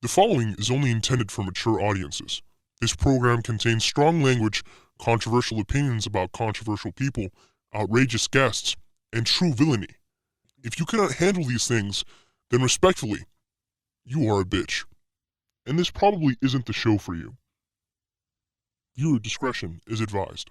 The following is only intended for mature audiences. This program contains strong language, controversial opinions about controversial people, outrageous guests, and true villainy. If you cannot handle these things, then respectfully, you are a bitch. And this probably isn't the show for you. Viewer discretion is advised.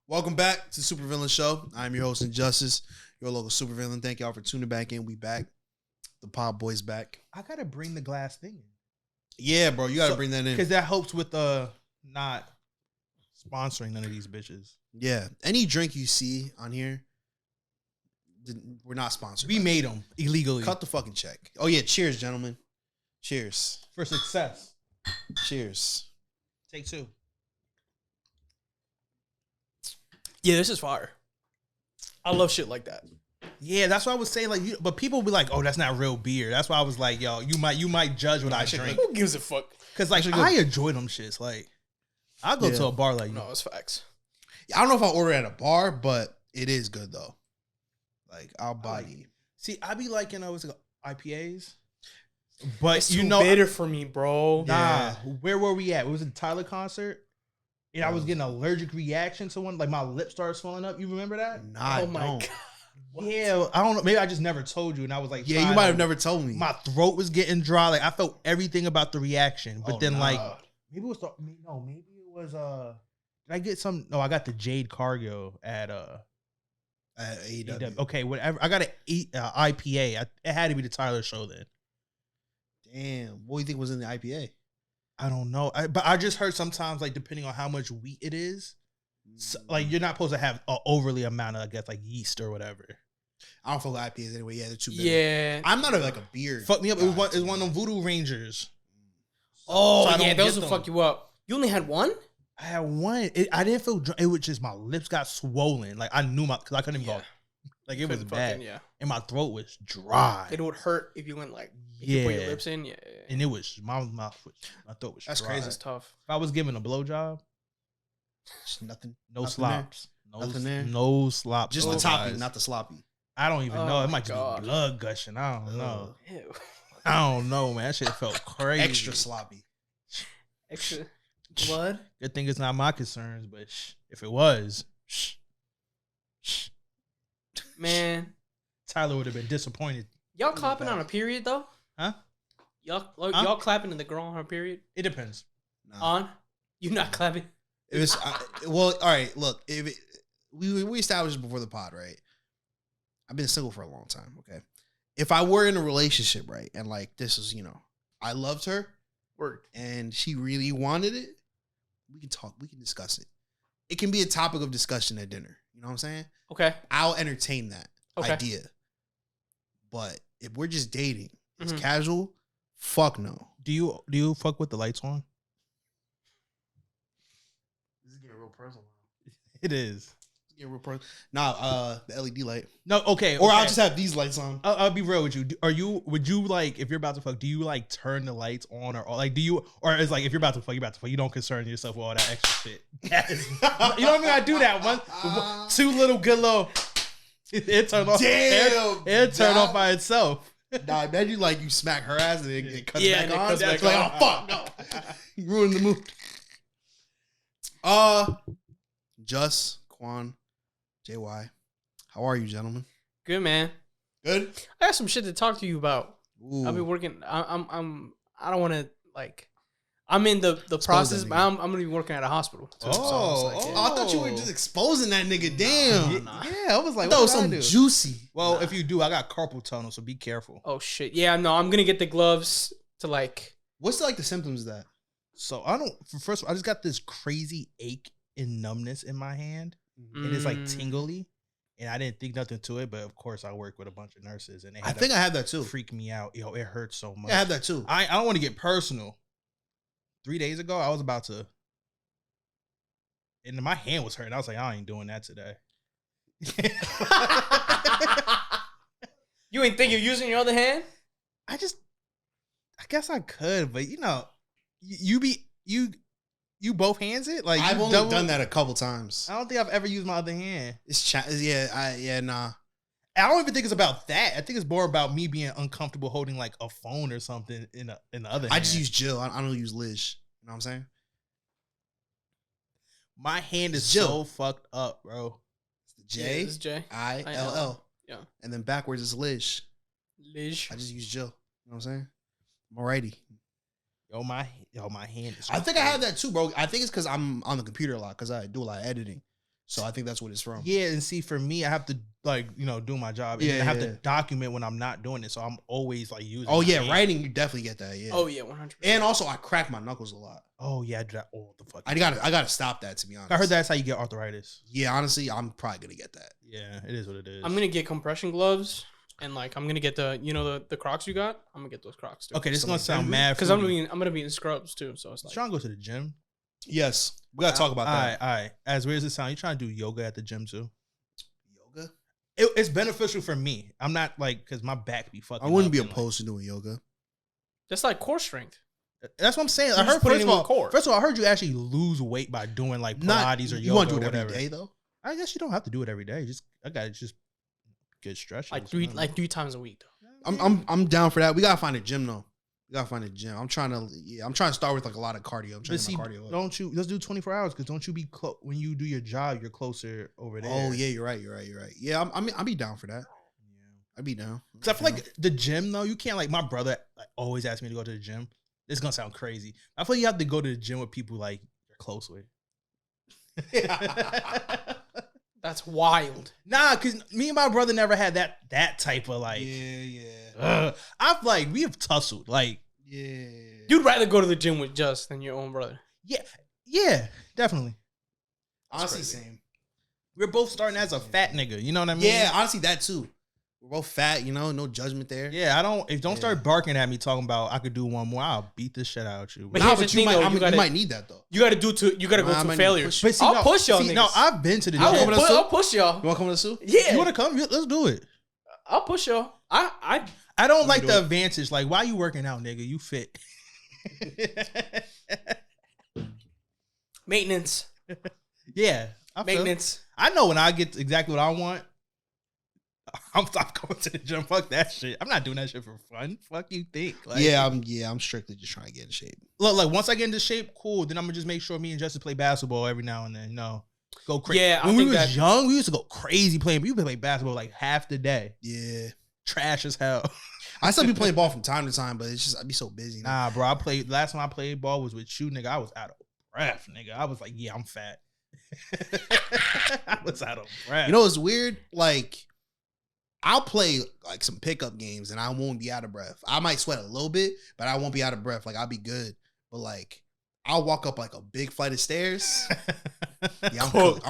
Welcome back to the Supervillain Show. I'm your host, Injustice, your local supervillain. Thank y'all for tuning back in. We back. The Pod Boys back. I gotta bring the glass thing in. Yeah, bro, you gotta bring that in. Because that helps with not sponsoring none of these bitches. Yeah, any drink you see on here, we're not sponsored. We made them illegally. Cut the fucking check. Oh yeah, cheers, gentlemen. Cheers. For success. Cheers. Take two. Yeah, this is fire. I love shit like that. Yeah, that's why I was saying but people be like, "Oh, that's not real beer." That's why I was like, "Yo, you might judge what I drink." Who gives a fuck? Because I enjoy them shits. Like, I'll go to a bar like no, it's facts. I don't know if I'll order at a bar, but it is good though. Like I'll buy you. See, I be liking IPAs, but It's too bitter for me, bro. Nah, where were we at? It was a Tyler concert. And I was getting an allergic reaction to one. Like, my lips started swelling up. You remember that? Nah, oh my God. Yeah, I don't know. Maybe I just never told you. And I was like, yeah, you might have never told me. My throat was getting dry. Like, I felt everything about the reaction. But maybe it was, maybe it was, did I get some? No, I got the Jade Cargo at AEW. Okay, whatever. I got an IPA. It had to be the Tyler show then. Damn. What do you think was in the IPA? I don't know, but I just heard sometimes, like, depending on how much wheat it is, like, you're not supposed to have an overly amount of, I guess, like, yeast or whatever. I don't feel like IPAs anyway. Yeah, they're too bitter. Yeah. I'm not a beer. Fuck me up. It was one of them Voodoo Rangers. Oh, so yeah, those will fuck you up. You only had one? I had one. I didn't feel drunk. It was just my lips got swollen. Like, I knew because I couldn't even go. Like, it was bad. And my throat was dry. It would hurt if you went, like, if you put your lips in. Yeah. And it was, my throat was That's dry. crazy. It's tough. If I was giving a blowjob, nothing. No slops. Nothing there. No slops. Just the topping, not the sloppy. I don't even know. It might just be blood gushing. I don't know. Ew. I don't know, man. That shit felt crazy. Extra sloppy. Extra blood? Good thing it's not my concerns, but if it was, man, Tyler would have been disappointed. Y'all clapping on a period though? Huh? Y'all clapping in the girl on her period? It depends. Nah. On? You not clapping? It was well. All right. Look, we established before the pod, right? I've been single for a long time. Okay. If I were in a relationship, right, and like this is, I loved her, and she really wanted it, we can talk. We can discuss it. It can be a topic of discussion at dinner. You know what I'm saying? Okay. I'll entertain that idea. But if we're just dating, it's casual. Fuck no. Do you fuck with the lights on? This is getting real personal. It is. Getting real personal. Nah, the LED light. No, okay. Or I'll just have these lights on. I'll be real with you. Would you like, if you're about to fuck, do you like turn the lights on or like or it's like if you're about to fuck, you don't concern yourself with all that extra shit. You know what I mean? I do that one. Two little good little. It turned off. Damn. It turned off by itself. Nah, I bet you smack her ass and it cuts back on. Cuts back like, oh fuck, no. You ruined the mood. Just, Quan, JY. How are you, gentlemen? Good, man. Good? I got some shit to talk to you about. Ooh. I've been working. I don't want to like. I'm in the process, but I'm gonna be working at a hospital. So I thought you were just exposing that nigga. Damn. Yeah, I was like, that was some juicy. Well, if you do, I got carpal tunnel, so be careful. Oh shit. Yeah, no, I'm gonna get the gloves to like. What's like the symptoms of that? So I just got this crazy ache and numbness in my hand, and it's like tingly. And I didn't think nothing to it, but of course I work with a bunch of nurses, and I think I have that too. Freak me out, yo! It hurts so much. Yeah, I have that too. I don't want to get personal. 3 days ago, I was about to and my hand was hurting. I was like, I ain't doing that today. You ain't think you're using your other hand? I guess I could, but you both hands it? Like I've only done that a couple times. I don't think I've ever used my other hand. Nah. I don't even think it's about that. I think it's more about me being uncomfortable holding like a phone or something in the other hand. I just use Jill. I don't use Lish. You know what I'm saying? My hand is Jill. so fucked up, bro. It's the J. It's J-I-L-L. Yeah. And then backwards is Lish. Lish. I just use Jill. You know what I'm saying? I'm alrighty. Yo, my hand is so I think I have that too, bro. I think it's because I'm on the computer a lot because I do a lot of editing. So I think that's what it's from. Yeah, and see, for me, I have to do my job. And I have to document when I'm not doing it. So I'm always like using. Oh yeah, hand. writing you definitely get that. Yeah. Oh yeah, 100%. And also I crack my knuckles a lot. Oh yeah, I do that all the fuck. I gotta stop that, to be honest. I heard that's how you get arthritis. Yeah, honestly, I'm probably gonna get that. Yeah, it is what it is. I'm gonna get compression gloves and like I'm gonna get the Crocs you got. I'm gonna get those Crocs too. Okay, this is gonna So, sound mad because I'm gonna be in scrubs too. So it's like trying to go to the gym. Yes, we gotta talk about that. All right. As weird as it sounds, you trying to do yoga at the gym too? Yoga? It's beneficial for me. I'm not like because my back be fucking. I wouldn't up be and, opposed to doing yoga. that's like core strength. That's what I'm saying. You I just heard put it first in of all, with core. I heard you actually lose weight by doing like Pilates or yoga. You want to do or it whatever. every day though? I guess you don't have to do it every day. I got just good stretches. Like three times a week though. I'm down for that. We gotta find a gym though. We gotta find a gym. I'm trying to start with like a lot of cardio. I'm trying But to see, get my cardio up. don't you? Let's do 24 hours because don't you be when you do your job, you're closer over there. Oh yeah, you're right. Yeah, I'll be down for that. I'd be down. Because I feel like the gym though, you can't like my brother like, always asks me to go to the gym. This is gonna sound crazy. I feel like you have to go to the gym with people like you're close with. That's wild. Nah, because me and my brother never had that type of like. I've like we have tussled like. Yeah. You'd rather go to the gym with Just than your own brother. Yeah, definitely. Honestly, same. We're both starting as a fat nigga. You know what I mean? Yeah, honestly, that too. We're both fat, no judgment there. Yeah, don't start barking at me talking about I could do one more. I'll beat the shit out you. But Nah, here's but the you thing, might, though, you might need that though. You gotta go to failure. push- But see, I'll push y'all see, niggas. No, I've been to the gym. I'll push y'all. You want to come to the suit? Yeah. You want to come? Let's do it. I'll push y'all. I don't like do the it. advantage. Like, why you working out, nigga? You fit. maintenance. Yeah. I feel- Maintenance. I know when I get exactly what I want, I'm going to the gym. Fuck that shit. I'm not doing that shit for fun. Fuck you think. Like, I'm strictly just trying to get in shape. Look, like once I get into shape, cool. Then I'm gonna just make sure me and Justin play basketball every now and then. Go crazy. Yeah, I when we think was that- young, we used to go crazy playing. We would play basketball like half the day. Yeah. Trash as hell. I still be playing ball from time to time, but it's just I'd be so busy. Nah, bro. Last time I played ball was with you, nigga. I was out of breath, nigga. I was like, yeah, I'm fat. I was out of breath. You know what's weird? Like, I'll play like some pickup games and I won't be out of breath. I might sweat a little bit, but I won't be out of breath. Like, I'll be good. But like, I'll walk up like a big flight of stairs. Yeah, I'm cooked.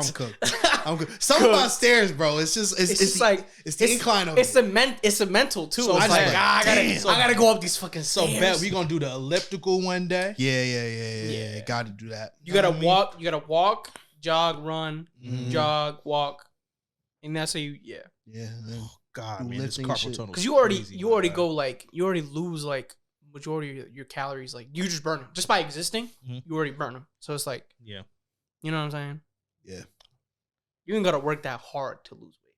I'm cooked. Something about stairs, bro. It's just the incline of it's the mental too. So It's like, damn. I gotta go up these fucking stairs. So bet we gonna do the elliptical one day. Yeah. Got to do that. You gotta know what I mean? walk. You gotta walk, jog, run, Mhm. jog, walk, and that's how you. Yeah. Yeah. Oh God, Do man, this lifting carpal shit. tunnel. Because is you already crazy, you my already God. go like you already lose like majority of your calories. Like you just burn them just by existing. Mhm. You already burn them. So it's like Yeah. you know what I'm saying. Yeah. You ain't gotta work that hard to lose weight.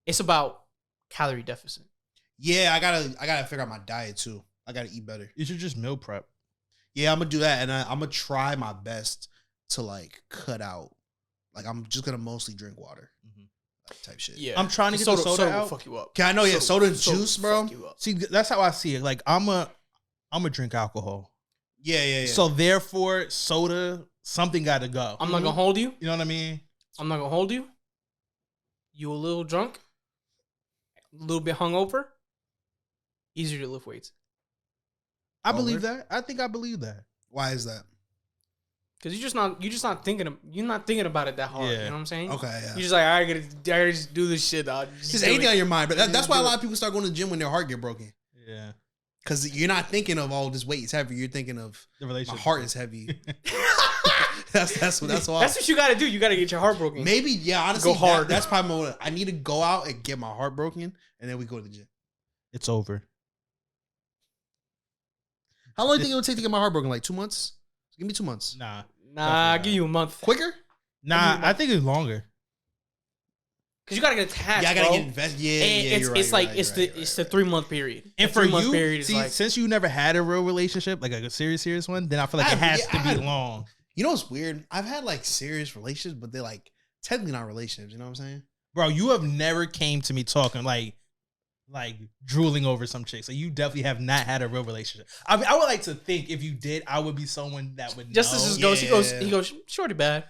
It's about calorie deficit. Yeah, I gotta figure out my diet too. I gotta eat better. You should just meal prep. Yeah, I'm gonna do that, and I'm gonna try my best to like cut out. Like, I'm just gonna mostly drink water, like, type shit. Yeah, I'm trying to get the soda will out. fuck you up. Okay, I know. Yeah, soda and juice, bro. Fuck you up. See, that's how I see it. Like I'm a drink alcohol. Yeah. So therefore, soda, something got to go. I'm not gonna hold you. You know what I mean? I'm not gonna hold you. You a little drunk, a little bit hungover. Easier to lift weights I believe that. I think I believe that. Why is that? because you're just not thinking about it that hard. Yeah. You know what I'm saying? Okay, yeah. You're just like, I gotta just do this shit, dog. Just do anything it. on your mind, but that's Just why a do lot it. of people start going to the gym when their heart get broken. Yeah. Because you're not thinking of, oh, this weight is heavy. You're thinking of The my relationship. heart is heavy. That's why. That's what you gotta do. You gotta get your heart broken. Maybe, yeah, honestly, Go hard. that's probably what I need to go out and get my heart broken, and then we go to the gym. It's over. How long do you think it would take to get my heart broken? Like 2 months? Give me 2 months. Nah, I'll give you a month. Quicker? nah. I think it's longer. Cause you gotta get attached. Yeah, I gotta bro. get invested. Yeah, And yeah, it's like it's the 3 month period. And The for 3 month you, period is see, like, since you never had a real relationship, like a serious one, then I feel like it has to be long. You know what's weird? I've had like serious relationships, but they're like technically not relationships. You know what I'm saying? Bro, you have never came to me talking like drooling over some chick. So you definitely have not had a real relationship. I mean, I would like to think if you did, I would be someone that would just know. as it goes, he goes, shorty bad.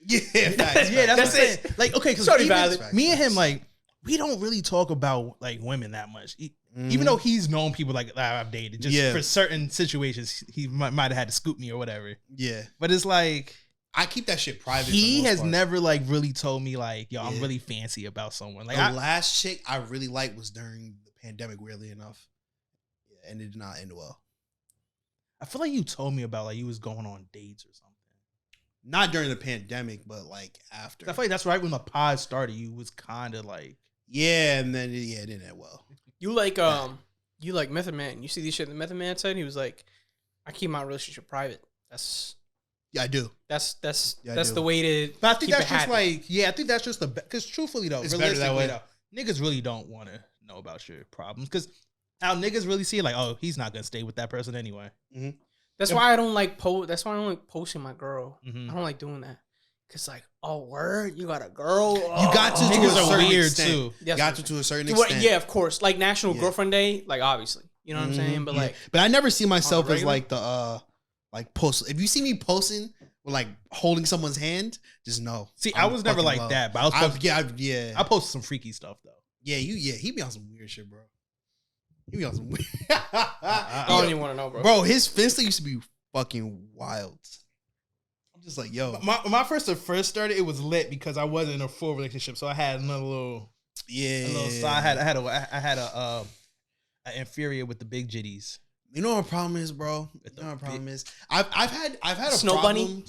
Yeah, facts, Yeah, that's what I'm That's saying. it. Like, okay, because Shorty valid. me and him, like, we don't really talk about like women that much. Even though he's known people like that I've dated, just for certain situations, he might have had to scoop me or whatever. Yeah, But it's like I keep that shit private. he for the most has part. never like really told me like, yo, I'm Yeah. really fancy about someone. Like, The I, last chick I really liked was during the pandemic. Weirdly enough, yeah, and it did not end well. I feel like you told me about like you was going on dates or something. Not during the pandemic, but like after. I feel like that's right when the pod started. You was kind of like, Yeah, and then it didn't end well. You like Method Man. You see these shit that Method Man said? He was like, I keep my relationship private. That's Yeah, I do. Yeah, I do. the way to. but I think keep that's it just happy. like, yeah, I think that's just the because truthfully though, It's better that realistically way. though, niggas really don't want to know about your problems because how niggas really see it, like, oh, he's not gonna stay with that person anyway. That's why I don't like That's why I don't like posting my girl. Mhm. I don't like doing that. Cause like, oh word, you got a girl. You got to Oh. to a Niggas are certain weird extent. too. Yes, Got sir. to a certain Well, extent. yeah, of course. Like National Yeah. Girlfriend Day, like obviously, you know what I'm saying. But Yeah. like, but I never see myself as regular? like the like post. If you see me posting with like holding someone's hand, just know. See, I I'm was never fucking like low. that, but I was Yeah. I posted some freaky stuff though. Yeah, he be on some weird shit, bro. He be on some weird. I don't even want to know, Bro, his Finsta used to be fucking wild. I'm just like, yo, When I first started, it was lit because I wasn't in a full relationship, so I had another little, yeah. a little side. I had a inferior with the big jitties. You know what my problem is, bro? With You know what the my problem is? I've had a Snow problem. bunny?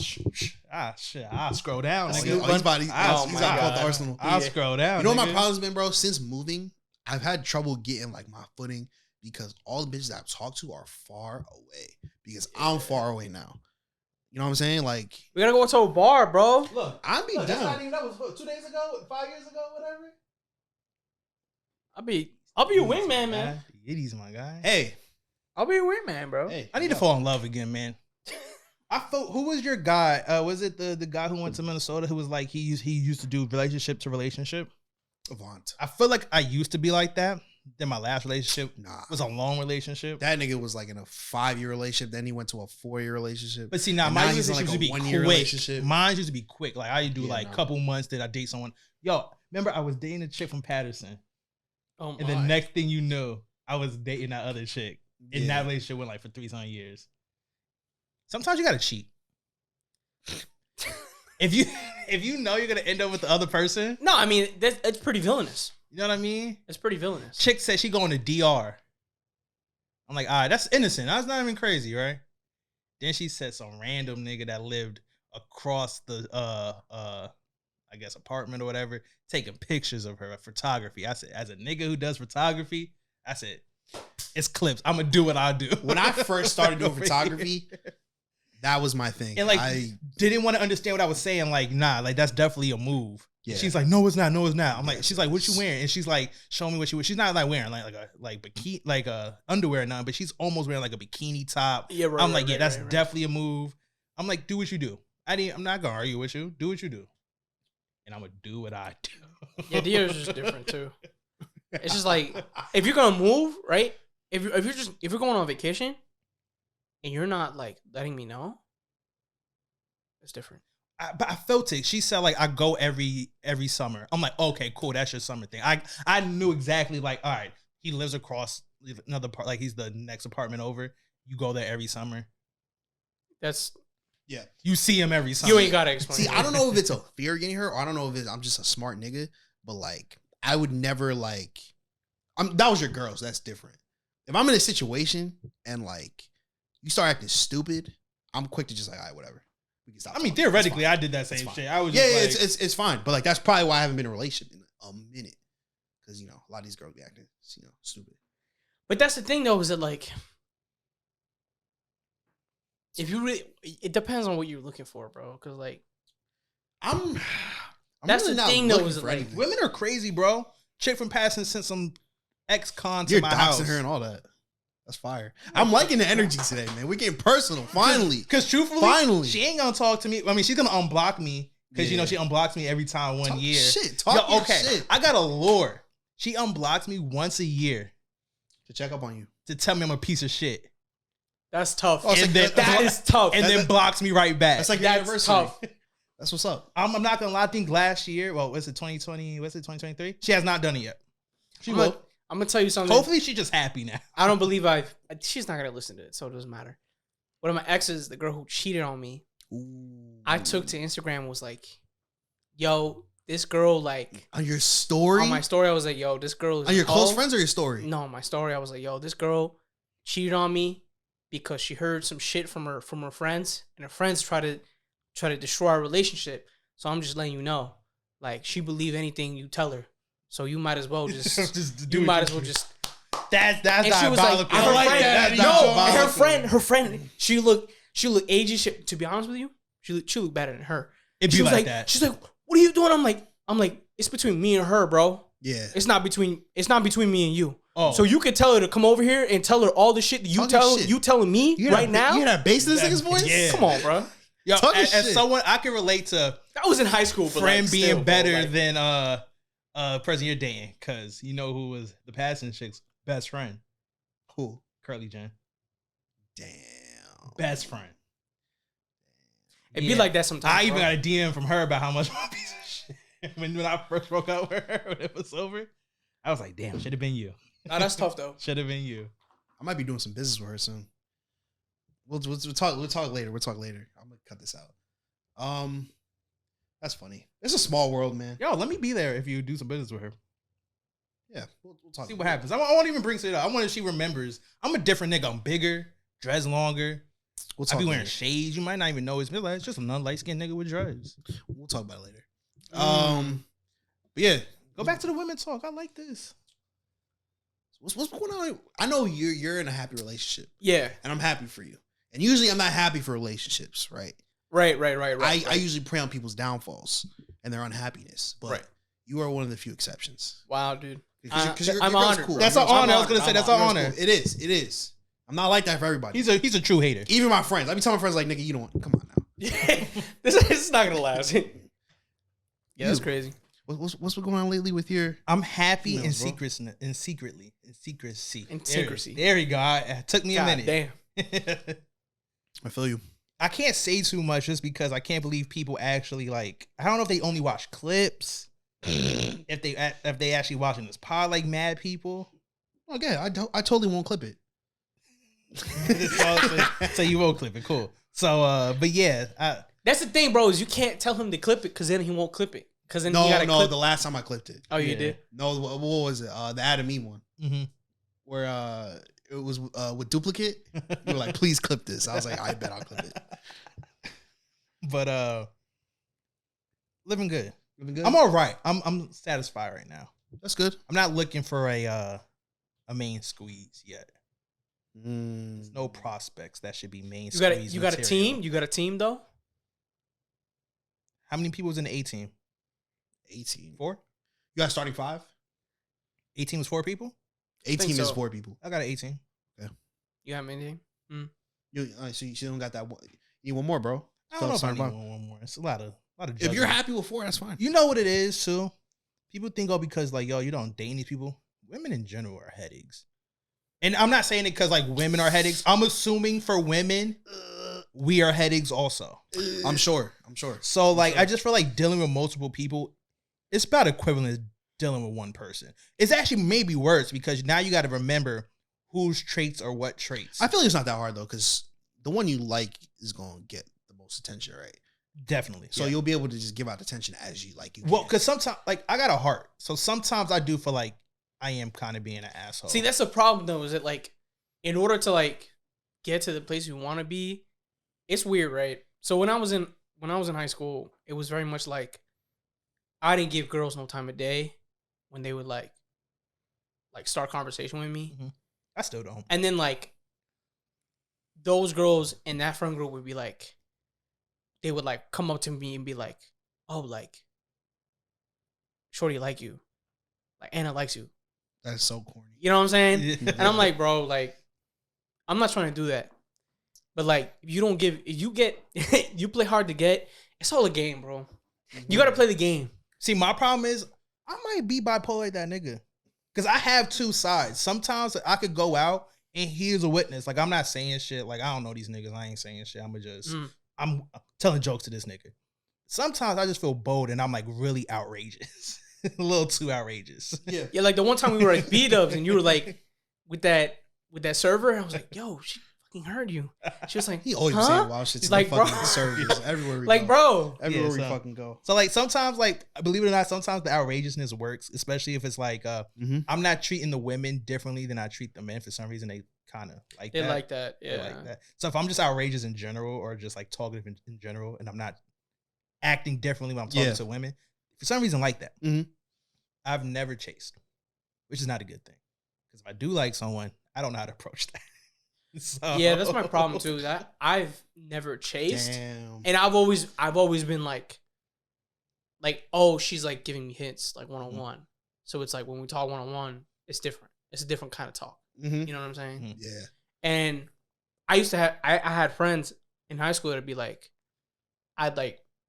Shit, I'll scroll down. Oh, Nigga. he's about to Oh he's my about to call the God. Arsenal. I'll Yeah. scroll down. You know what my nigga. problem's been, bro? Since moving, I've had trouble getting like my footing because all the bitches I've talked to are far away. Because I'm far away now. You know what I'm saying? Like, we gotta go to a bar, bro. Look, I'd be look, that's down. not even, that was what, 2 days ago, 5 years ago, whatever. I'll be your wingman, man. Yitties, my guy. Hey, I'll be your wingman, bro. hey, I need to fall in love again, man. I felt. Who was your guy? Was it the guy who went to Minnesota who was like he used to do relationship to relationship? Avant. I feel like I used to be like that. Then my last relationship Nah. was a long relationship. That nigga was like in a 5-year relationship. Then he went to a 4-year relationship. But see, now And my now he's in, relationship like, used to a be 1-year quick. relationship. Mine used to be quick. Like I do Yeah, like nah. couple months. Did I date someone? Yo, remember I was dating a chick from Patterson, Oh and the my. next thing you know, I was dating that other chick. And Yeah. that relationship went like for 3-something years. Sometimes you gotta cheat. if you know you're gonna end up with the other person, No, I mean that's pretty villainous. you know what I mean? It's pretty villainous. Chick said she going to DR. I'm like, all right, that's innocent. That's not even crazy, right? Then she said some random nigga that lived across the I guess apartment or whatever, taking pictures of her photography. I said, as a nigga who does photography, I said, it's clips. I'm gonna do what I do. When I first started doing Over here. photography, that was my thing. And like I didn't want to understand what I was saying. Like, nah, like that's definitely a move. Yeah. She's like, no, it's not. No, it's not. I'm Yeah, like, she's like, what you wearing? And she's like, show me what she wears. She's not like wearing like bikini, like underwear or nothing, but she's almost wearing like a bikini top. Yeah, right, I'm like, right, yeah, right, that's right, right. definitely a move. I'm like, do what you do. I'm not gonna argue with you. Do what you do, and I'm gonna do what I do. Yeah, DR is just different too. It's just like if you're gonna move, right? If you're going on vacation and you're not like letting me know, it's different. But I felt it. She said like I go every summer. I'm like, okay, cool. That's your summer thing. I knew exactly like, all right, he lives across another part. Like he's the next apartment over. You go there every summer. That's yeah. You see him every summer. you ain't gotta explain. See, it. I don't know if it's a fear getting her, or I don't know if I'm just a smart nigga, but like I would never like. That was your girl, so that's different. If I'm in a situation and like you start acting stupid, I'm quick to just like, all right, whatever. we can stop. I mean, talking. theoretically, It's I did that same fine. shit. I was Yeah, just like, it's fine. But like that's probably why I haven't been in a relationship in a minute. Because a lot of these girls be acting, stupid. But that's the thing, though, is that like, if you really, it depends on what you're looking for, bro. Because like, I'm that's really the not thing, though, looking is for like, anything. women are crazy, bro. Chick from passing sent some ex-con to You're my doxing house. her and all that. That's fire. I'm liking the energy today, man. We're getting personal. Finally. Because truthfully, Finally. she ain't gonna talk to me. I mean, she's gonna unblock me because Yeah. she unblocks me every time one Talk year. shit. Talk your okay, shit. I got a lure. She unblocks me once a year To check up on you. to tell me I'm a piece of shit, that's tough. Oh, it's And like then- that is tough. and then blocks me right back. That's like your That's anniversary. tough. That's what's up. I'm not gonna lie. I think last year, well, what's it 2020? What's it 2023? She has not done it yet. She I'm will. gonna, I'm gonna tell you something. Hopefully, she's just happy now. I don't believe she's not gonna listen to it, so it doesn't matter. One of my exes, the girl who cheated on me, I took to Instagram and was like, yo, this girl, like, on your story. on my story, I was like, yo, this girl is On your close hoe. friends or your story? No, my story, I was like, yo, this girl cheated on me because she heard some shit from her friends, and her friends try to destroy our relationship. So I'm just letting you know, like, she believe anything you tell her. So you might as well just, That's and she was like, diabolical. her I like friend- that. That's No, diabolical. and her friend, she looked ages. To be honest with you, she looked better than her. It'd She be was like that. She's like, what are you doing? I'm like, it's between me and her, bro. Yeah. It's not between me and you. Oh. So you could tell her to come over here and tell her all the shit that Talk your shit. you telling me You hear right that, now. You hear that bass in this nigga's voice? Yeah. Come on, bro. Yo, Talk your as shit. someone, I can relate to That was in high school, but friend like, being still, bro, better like- than person you're dating, because you know who was the passing chick's best friend, Cool. Curly Jen, Damn. best friend. It'd Yeah. be like that sometimes. I even bro. got a DM from her about how much I'm a piece of shit. When I first broke up with her, when it was over, I was like, damn, should have been you. Nah, that's tough though. Should have been you. I might be doing some business with her soon. We'll talk later. We'll talk later. I'm gonna cut this out. That's funny. It's a small world, man. Yo, let me be there if you do some business with her. Yeah, we'll talk. See what happens. I won't even bring shit up. I want if she remembers. I'm a different nigga. I'm bigger, dress longer. We'll I talk be wearing later. shades. You might not even know it's me. Like, it's just a non-light skinned nigga with dreads. We'll talk about it later. Mm. But yeah, Go back to the women talk. I like this. what's going on? I know you're in a happy relationship, Yeah. and I'm happy for you. And usually, I'm not happy for relationships, right? Right. I usually prey on people's downfalls and their unhappiness, but Right. you are one of the few exceptions. Wow, dude. 'Cause your I'm girl's honored. cool. That's Your an girl's- honor. I was gonna say I'm that's your an girl's honor. cool. It is. It is. I'm not like that for everybody. He's a true hater. Even my friends. I be telling my friends like, nigga, you don't. Come on now. this is not gonna last. Yeah, that's You. crazy. What's been going on lately with your? I'm happy Females, bro. in secrecy. In secrecy. There you go. It took me a God minute. damn. I feel you. I can't say too much just because I can't believe people actually like. I don't know if they only watch clips, if they actually watching this pod like mad people. Okay, I totally won't clip it. So you won't clip it, cool. So, but yeah, That's the thing, bro. Is you can't tell him to clip it because then he won't clip it. Because then he No, gotta clip. the last time I clipped it. Oh, you Yeah. did. No, what was it? The Adam E one mhm. where it was with duplicate. You were like, please clip this. I was like, I bet I'll clip it. But living good. Living good. I'm all right. I'm satisfied right now. That's good. I'm not looking for a main squeeze yet. There's no prospects that should be main You got squeeze. you got a material. team. You got a team though. How many people was in the A team? 18. 4? You got a starting 5? 18 was 4 people? 18 is so. 4 people. I got an 18. You have any team? So you don't got that one. You need one more, bro. I don't know if I Starting need five. one more. It's a lot of If judgment. you're happy with 4, that's fine. You know what it is too. People think because like you don't date these people. Women in general are headaches, and I'm not saying it because like women are headaches. I'm assuming for women, we are headaches also. I'm sure. So like I just feel like dealing with multiple people, it's about equivalent to dealing with one person. It's actually maybe worse because now you got to remember whose traits are what traits. I feel like it's not that hard though, because the one you like is gonna get the most attention, right? Definitely. So yeah. you'll be able to just give out attention as you like. Well, because sometimes like I got a heart, so sometimes I do feel like I am kind of being an asshole. See, that's the problem though. Is that like, in order to like get to the place you want to be, it's weird, right? So when I was in high school, it was very much like I didn't give girls no time of day when they would like start conversation with me. Mm-hmm. I still don't. And then like those girls in that friend group would be like, they would like come up to me and be like, "Oh, like, shorty like you, like Anna likes you." That's so corny. You know what I'm saying? And I'm like, bro, like, I'm not trying to do that. But like, if you get, you play hard to get. It's all a game, bro. You got to play the game. See, my problem is I might be bipolar like that nigga. Because I have two sides. Sometimes I could go out and here's a witness. Like, I'm not saying shit. Like, I don't know these niggas. I ain't saying shit. I'm telling jokes to this nigga. Sometimes I just feel bold and I'm like really outrageous. A little too outrageous. Yeah. Yeah, like the one time we were at B-Dubs and you were like, with that server, and I was like, yo, she fucking heard you. She was like, He always huh? saying wild shit to Like, the bro. fucking service everywhere we Like, go. bro. Everywhere Yeah, we so- fucking go. So like sometimes, like, believe it or not, sometimes the outrageousness works, especially if it's like I'm not treating the women differently than I treat the men. For some reason, they kind of like They that. like that. They Yeah. like that. So if I'm just outrageous in general or just like talkative in general, and I'm not acting differently when I'm talking Yeah. to women, for some reason like that, Mhm. I've never chased, which is not a good thing. Because if I do like someone, I don't know how to approach that. So- Yeah, that's my problem too. That I've never chased. Damn. And I've always been like, oh, she's like giving me hints like 1-on-1. So it's like when we talk 1-on-1, it's different. It's a different kind of talk. Mhm. You know what I'm saying? Mhm. Yeah. And I used to have I had friends in high school that'd be like,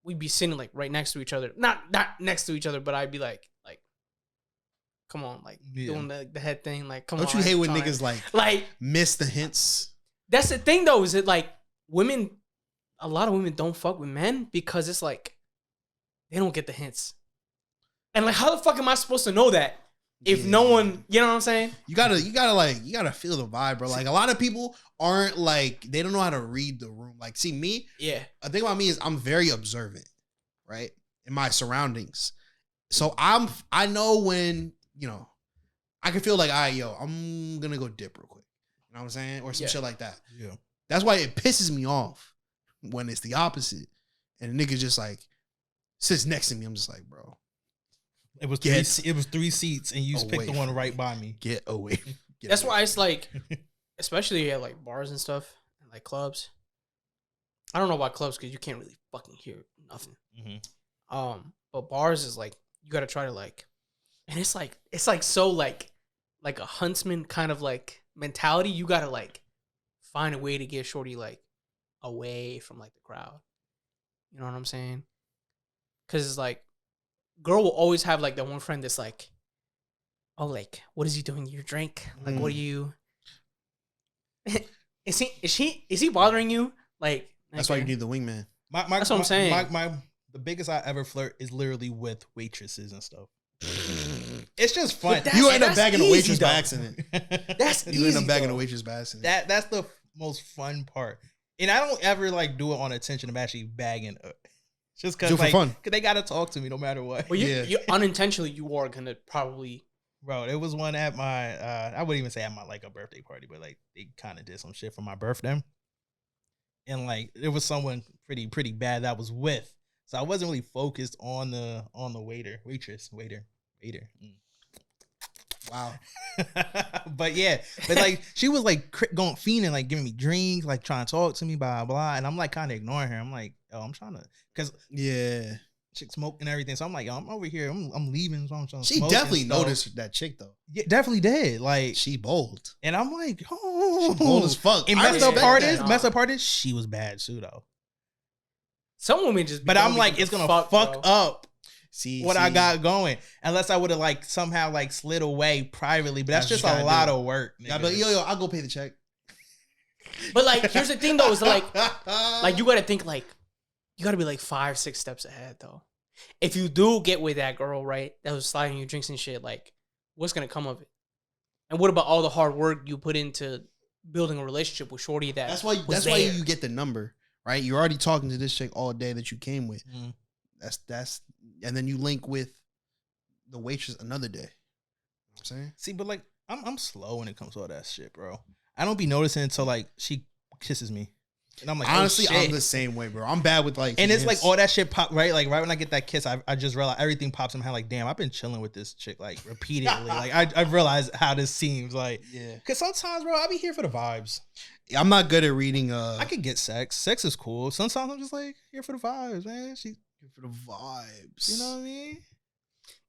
we'd be sitting like right next to each other. Not next to each other, but I'd be like, come on, like Yeah. doing the head thing. Like, come Don't on. you hate when trying- niggas like miss the hints? that's the thing though, is it like a lot of women don't fuck with men because it's like they don't get the hints. And like, how the fuck am I supposed to know that if no Yeah. one, you know what I'm saying? You gotta feel the vibe, bro. Like a lot of people aren't like, they don't know how to read the room. Like, see me, Yeah. the thing about me is I'm very observant, right? In my surroundings. So I know when, I can feel like, I'm gonna go dip real quick. You know what I'm saying? Or some Yeah. shit like that. Yeah. That's why it pisses me off when it's the opposite. And the nigga just like sits next to me. I'm just like, bro, It was Get three seats, and you just picked the away one from right me. by me. get away. Get That's away. why it's like, especially at like bars and stuff, and like clubs. I don't know about clubs because you can't really fucking hear nothing. Mm-hmm. But bars is like, you gotta try to like, and it's like so like a huntsman kind of like mentality. You gotta like find a way to get shorty like away from like the crowd. You know what I'm saying? Because it's like, girl will always have like that one friend that's like, oh, like, what is he doing to your drink? Like, what are you? is he bothering you? Like, That's why you okay. need the wingman. That's what I'm saying. The biggest I ever flirt is literally with waitresses and stuff. It's just fun. But You end up that's bagging a easy, waitress though. by accident. That's You end easy. up bagging a though. waitress by accident. That's the most fun part. And I don't ever like do it on attention. I'm actually bagging just Do because it for like, fun. cause they gotta talk to me no matter what. Well, Yeah. you unintentionally you are gonna probably. Bro, there was one at my I wouldn't even say at my like a birthday party, but like they kind of did some shit for my birthday. And like there was someone pretty bad that I was with. So I wasn't really focused on the waitress. Wow. But yeah, but like she was like going fiending, like giving me drinks, like trying to talk to me, blah blah, and I'm like kind of ignoring her. I'm like, oh, I'm trying to, cause Yeah. chick smoke and everything. So I'm like, yo, I'm over here. I'm leaving. So I'm trying to She smoke definitely and stuff. noticed that chick though. Yeah, definitely did. Like, She bold. and I'm like, oh, She bold as fuck. And I messed up respect part that. is, she was bad too though. Some women just. But don't I'm give like, a it's gonna fuck, fuck bro. up See what I got going, unless I would have like somehow like slid away privately. But that's That's just what you a gotta lot do. of work. Yeah, nigga. but yo, I'll go pay the check. But like, here's the thing though, is like you gotta think like, you gotta be like 5-6 steps ahead though. If you do get with that girl, right, that was sliding you drinks and shit, like, what's gonna come of it? And what about all the hard work you put into building a relationship with shorty that That's why. was That's why there? you get the number, right? You're already talking to this chick all day that you came with. Mhm. That's, and then you link with the waitress another day. You know what I'm saying? See, but like I'm slow when it comes to all that shit, bro. I don't be noticing until like she kisses me. And I'm like, honestly, oh, shit. I'm the same way, bro. I'm bad with like, and it's like all that shit pop right. Like right when I get that kiss, I just realized everything pops in my head. Like, damn, I've been chilling with this chick like repeatedly. Like I've realized how this seems. Like, yeah. Cause sometimes, bro, I be here for the vibes. I'm not good at reading. I could get sex. Sex is cool. Sometimes I'm just like here for the vibes, man. Here for the vibes. You know what I mean?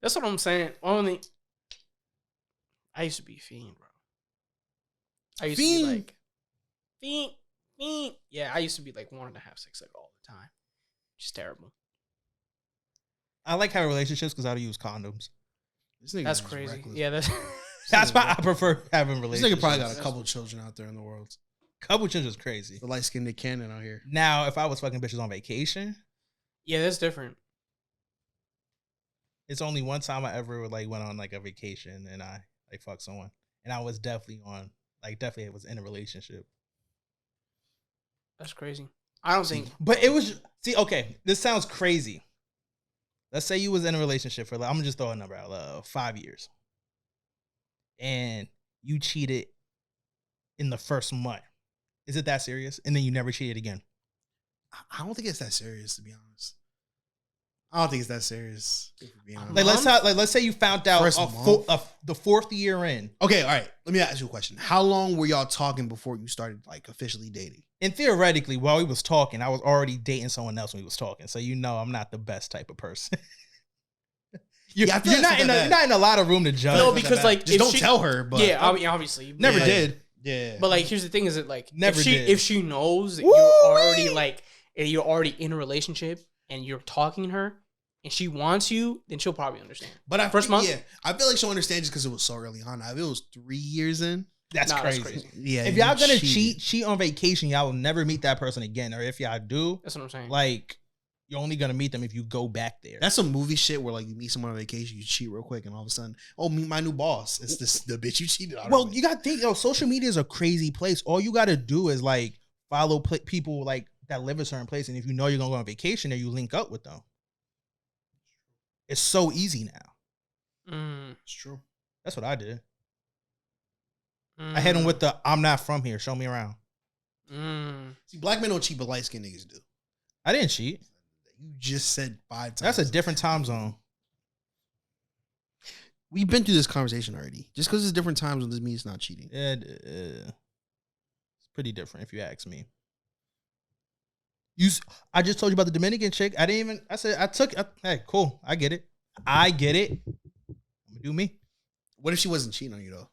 That's what I'm saying. I used to be a fiend, bro. I used to be like fiend. Yeah, I used to be like wanting to have sex like all the time. Just terrible. I like having relationships because I don't use condoms. That's crazy. Reckless. Yeah, That's why I prefer having This relationships. nigga probably got a couple children out there in the world. Couple children is crazy. The light skinned Nick Cannon out here. Now, if I was fucking bitches on vacation, yeah, that's different. it's only one time I ever like went on like a vacation and I like fucked someone, and I was definitely was in a relationship. That's crazy. I don't think. But it was okay. This sounds crazy. Let's say you was in a relationship for like, I'm gonna just throw a number out, 5 years, and you cheated in the first month. Is it that serious? And then you never cheated again? I don't think it's that serious, to be honest. I don't think it's that serious. Like let's say you found out the fourth year in. Okay, all right. Let me ask you a question. How long were y'all talking before you started like officially dating? And theoretically, while we was talking, I was already dating someone else when we was talking. So I'm not the best type of person. You're not in a lot of room to judge. No, because like just don't tell her. But yeah, I mean, obviously, never did. Yeah, but like here's the thing: is it like never did. If she knows that you're already in a relationship and you're talking to her and she wants you, then she'll probably understand. But first month, yeah, I feel like she'll understand just because it was so early on. If it was 3 years in, that's crazy. Yeah, if y'all gonna cheat on vacation, y'all will never meet that person again. Or if y'all do, that's what I'm saying. Like, you're only gonna meet them if you go back there. That's some movie shit where like you meet someone on vacation, you cheat real quick, and all of a sudden, oh, meet my new boss. It's the bitch you cheated on. Well, you gotta think, social media is a crazy place. All you gotta do is like follow people like that live a certain place, and if you know you're gonna go on vacation, then you link up with them. It's so easy now. It's true. That's what I did. I hit him with the "I'm not from here. Show me around." See, black men don't cheat, but light skinned niggas do. I didn't cheat. You just said 5 times. That's a different time zone. We've been through this conversation already. Just because it's different times doesn't mean it's not cheating. It's pretty different if you ask me. I just told you about the Dominican chick. Hey, cool. I get it. I'm gonna do me. What if she wasn't cheating on you though?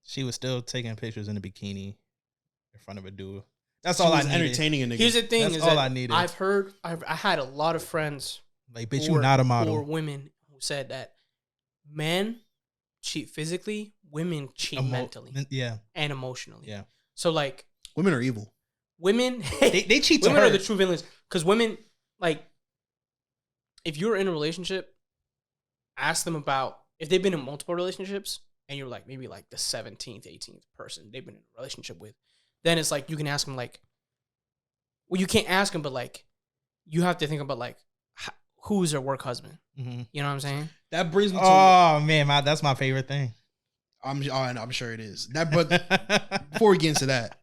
She was still taking pictures in a bikini in front of a dude. That's all I needed. Entertaining a nigga. Here's the thing: That's is all that I needed. I had a lot of friends, like, bitch, you not a model, or women who said that men cheat physically, women cheat mentally, and emotionally. Yeah. So like, women are evil. Women they cheat. Women are the true villains because women, like, if you're in a relationship, ask them about if they've been in multiple relationships and you're like maybe like the 17th, 18th person they've been in a relationship with. Then it's like you can ask them like, well, you can't ask them, but like, you have to think about like, who's their work husband? Mm-hmm. You know what I'm saying? That brings me to man, that's my favorite thing. I'm sure it is. But before we get into that,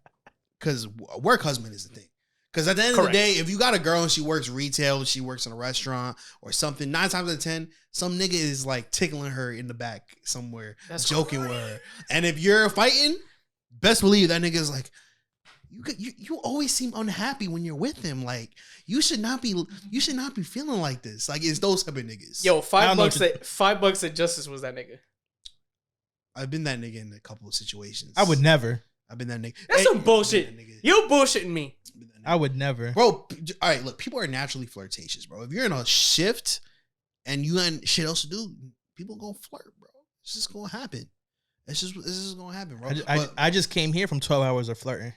because work husband is the thing. Because at the end of the day, if you got a girl and she works retail, she works in a restaurant or something, 9 times out of 10, some nigga is like tickling her in the back somewhere, joking with her. And if you're fighting, best believe that nigga is like, you always seem unhappy when you're with him. Like, you should not be feeling like this. Like, it's those type of niggas. Yo, $5 at Justice was that nigga. I've been that nigga in a couple of situations. I would never. I've been that nigga. That's some bullshit. You bullshitting me. I would never. Bro, all right, look, people are naturally flirtatious, bro. If you're in a shift and you got shit else to do, people gonna flirt, bro. It's just gonna happen. This is gonna happen, bro. I just came here from 12 hours of flirting.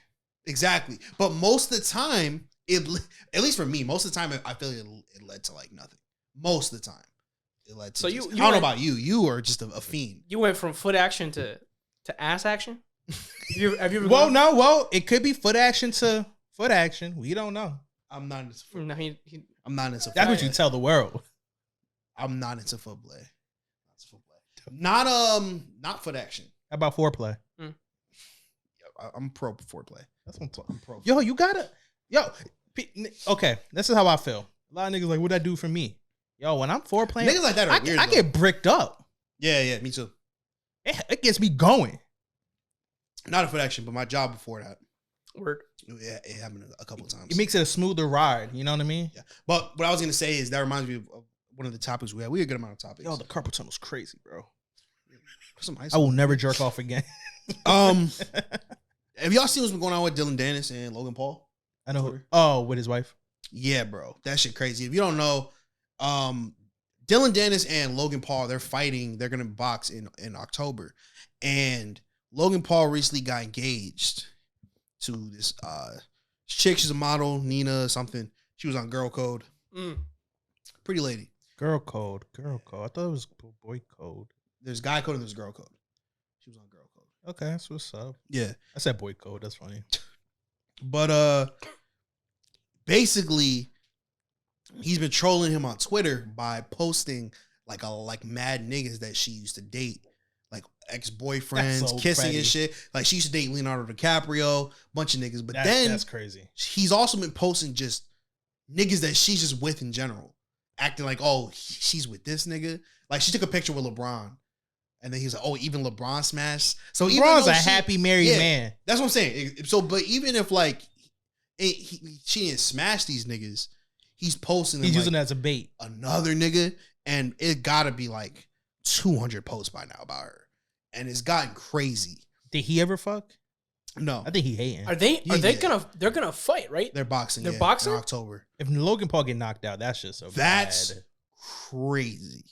Exactly. But most of the time, at least for me, most of the time, I feel it led to like nothing. Most of the time. It led to I don't know about you. You are just a fiend. You went from foot action to ass action? Have you ever Well, it could be foot action to foot action. We don't know. I'm not into foot. No, I'm not into foot. That's what you tell the world. I'm not into foot play. Not foot action. How about foreplay? I'm pro foreplay. That's what I'm pro. Yo, you gotta. Yo, okay, this is how I feel. A lot of niggas like, what I do for me? Yo, when I'm foreplaying, Niggas like that are weird. I get bricked up. Yeah, me too. It gets me going. Not a foot action, but my job before that. Word. Yeah, it happened a couple of times. It makes it a smoother ride. You know what I mean? Yeah. But what I was gonna say is that reminds me of one of the topics we had. We had a good amount of topics. Yo, the carpal tunnel's crazy, bro. Some ice. I will never jerk off again. Have y'all seen what's been going on with Dylan Dennis and Logan Paul? I know. Oh, with his wife. Yeah, bro. That shit crazy. If you don't know, Dylan Dennis and Logan Paul, they're fighting. They're gonna box in October. And Logan Paul recently got engaged to this chick. She's a model, Nina something. She was on Girl Code. Pretty lady. Girl code. I thought it was boy code. There's Guy Code and there's Girl Code. She was on Girl Code. Okay, that's what's up. Yeah. I said boy code. That's funny. But basically, he's been trolling him on Twitter by posting like mad niggas that she used to date, like ex-boyfriends, So kissing petty. and shit. Like she used to date Leonardo DiCaprio, bunch of niggas. But then That's crazy. he's also been posting just niggas that she's just with in general, acting like, oh, she's with this nigga. Like she took a picture with LeBron, and then he's like, oh, even LeBron smashed. So even LeBron's though a happy married man. that's what I'm saying. So, but even if like she didn't smash these niggas, he's posting them He's using like that as a bait. another nigga, and it gotta be like 200 posts by now about her, and it's gotten crazy. Did he ever fuck? No, I think he hating. Are they Yeah. they're gonna fight, right? they're boxing. They're yeah, boxing? in October. If Logan Paul get knocked out, that's just so That's bad. crazy.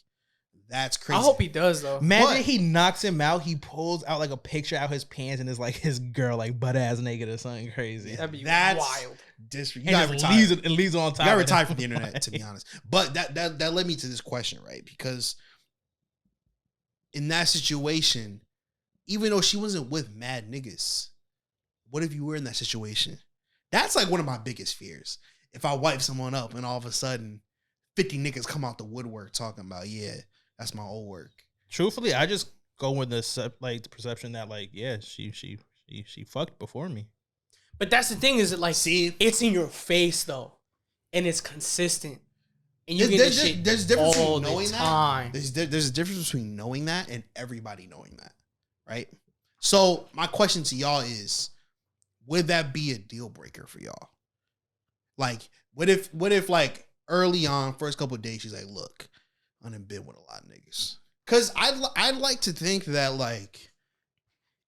That's crazy. I hope he does though. Imagine But- he knocks him out. He pulls out like a picture out his pants and is like his girl like butt ass naked or something crazy. That'd be That's wild. You And gotta just retire. leaves it on top. You gotta of retire him. from the internet, to be honest. But that led me to this question, right? Because in that situation, even though she wasn't with mad niggas, what if you were in that situation? That's like one of my biggest fears. If I wipe someone up and all of a sudden 50 niggas come out the woodwork talking about, yeah, that's my old work. Truthfully, I just go with the perception that like, yeah, she fucked before me. But that's the thing, is it like, See, it's in your face though, and it's consistent, and you get there's, this shit there's a difference all between knowing the that. time. There's a difference between knowing that and everybody knowing that, right? So my question to y'all is, would that be a deal breaker for y'all? Like, what if like early on, first couple of days, she's like, look, I done been with a lot of niggas. Cause I'd like to think that like,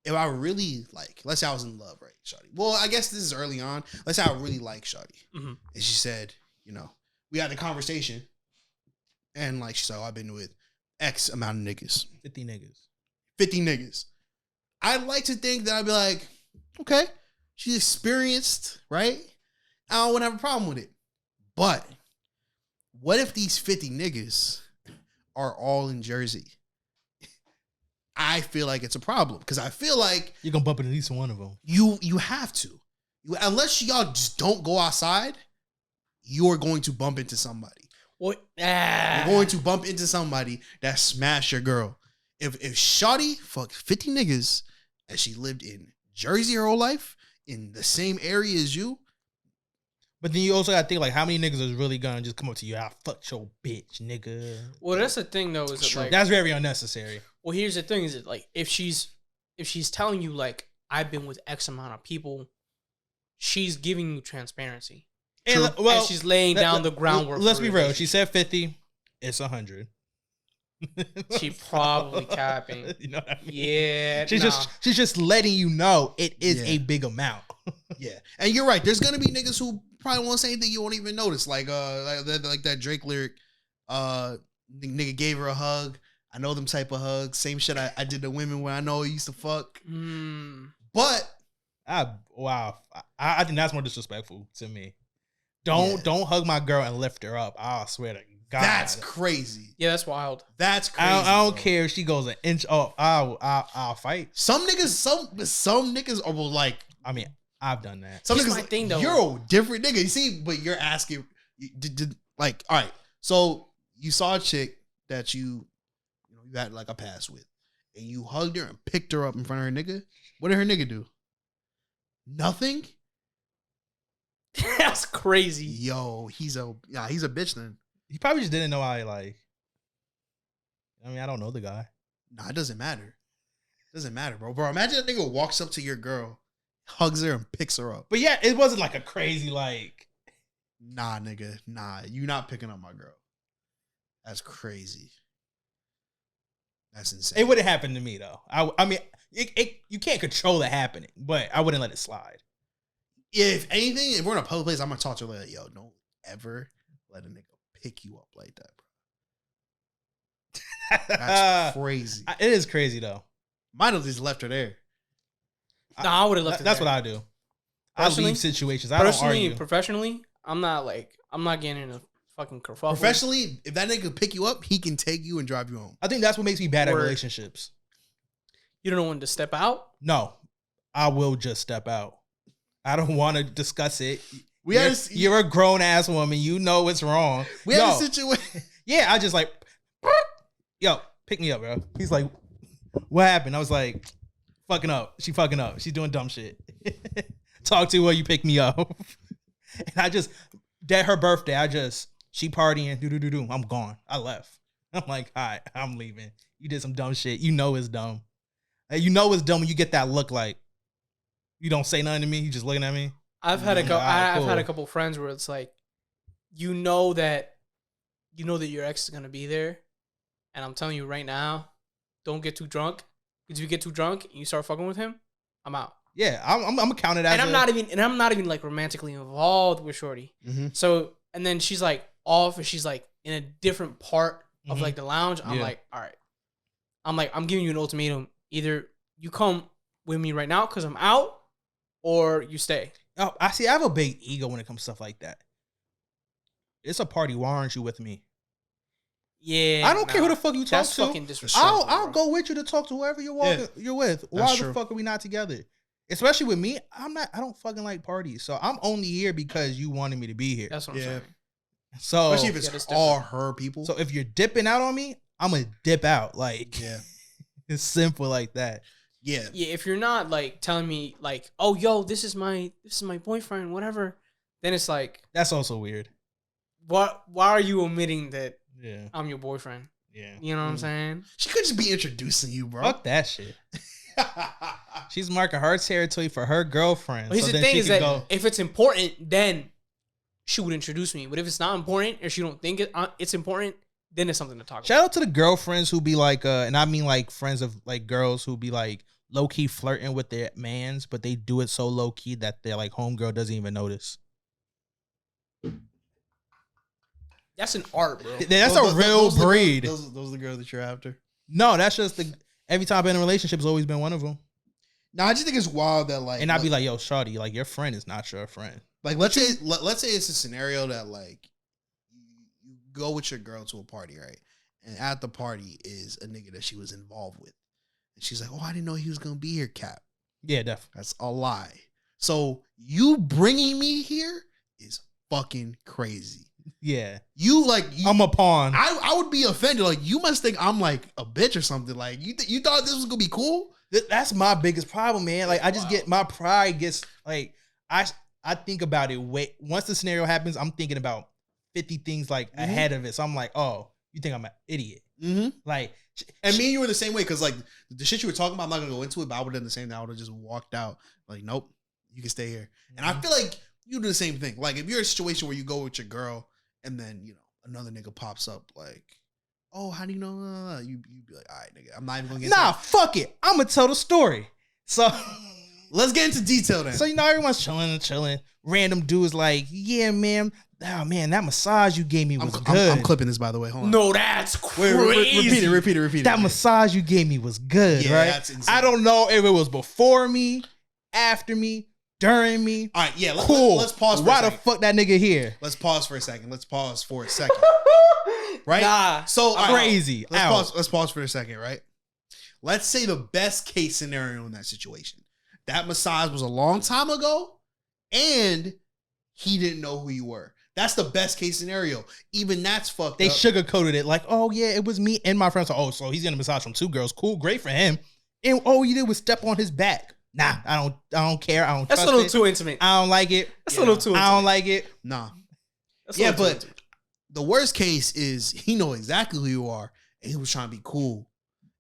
if I really like, let's say I was in love, right, Shawty. Well, I guess this is early on. Let's say I really like Shawty. Mhm. And she said, you know, we had the conversation, and like she said, oh, I've been with X amount of niggas, 50 niggas. 50 niggas. I'd like to think that I'd be like, okay, she's experienced, right? I wouldn't have a problem with it. But what if these 50 niggas are all in Jersey? I feel like it's a problem because I feel like You're gonna bump into at least one of them. you have to. Unless y'all just don't go outside, you're going to bump into somebody. What? You're going to bump into somebody that smashed your girl. If Shawty fucked 50 niggas and she lived in Jersey her whole life in the same area as you, But then you also gotta think like how many niggas is really gonna just come up to you, I fucked your bitch, nigga. Well, that's the thing though. Is it like, That's very unnecessary. well, here's the thing: is it like if she's telling you like I've been with X amount of people, she's giving you transparency. And, And she's laying down the groundwork. Let's for be a real. relationship. She said 50. It's 100. She probably capping. You know what I mean? Yeah, She's just letting you know it is Yeah. a big amount. yeah. And you're right. There's gonna be niggas who probably won't say anything you won't even notice. Like that Drake lyric, nigga gave her a hug. I know them type of hugs. Same shit I did to women when I know I used to fuck. But I think that's more disrespectful to me. Don't hug my girl and lift her up. I swear to God. that's crazy. Yeah, that's wild. That's crazy. I don't bro. care if she goes an inch off. I'll fight. Some niggas are like, I mean, I've done that. some Here's niggas my thing, though. you're a different nigga. You see, but you're asking, like, all right. So you saw a chick that you had like a pass with, and you hugged her and picked her up in front of her nigga. What did her nigga do? Nothing. That's crazy. Yo, he's a bitch then. He probably just didn't know I like. I mean, I don't know the guy. Nah, it doesn't matter. It doesn't matter, bro. Bro, imagine a nigga walks up to your girl, hugs her, and picks her up. But yeah, it wasn't like a crazy like. Nah, nigga. Nah, you not picking up my girl. That's crazy. That's insane. It wouldn't happen to me though. I mean, you can't control it happening, but I wouldn't let it slide. If anything, if we're in a public place, I'm gonna talk to her like, yo, don't ever let a nigga pick you up like that, bro. That's crazy. It is crazy though. Might have just left her there. Nah, I would have left it That's there. what I do. I Personally- leave situations. I don't Personally, argue. professionally, I'm not getting in a fucking kerfuffle. Professionally, if that nigga pick you up, he can take you and drive you home. I think that's what makes me bad at Word. relationships. You don't know when to step out. No, I will just step out. I don't want to discuss it. You're You're a grown ass woman. You know what's wrong. we had a situation. Yeah, I just like, yo, pick me up, bro. He's like, what happened? I was like, fucking up. She fucking up. She's doing dumb shit. Talk to her, you pick me up. And I just, that her birthday, she partying, I'm gone. I left. I'm like, all right, I'm leaving. You did some dumb shit. You know it's dumb. You know it's dumb when you get that look like, you don't say nothing to me. You just looking at me. I've had Cool. I've had a couple friends where it's like, you know that your ex is gonna be there, and I'm telling you right now, don't get too drunk. Because if you get too drunk and you start fucking with him, I'm out. Yeah, I'm gonna count it as. And I'm not even like romantically involved with Shorty. Mm-hmm. So and then she's like off, and she's like in a different part of Mhm. like the lounge. I'm Yeah. like, all right. I'm giving you an ultimatum. Either you come with me right now because I'm out, or you stay. Oh, I have a big ego when it comes to stuff like that. It's a party. Why aren't you with me? Yeah, I don't care who the fuck you talk That's to. fucking disrespectful. I'll bro. go with you to talk to whoever you're with. Why That's the true. fuck are we not together? Especially with me, I don't fucking like parties. So I'm only here because you wanted me to be here. That's what I'm Yeah. saying. So Especially if Yeah, it's that's all her people. so if you're dipping out on me, I'm gonna dip out. Like yeah. it's simple like that. Yeah. Yeah, if you're not like telling me like, oh, yo, this is my boyfriend, whatever, then it's like, That's also weird. why are you omitting that Yeah. I'm your boyfriend? Yeah. You know what I'm saying? She could just be introducing you, bro. Fuck that shit. She's marking her territory for her girlfriend. But here's so the then thing she is can that go, if it's important, then she would introduce me. But if it's not important or she don't think it's important, then it's something to talk shout out to the girlfriends who be like, and I mean like friends of like girls who be like low key flirting with their mans, but they do it so low key that their like homegirl doesn't even notice. That's an art, bro. That's a real breed. Those are the girls that you're after. No, that's just every time I've been in a relationship, it's always been one of them. No, I just think it's wild that like, And I'd be like, yo, shawty, like your friend is not your friend. like let's say it's a scenario that like you go with your girl to a party, right? And at the party is a nigga that she was involved with, and she's like, "Oh, I didn't know he was gonna be here, Cap." Yeah, definitely. That's a lie. So you bringing me here is fucking crazy. Yeah. I'm a pawn. I would be offended. Like, you must think I'm like a bitch or something. Like, you thought this was gonna be cool? That's my biggest problem, man. Like I just get my pride gets like I think about it. Wait, once the scenario happens, I'm thinking about 50 things like ahead of it. So I'm like, oh, you think I'm an idiot? Mm-hmm. Like, And me and you were the same way, because like the shit you were talking about, I'm not gonna go into it, but I would have done the same thing. I would have just walked out. Like, nope, you can stay here. And I feel like you do the same thing. Like, if you're in a situation where you go with your girl and then, you know, another nigga pops up, like, oh, how do you know? You be like, all right, nigga, I'm not even gonna get nah, into fuck it. I'm gonna tell the story. So, it. Let's get into detail then. so you know, everyone's chilling. Random dude's like, yeah, man. Oh man, that massage you gave me was good. I'm clipping this, by the way. Hold on. No, that's Wait, crazy. repeat it. That massage you gave me was good, Yeah, right? that's insane. I don't know if it was before me, after me, during me. All right, yeah. Cool. Let's pause. Why for a the second. fuck that nigga here? Let's pause for a second. Right? Nah. So all right, Crazy. Let's pause for a second, right? Let's say the best case scenario in that situation. That massage was a long time ago, and he didn't know who you were. That's the best case scenario. Even that's fucked They up. sugarcoated it like, oh yeah, it was me and my friends. Oh, so he's getting a massage from two girls. Cool, great for him. And all you did was step on his back. nah, I don't care. I don't That's a trust little it. too intimate. I don't like it. That's a little too intimate. I don't like it. Nah. That's a Yeah, little too but intimate. the worst case is he know exactly who you are, and he was trying to be cool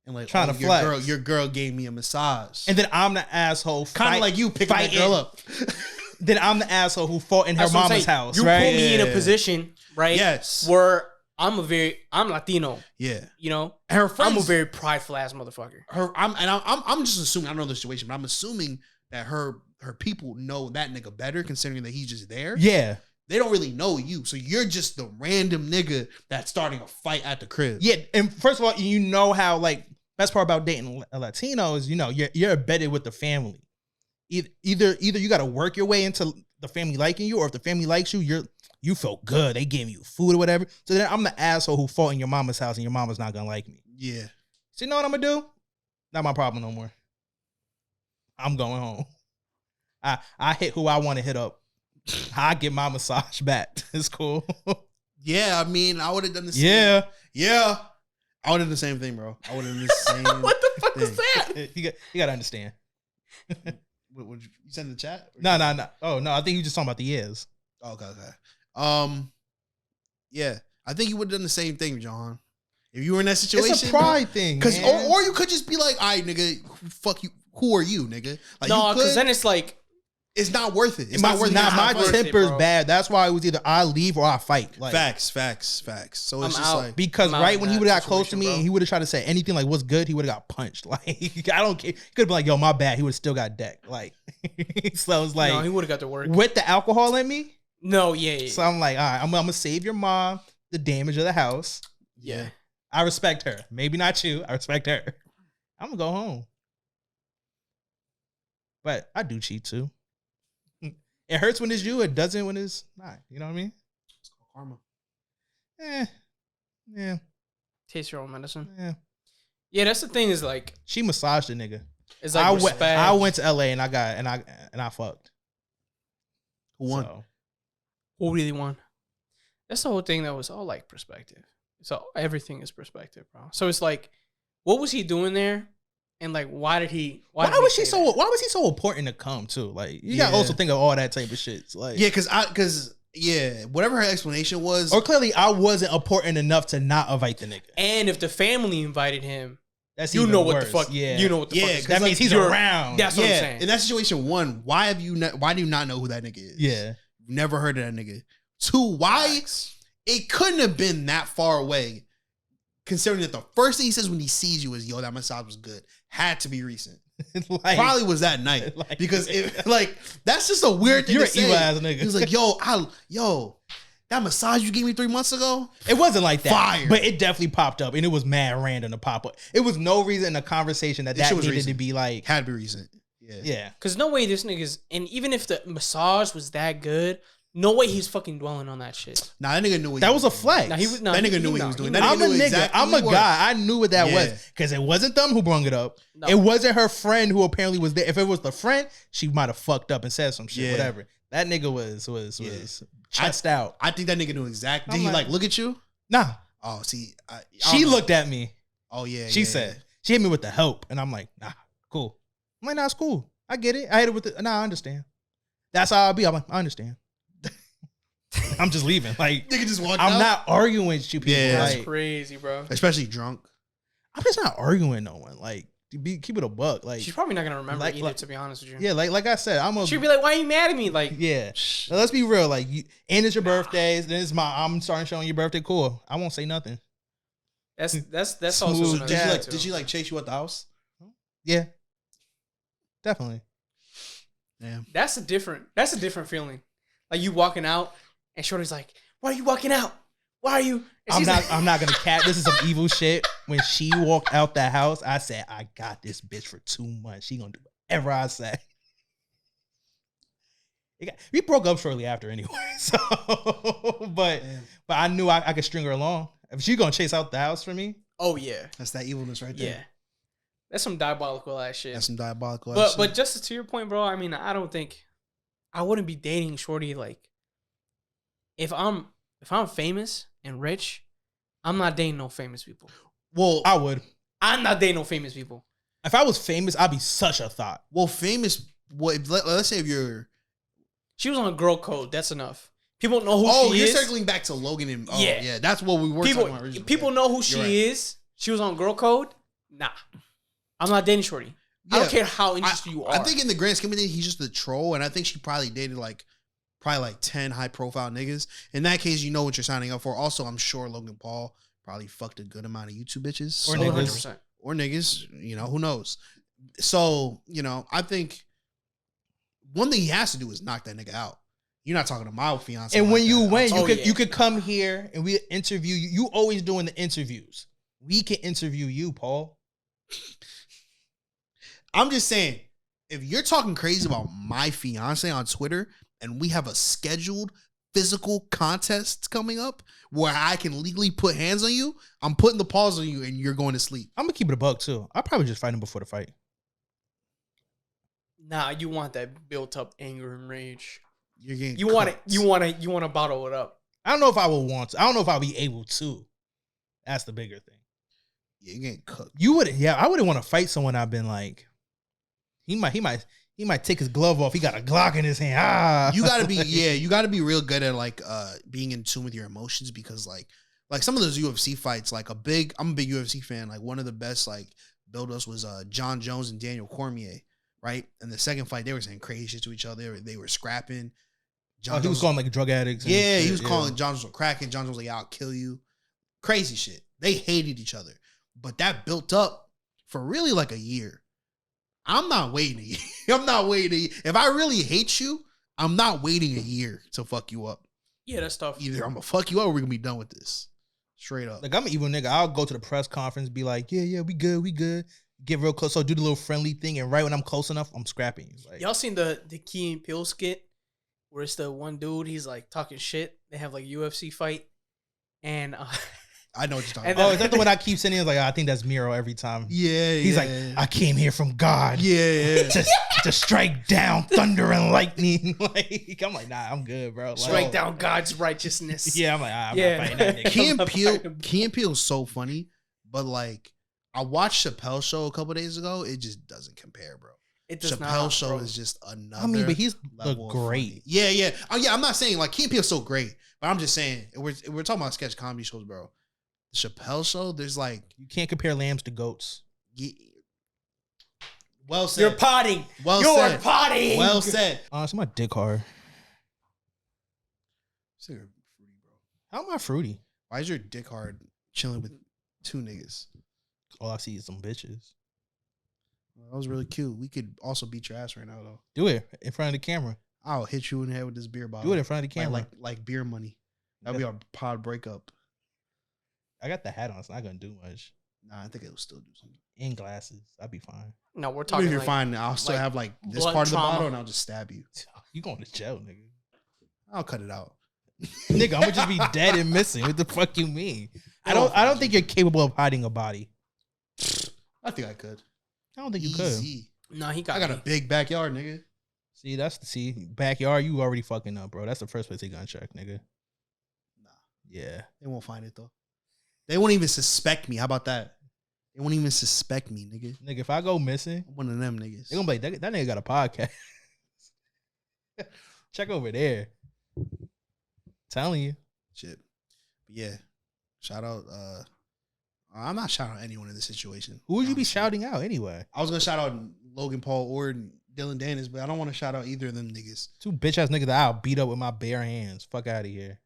and like Trying to your flex. Your girl gave me a massage, And then I'm the asshole. kind of like you picking that fighting. girl up. Then I'm the asshole who fought in her That's what I'm mama's saying. house, You right? put me in a Yeah. position, right? Yes. Where I'm Latino. Yeah, You know, and her I'm friends. a very prideful ass motherfucker. I'm just assuming. I don't know the situation, but I'm assuming that her people know that nigga better, considering that he's just there. Yeah. They don't really know you, so you're just the random nigga that's starting a fight at the crib. Yeah. And first of all, you know how, like, best part about dating a Latino is, you know, you're embedded with the family. Either you got to work your way into the family liking you, or if the family likes you, you feel good. They give you food or whatever. So then I'm the asshole who fought in your mama's house and your mama's not gonna like me. Yeah. So you know what I'm gonna do? Not my problem no more. I'm going home. I hit who I want to hit up. I get my massage back. It's cool. Yeah, I mean, I would have done the same. Yeah. Yeah. I would have done the same thing, bro. I would have done the same. What the fuck was thing. that? You got to understand. What you send in the chat? No. Oh no, I think you just talking about the years. Okay. Yeah. I think you would have done the same thing, John. If you were in that situation. It's a pride thing, Because man. or you could just be like, all right, nigga, fuck you. Who are you, nigga? Like, No, you because could, then it's like, it's not worth it. It's my not worth it. my worth it, temper's bro. bad. That's why it was either I leave or I fight. Like, Facts. So it's I'm just out. like, because I'm out right in when he that would have got close to situation, me bro. and he would have tried to say anything like "what's good," he would have got punched. Like, I don't care. He could have been like, "Yo, my bad." He would have still got decked. Like, so it's like no, he would have got to work. with the alcohol in me. No, yeah. So I'm like, all right, I'm gonna save your mom the damage of the house. Yeah. I respect her. Maybe not you. I respect her. I'm gonna go home. But I do cheat too. It hurts when it's you. It doesn't when it's not. You know what I mean? it's called karma. Yeah. Taste your own medicine. Yeah. Yeah, that's the thing is like, She massaged the nigga. it's like respect. I went to LA and I fucked. Who won? So, Who really won? That's the whole thing that was all like perspective. So everything is perspective, bro. So it's like, what was he doing there? And like, why did he why did was say she so? that? Why was he so important to come too? Like, you gotta Yeah. also think of all that type of shit. It's like, Yeah, because whatever her explanation was, or clearly I wasn't important enough to not invite the nigga. And if the family invited him, That's you even know what worse. the fuck. Yeah, You know what the Yeah, fuck. is- 'cause that means he's you're- around. That's what I'm yeah, saying. in that situation, one, why do you not know who that nigga is? Yeah. Never heard of that nigga. Two, why Facts. it couldn't have been that far away, considering that the first thing he says when he sees you is, yo, that massage was good. Had to be recent. Like, Probably was that night. like- Because it, like, that's just a weird thing you're to an say. evil ass nigga. He was like, yo, that massage you gave me 3 months ago? It wasn't like that, Fire. but it definitely popped up, and it was mad random to pop up. It was no reason in a conversation that This shit was needed to recent. be like, Had to be recent. Yeah. yeah. Cause no way this nigga's, and even if the massage was that good, no way he's fucking dwelling on that shit. Nah, that nigga knew what That he was a doing. flex. Now he was. No, That nigga knew what he was doing. That I'm nigga a knew nigga. exactly I'm who a he was. guy. I knew what that Yeah. was because it wasn't them who brung it up. No. It wasn't her friend who apparently was there. If it was the friend, she might have fucked up and said some shit. Yeah. Whatever. That nigga was Yeah. chest out. I think that nigga knew exactly. I'm Did he like- like look at you? Nah, Oh, see, I she don't know. looked at me. Oh yeah, She yeah, said she hit me with the help, and I'm like, nah, cool. I'm like, nah, it's cool. I get it. I hit it with the. Nah, I understand. That's how I be. I'm like, I understand. I'm just leaving. Like, yeah. Nigga just walked I'm out. not arguing with you people. Yeah. That's Like, crazy, bro. especially drunk. I'm just not arguing with no one. Like, keep it a buck. Like, She's probably not gonna remember Like- either. like- To be honest with you, yeah, like I said, I'm a. she'd be like, "Why are you mad at me?" Like, Yeah. Now, let's be real. Like, and it's your birthdays. Then it's I'm starting showing your birthday. Cool. I won't say nothing. that's also Smooth another jazz. thing, Did too. she like chase you at the house? Yeah. Definitely. Damn. That's a different feeling. Like you walking out and Shorty's like, "Why are you walking out? Why are you?" And I'm she's not. like- I'm not gonna cap. This is some evil shit. When she walked out that house, I said, "I got this bitch for 2 months. She gonna do whatever I say." We broke up shortly after anyway. So, but Damn. I knew I could string her along. If she gonna chase out the house for me, Oh yeah, That's that evilness right there. yeah. That's some diabolical ass shit. That's some diabolical. But ass but shit. just to your point, bro. I mean, I wouldn't be dating Shorty like if I'm famous and rich. I'm not dating no famous people. well, I would. I'm not dating no famous people. If I was famous, I'd be such a thought. Well, famous. Let's say if you're. She was on Girl Code. That's enough. People know who she Oh, you're is. circling back to Logan and Yeah. yeah, that's what we were talking about originally. People know who she is. She was on Girl Code. Nah, I'm not dating shorty. I don't care how interested you are. I think in the grand scheme of things, he's just a troll, and I think she probably dated probably 10 high profile niggas. In that case, you know what you're signing up for. Also, I'm sure Logan Paul probably fucked a good amount of YouTube bitches Or so- niggas. 100%. or niggas. You know, who knows? So I think one thing he has to do is knock that nigga out. You're not talking to my fiance. And when like you that. win, Oh, you could come here and we interview you. You always doing the interviews. We can interview you, Paul. I'm just saying, if you're talking crazy about my fiance on Twitter and we have a scheduled physical contest coming up where I can legally put hands on you, I'm putting the paws on you and you're going to sleep. I'm gonna keep it a buck too. I'll probably just fight him before the fight. Nah, you want that built up anger and rage. You're getting You want it. cooked. You want to bottle it up. I don't know if I would want to. I don't know if I'll be able to. That's the bigger thing. Yeah, you're getting cooked. You would, yeah. I wouldn't want to fight someone I've been like. He might take his glove off. He got a Glock in his hand. Ah, You gotta be, you gotta be real good at being in tune with your emotions because like some of those UFC fights, I'm a big UFC fan. Like one of the best build-ups was John Jones and Daniel Cormier, right? And the second fight, they were saying crazy shit to each other. They were scrapping. he was calling like drug addicts. and Yeah, he shit, was calling John Jones cracking. John Jones was like, "I'll kill you." Crazy shit. They hated each other, but that built up for really like a year. I'm not waiting a year. I'm not waiting a year. If I really hate you, I'm not waiting a year to fuck you up. Yeah, that's tough. Either I'm gonna fuck you up or we're gonna be done with this. Straight up. Like I'm an evil nigga. I'll go to the press conference, be like, yeah, we good. Get real close. So do the little friendly thing, and right when I'm close enough, I'm scrapping you. Like, Y'all seen the Key and Peele skit where it's the one dude, he's like talking shit. They have like UFC fight, and I know what you're talking And about. oh, is that the one I keep sending? Like, I think that's Miro every time. Yeah, He's like, I came here from God. yeah. To strike down thunder and lightning. Like, I'm like, nah, I'm good, bro. Like, strike down God's righteousness. Yeah, I'm like, I'm Yeah. not fighting that nigga. Key and Peele is so funny, but I watched Chappelle's show a couple days ago. It just doesn't compare, bro. It does Chappelle's not, show bro. is just another. I mean, but he's level of great. funny. Yeah. Oh yeah, I'm not saying Key and Peele's so great, but I'm just saying we're talking about sketch comedy shows, bro. The Chappelle show, there's You can't compare lambs to goats. well said. You're potting. Well You're said. potting. Well said. It's my dick hard. Cigarette fruity, bro. How am I fruity? Why is your dick hard chilling with two niggas? All I see is some bitches. Well, that was really cute. We could also beat your ass right now, though. Do it in front of the camera. I'll hit you in the head with this beer bottle. Do it in front of the camera. Like beer money. That'll be our pod breakup. I got the hat on. It's not gonna do much. Nah, I think it'll still do something. And glasses. I'll be fine. No, we're Even talking. if you're like, fine, I'll still like have this blood part of the trauma. bottle and I'll just stab you. You going to jail, nigga? I'll cut it out. Nigga, I'm gonna just be dead and missing. What the fuck you mean? I don't think you're capable of hiding a body. I think I could. I don't think you could. Easy. No, he got. I got me. a big backyard, nigga. See, backyard, you already fucking up, bro. That's the first place they gonna check, nigga. Nah, Yeah. they won't find it though. They won't even suspect me. How about that? They won't even suspect me, nigga. Nigga, if I go missing, I'm one of them niggas. they're gonna be like, that nigga got a podcast. Check over there. Telling you. Shit. But yeah. Shout out. I'm not shouting out anyone in this situation. Who would you be honestly. shouting out anyway? I was gonna shout out Logan Paul or Dylan Dennis, but I don't want to shout out either of them niggas. Two bitch ass niggas that I'll beat up with my bare hands. Fuck out of here.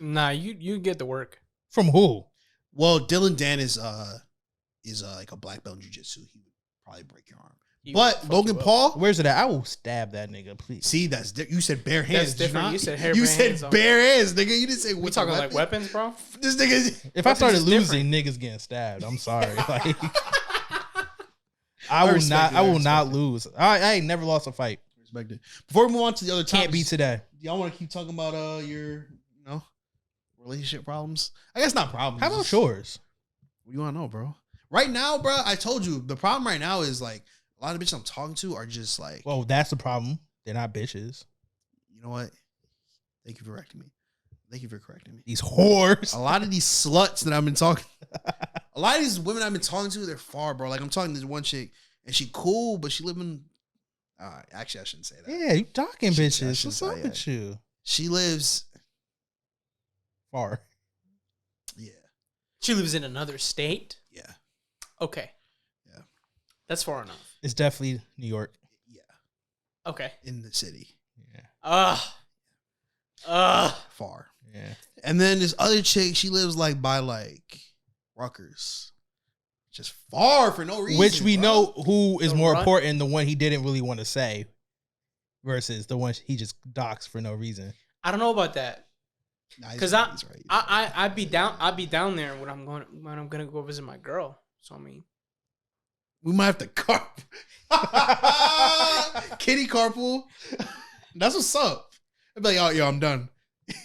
Nah, you get the work. From who? Well, Dylan Dennis is like a black belt in jiu-jitsu. He would probably break your arm. He But fuck Logan you up. Paul, Where's it at? I will stab that nigga, please. see, you said bare hands. did different. not? You said You bare said hands on- bare hands, nigga. You didn't say We with talking a like weapons, bro? This nigga. If I started is losing, niggas getting stabbed. I'm sorry. Like, I will respect not. it, I I will not respect it. lose. I ain't never lost a fight. Respect it. Before we move on to the other topics, Can't be today. y'all want to keep talking about your relationship problems? I guess not problems. How about Just- yours? What do you want to know, bro? Right now, bro, I told you the problem right now is a lot of bitches I'm talking to are just Well, that's the problem. They're not bitches. you know what? Thank you for correcting me. Thank you for correcting me. These whores. A lot of these sluts that I've been talking, A lot of these women I've been talking to, they're far, bro. Like I'm talking to this one chick, and she cool, but she live in. Actually, I shouldn't say that. Yeah, you talking bitches. What's say up with you? She lives Far. Yeah. She lives in another state. Yeah. Okay. Yeah. That's far enough. It's definitely New York. Yeah. Okay. In the city. Yeah. Far. Yeah. And then this other chick, she lives like by like Rutgers. Just far for no reason. Which we know who is more Run- important, the one he didn't really want to say versus the one he just doxed for no reason. I don't know about that. Nah, Because right. I'd be down there when I'm gonna go visit my girl. So I mean, we might have to carp. Kitty carpool. That's what's up. I'd be like, oh, yo, I'm done.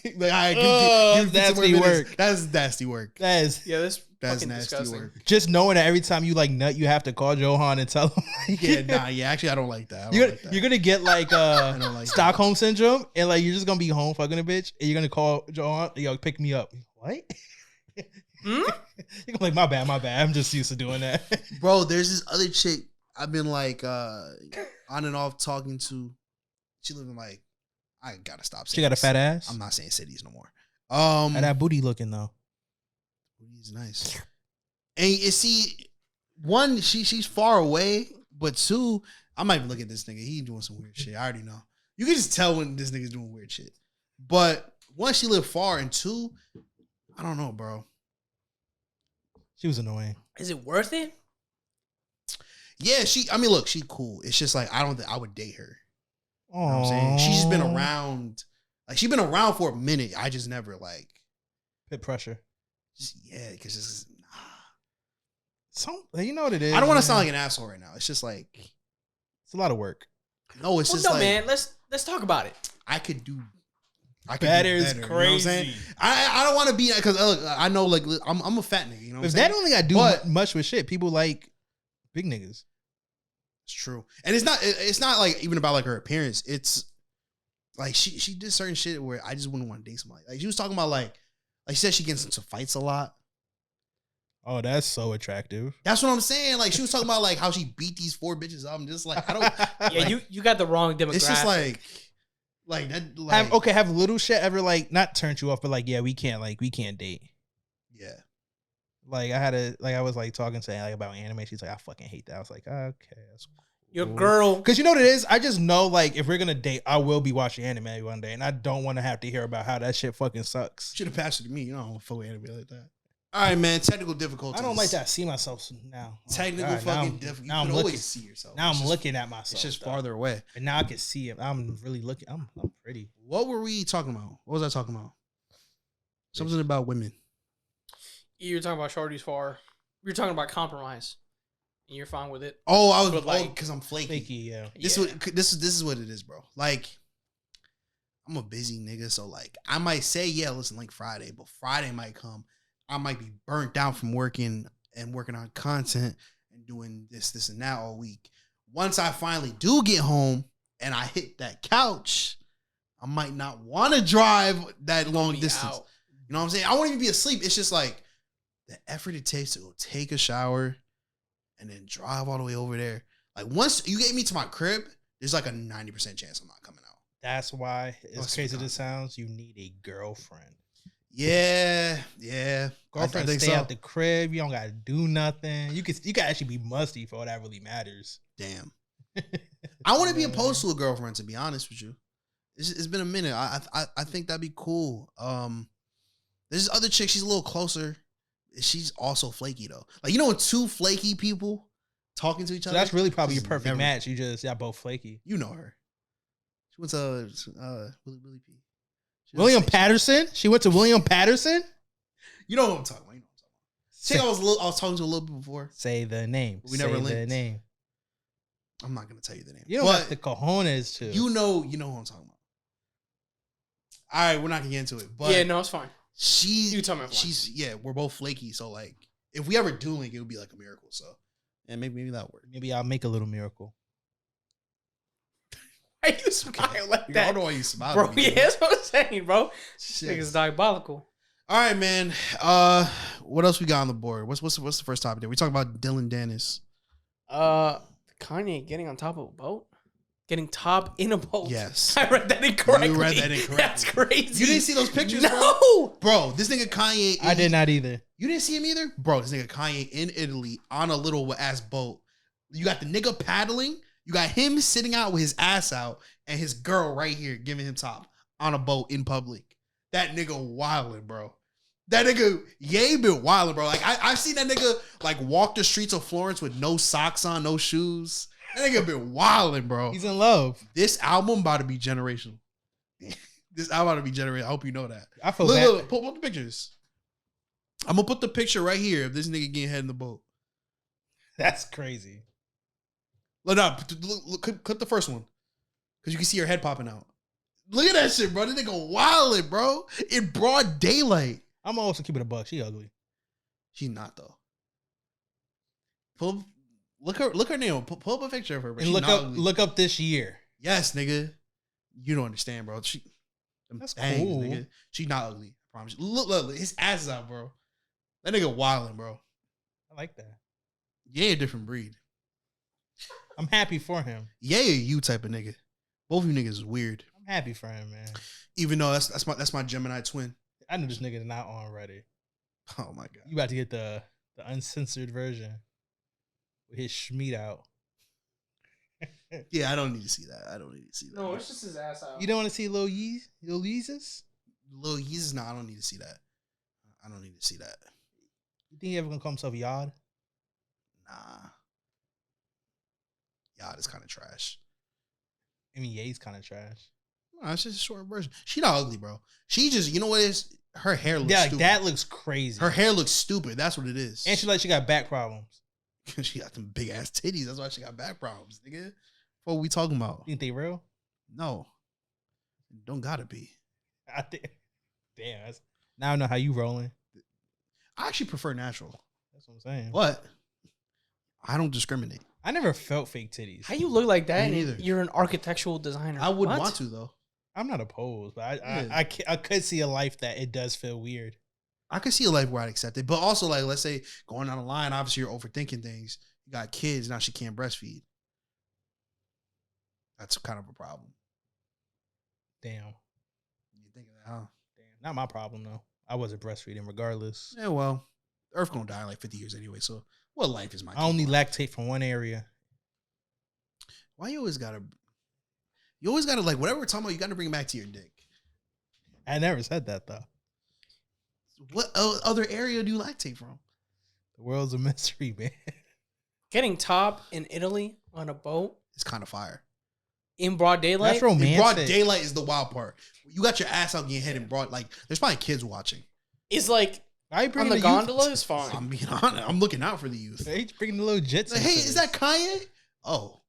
Like, all right, give nasty work. That's nasty work. That's that's nasty disgusting. work. just knowing that every time you like nut, you have to call Johan and tell him. Like, Yeah, actually, I don't like that. You're gonna get like I don't like Stockholm syndrome, and like you're just gonna be home fucking a bitch, and you're gonna call Johan, yo, pick me up. What? You're like, my bad. I'm just used to doing that. Bro, there's this other chick I've been like on and off talking to. She live in like, I gotta stop saying She got a fat ass. I'm not saying cities no more. And that booty looking though. Booty's nice. And you see, one, she's far away, but two, I might look at this nigga. He doing some weird shit. I already know. You can just tell when this nigga's doing weird shit. But one, she lived far, and two, I don't know, bro. She was annoying. Is it worth it? Yeah, look, she cool. It's just like, I don't think I would date her. Oh, You know what I'm saying? She's just been around. Like, she's been around for a minute. I just never, like. Pit pressure. Because it's. You know what it is. I don't want to sound like an asshole right now. It's just like. It's a lot of work. No, it's just no, like. man. Let's talk about it. I could do That is better, you know what I'm crazy. saying? I don't want to be, because I know, like, I'm a fat nigga, you know what I'm If saying? that only got to do much with shit, people like big niggas. It's true. And it's not like even about like her appearance. It's like she did certain shit where I just wouldn't want to date somebody. Like she was talking about like she said she gets into fights a lot. Oh, that's so attractive. That's what I'm saying. Like she was talking about like how she beat these 4 bitches up. I'm just like, I don't. Yeah, like, you got the wrong demographic. It's just like that. Like, Have little shit ever like not turned you off, but like, yeah, we can't date. yeah. Like I was like talking to like about anime. She's like, I fucking hate that. I was like, okay, that's cool. Your girl. Because you know what it is? I just know like if we're gonna date, I will be watching anime one day, and I don't want to have to hear about how that shit fucking sucks. Should have passed it to me. You know, I don't fuck with anime like that. All right, man. Technical difficulties. I don't like that. I see myself now. Technical fucking difficulties. Now I'm you can looking. always see yourself. Now It's I'm just- looking at myself. It's just though. farther away. And now I can see it. I'm really looking. I'm pretty. What were we talking about? What was I talking about? Something about women. You were talking about Shorty's far. We were talking about compromise. And you're fine with it. Oh, I was But, like, because I'm flaky. Flaky, yeah. This is what it is, bro. Like, I'm a busy nigga, so like I might say, yeah, listen, like Friday, but Friday might come. I might be burnt out from working on content and doing this and that all week. Once I finally do get home and I hit that couch, I might not want to drive that long Be distance. out. You know what I'm saying? I won't even be asleep. It's just like the effort it takes to go take a shower and then drive all the way over there. Like once you get me to my crib, there's like a 90% chance I'm not coming out. That's why, as What's crazy as the it sounds, you need a girlfriend. Yeah. Girlfriend I think stay so. at the crib. You don't gotta do nothing. You can actually be musty for all that really matters. Damn. I wouldn't be opposed to a girlfriend, to be honest with you. It's been a minute. I think that'd be cool. There's this other chick. She's a little closer. She's also flaky though. Like, you know when 2 flaky people talking to each So other? that's really probably your She's perfect never- match. Y'all both flaky. You know her. She went to Willie P. She William was- Patterson? She went to William Patterson? You know what I'm talking about. Chick I was talking to a little bit before. Say the name. We never Say the linked. name. I'm not gonna tell you the name. You don't But have the cojones to. you know who I'm talking about. All right, we're not gonna get into it. But Yeah, no, it's fine. she's You tell me if we're both flaky. So like, if we ever do link, it would be like a miracle. So, and maybe that'll work. Maybe I'll make a little miracle. Why you smile like I that? don't know why you smile, Bro, at me, yeah, that's what I'm saying, bro. Shit. Nigga's diabolical. All right, man. What else we got on the board? What's the first topic there? We talking about Dylan Dennis. Kanye getting on top of a boat, getting top in a boat. Yes, I read that incorrectly. You read that incorrectly. That's crazy. You didn't see those pictures, no, bro. This nigga Kanye. I did not either. You didn't see him either, bro. This nigga Kanye in Italy on a little ass boat. You got the nigga paddling. You got him sitting out with his ass out, and his girl right here giving him top on a boat in public. That nigga wildin', bro. That nigga, Ye been wildin', bro. Like I've seen that nigga like walk the streets of Florence with no socks on, no shoes. That nigga been wildin', bro. He's in love. This album about to be generational. This album about to be generational. I hope you know that. I feel bad. Look, pull up the pictures. I'm gonna put the picture right here of this nigga getting head in the boat. That's crazy. Look up, clip the first one, cause you can see her head popping out. Look at that shit, bro. This nigga wildin', bro. In broad daylight. I'm also keeping a buck. She ugly. She's not though. Look her name. Pull up a picture of her. And look up this year. Yes, nigga. You don't understand, bro. That's bangs, cool. Nigga. She not ugly. I promise you. Look, his ass is out, bro. That nigga wildin', bro. I like that. Yeah, a different breed. I'm happy for him. Yeah, you type of nigga. Both of you niggas is weird. I'm happy for him, man. Even though that's my Gemini twin. I know this nigga is not on Reddit. Oh my god. You about to get the uncensored version with his schmeat out. Yeah, I don't need to see that. I don't need to see that. no, it's just his ass out. You don't want to see Lil Yeezus? Lil Yeezus, no, I don't need to see that. I don't need to see that. You think he ever gonna call himself Yod? Nah. Y'all is kind of trash. I mean, Ye's kind of trash. No, it's just a short version. She not ugly, bro. She just, you know what it is? Her hair looks Yeah, like, stupid. that looks crazy. Her hair looks stupid. That's what it is. And she got back problems. She got them big ass titties. That's why she got back problems, nigga. What we talking about? Think they real? No. Don't gotta be. I think. Damn. Now I know how you rolling. I actually prefer natural. That's what I'm saying. But I don't discriminate. I never felt fake titties. How you look like that? Me And neither. you're an architectural designer. I would What? want to though. I'm not opposed, but Yeah. I could see a life that it does feel weird. I could see a life where I'd accept it. But also, like, let's say going down the line, obviously you're overthinking things. You got kids, now she can't breastfeed. That's kind of a problem. Damn. You think of that, huh? Damn. Not my problem though. I wasn't breastfeeding regardless. Yeah, well, the Earth gonna die in like 50 years anyway. So what life is my I only kid? lactate from one area. Why you always gotta like whatever we're talking about, you gotta bring it back to your dick. I never said that though. What other area do you lactate from? The world's a mystery, man. Getting top in Italy on a boat It's kind of fire. in broad daylight. That's romantic. In broad daylight is the wild part. You got your ass out getting head in broad. Like, there's probably kids watching. Is like I on bring the youth. gondola is fine. I'm being honest. I'm looking out for the youth. He's bringing the little jits. Like, hey, is that Kanye? Oh.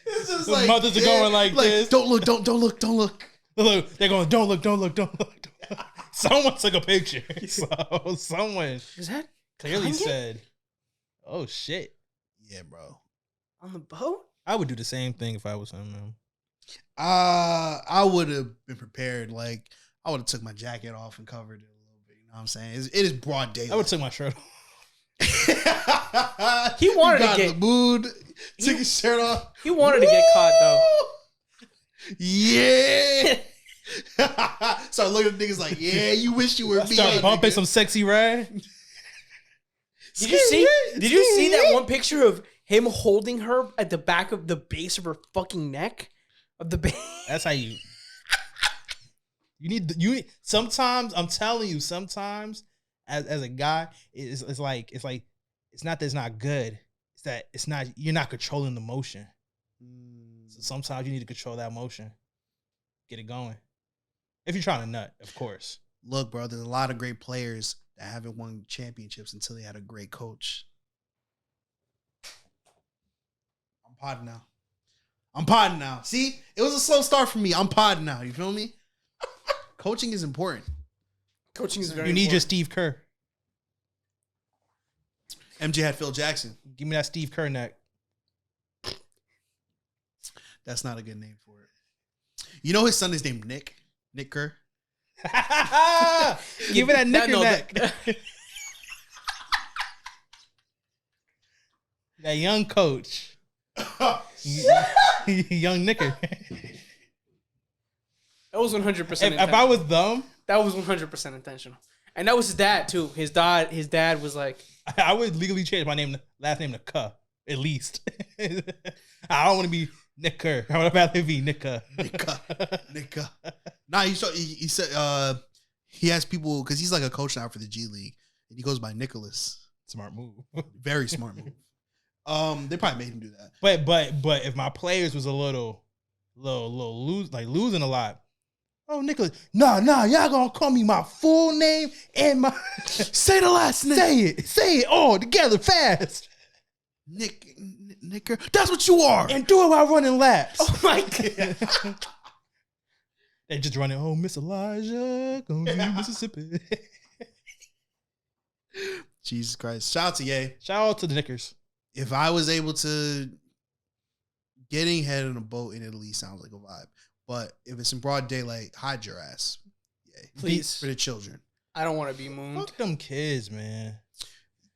It's just The mothers are going like this. Don't look, don't look, don't look. Look, they're going, don't look. Someone took a picture. So someone Is that clearly Kanye? said, oh shit. Yeah, bro. on the boat? I would do the same thing if I was him, man. I would have been prepared. Like, I would have took my jacket off and covered it a little bit. You know what I'm saying? It is broad daylight. I would take my shirt off. He wanted to got get- in the mood. Took his shirt off. He wanted to get caught though. Yeah. Start looking at niggas like, yeah, you wish you were me. Start bumping nigga. some sexy rag. Did you see? Did you see that one picture of him holding her at the back of the base of her fucking neck? Of the base. That's how you. You sometimes I'm telling you, sometimes as a guy, it's like it's not that it's not good. It's that it's not you're not controlling the motion. So sometimes you need to control that motion. Get it going. If you're trying to nut, of course. Look, bro, there's a lot of great players that haven't won championships until they had a great coach. I'm podding now. See, it was a slow start for me. I'm podding now. You feel me? Coaching is important. Coaching is very. You need your important. Steve Kerr. MJ had Phil Jackson. Give me that Steve Kerr neck. That's not a good name for it. You know his son is named Nick. Nick Kerr. Give it that knicker-knack. That young coach. Young Nicker. That was 100%. If I was them, that was 100% intentional, and that was his dad too. His dad was like, I would legally change my last name to Kuh, at least. I don't want to be Nick Kerr. I would rather be Nick Kuh. Nick. Nah, he said he has people because he's like a coach now for the G League, and he goes by Nicholas. Smart move. Very smart move. They probably made him do that. But if my players was a little losing a lot. Oh, Nicholas, nah, y'all gonna call me my full name and my say the last name. Say it all together fast. Nicker, that's what you are. And do it while running laps. oh my god. They just running. Oh, Miss Elijah, going to Mississippi. Jesus Christ! Shout out to Ye. Shout out to the Knickers. If I was able to getting head in a boat in Italy sounds like a vibe. But if it's in broad daylight, hide your ass. Yay. Please. For the children. I don't want to be mooned. Fuck them kids, man.